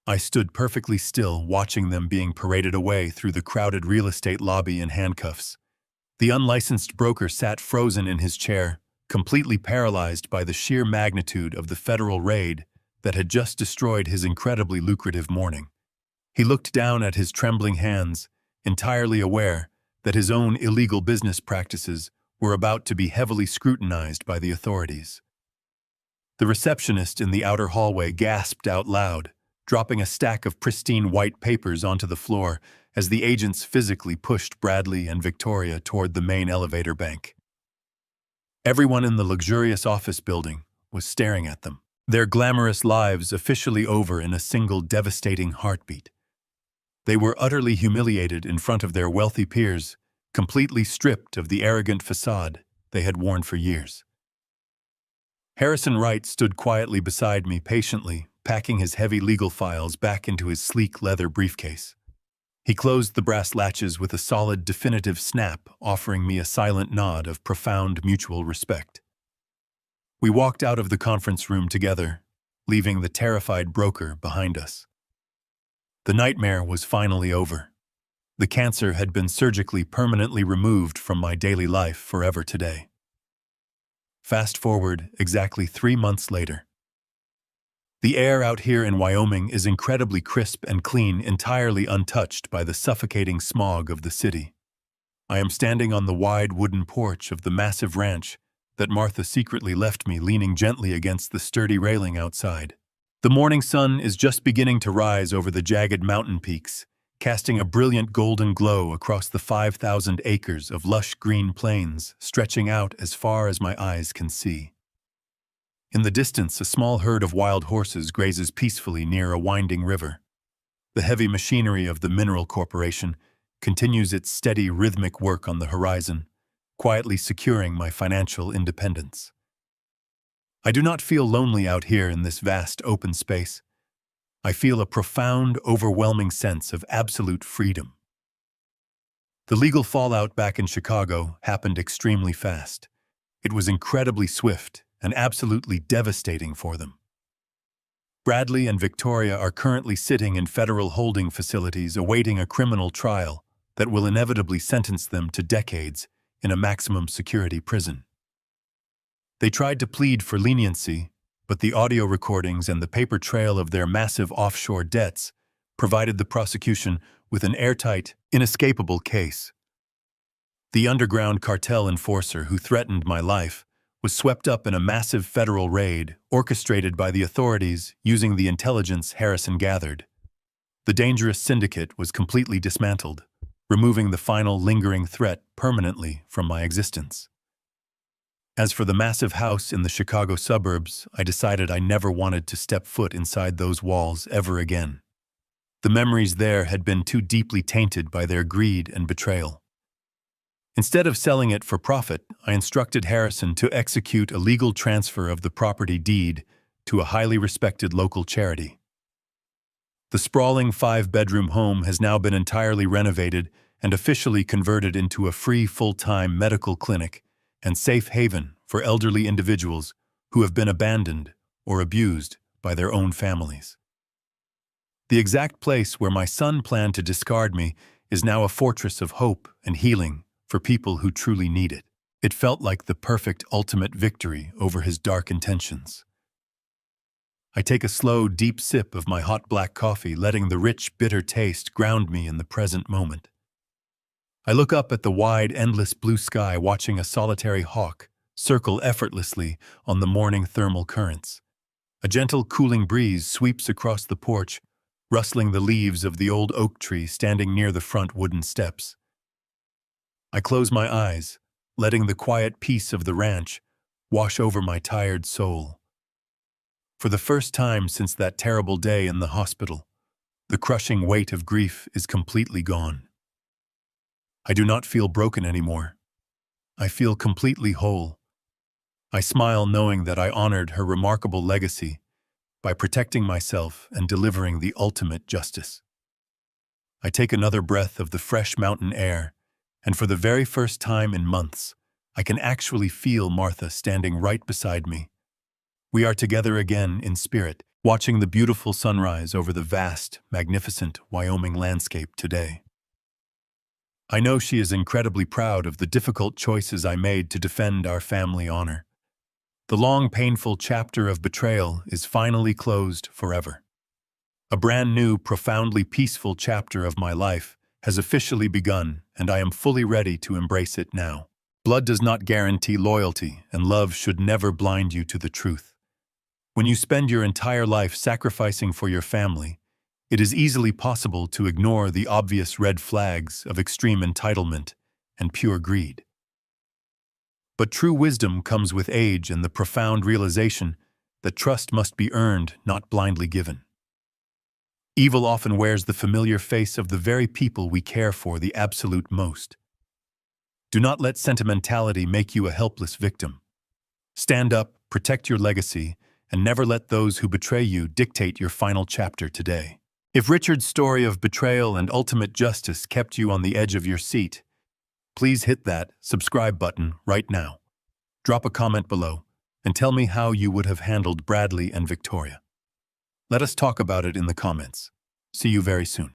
Speaker 1: I stood perfectly still, watching them being paraded away through the crowded real estate lobby in handcuffs. The unlicensed broker sat frozen in his chair, completely paralyzed by the sheer magnitude of the federal raid that had just destroyed his incredibly lucrative morning. He looked down at his trembling hands, entirely aware that his own illegal business practices were about to be heavily scrutinized by the authorities. The receptionist in the outer hallway gasped out loud, dropping a stack of pristine white papers onto the floor as the agents physically pushed Bradley and Victoria toward the main elevator bank. Everyone in the luxurious office building was staring at them, their glamorous lives officially over in a single devastating heartbeat. They were utterly humiliated in front of their wealthy peers, completely stripped of the arrogant facade they had worn for years. Harrison Wright stood quietly beside me, patiently packing his heavy legal files back into his sleek leather briefcase. He closed the brass latches with a solid, definitive snap, offering me a silent nod of profound mutual respect. We walked out of the conference room together, leaving the terrified broker behind us. The nightmare was finally over. The cancer had been surgically permanently removed from my daily life forever today. Fast forward exactly 3 months later. The air out here in Wyoming is incredibly crisp and clean, entirely untouched by the suffocating smog of the city. I am standing on the wide wooden porch of the massive ranch that Martha secretly left me, leaning gently against the sturdy railing outside. The morning sun is just beginning to rise over the jagged mountain peaks, casting a brilliant golden glow across the 5,000 acres of lush green plains stretching out as far as my eyes can see. In the distance, a small herd of wild horses grazes peacefully near a winding river. The heavy machinery of the Mineral Corporation continues its steady, rhythmic work on the horizon, quietly securing my financial independence. I do not feel lonely out here in this vast open space. I feel a profound, overwhelming sense of absolute freedom. The legal fallout back in Chicago happened extremely fast. It was incredibly swift and absolutely devastating for them. Bradley and Victoria are currently sitting in federal holding facilities awaiting a criminal trial that will inevitably sentence them to decades in a maximum security prison. They tried to plead for leniency, but the audio recordings and the paper trail of their massive offshore debts provided the prosecution with an airtight, inescapable case. The underground cartel enforcer who threatened my life was swept up in a massive federal raid orchestrated by the authorities using the intelligence Harrison gathered. The dangerous syndicate was completely dismantled, removing the final lingering threat permanently from my existence. As for the massive house in the Chicago suburbs, I decided I never wanted to step foot inside those walls ever again. The memories there had been too deeply tainted by their greed and betrayal. Instead of selling it for profit, I instructed Harrison to execute a legal transfer of the property deed to a highly respected local charity. The sprawling 5-bedroom home has now been entirely renovated and officially converted into a free full-time medical clinic and safe haven for elderly individuals who have been abandoned or abused by their own families. The exact place where my son planned to discard me is now a fortress of hope and healing for people who truly need it. It felt like the perfect ultimate victory over his dark intentions. I take a slow, deep sip of my hot black coffee, letting the rich, bitter taste ground me in the present moment. I look up at the wide, endless blue sky, watching a solitary hawk circle effortlessly on the morning thermal currents. A gentle, cooling breeze sweeps across the porch, rustling the leaves of the old oak tree standing near the front wooden steps. I close my eyes, letting the quiet peace of the ranch wash over my tired soul. For the first time since that terrible day in the hospital, the crushing weight of grief is completely gone. I do not feel broken anymore. I feel completely whole. I smile knowing that I honored her remarkable legacy by protecting myself and delivering the ultimate justice. I take another breath of the fresh mountain air, and for the very first time in months, I can actually feel Martha standing right beside me. We are together again in spirit, watching the beautiful sunrise over the vast, magnificent Wyoming landscape today. I know she is incredibly proud of the difficult choices I made to defend our family honor. The long, painful chapter of betrayal is finally closed forever. A brand new, profoundly peaceful chapter of my life has officially begun, and I am fully ready to embrace it now. Blood does not guarantee loyalty, and love should never blind you to the truth. When you spend your entire life sacrificing for your family, it is easily possible to ignore the obvious red flags of extreme entitlement and pure greed. But true wisdom comes with age and the profound realization that trust must be earned, not blindly given. Evil often wears the familiar face of the very people we care for the absolute most. Do not let sentimentality make you a helpless victim. Stand up, protect your legacy, and never let those who betray you dictate your final chapter today. If Richard's story of betrayal and ultimate justice kept you on the edge of your seat, please hit that subscribe button right now. Drop a comment below and tell me how you would have handled Bradley and Victoria. Let us talk about it in the comments. See you very soon.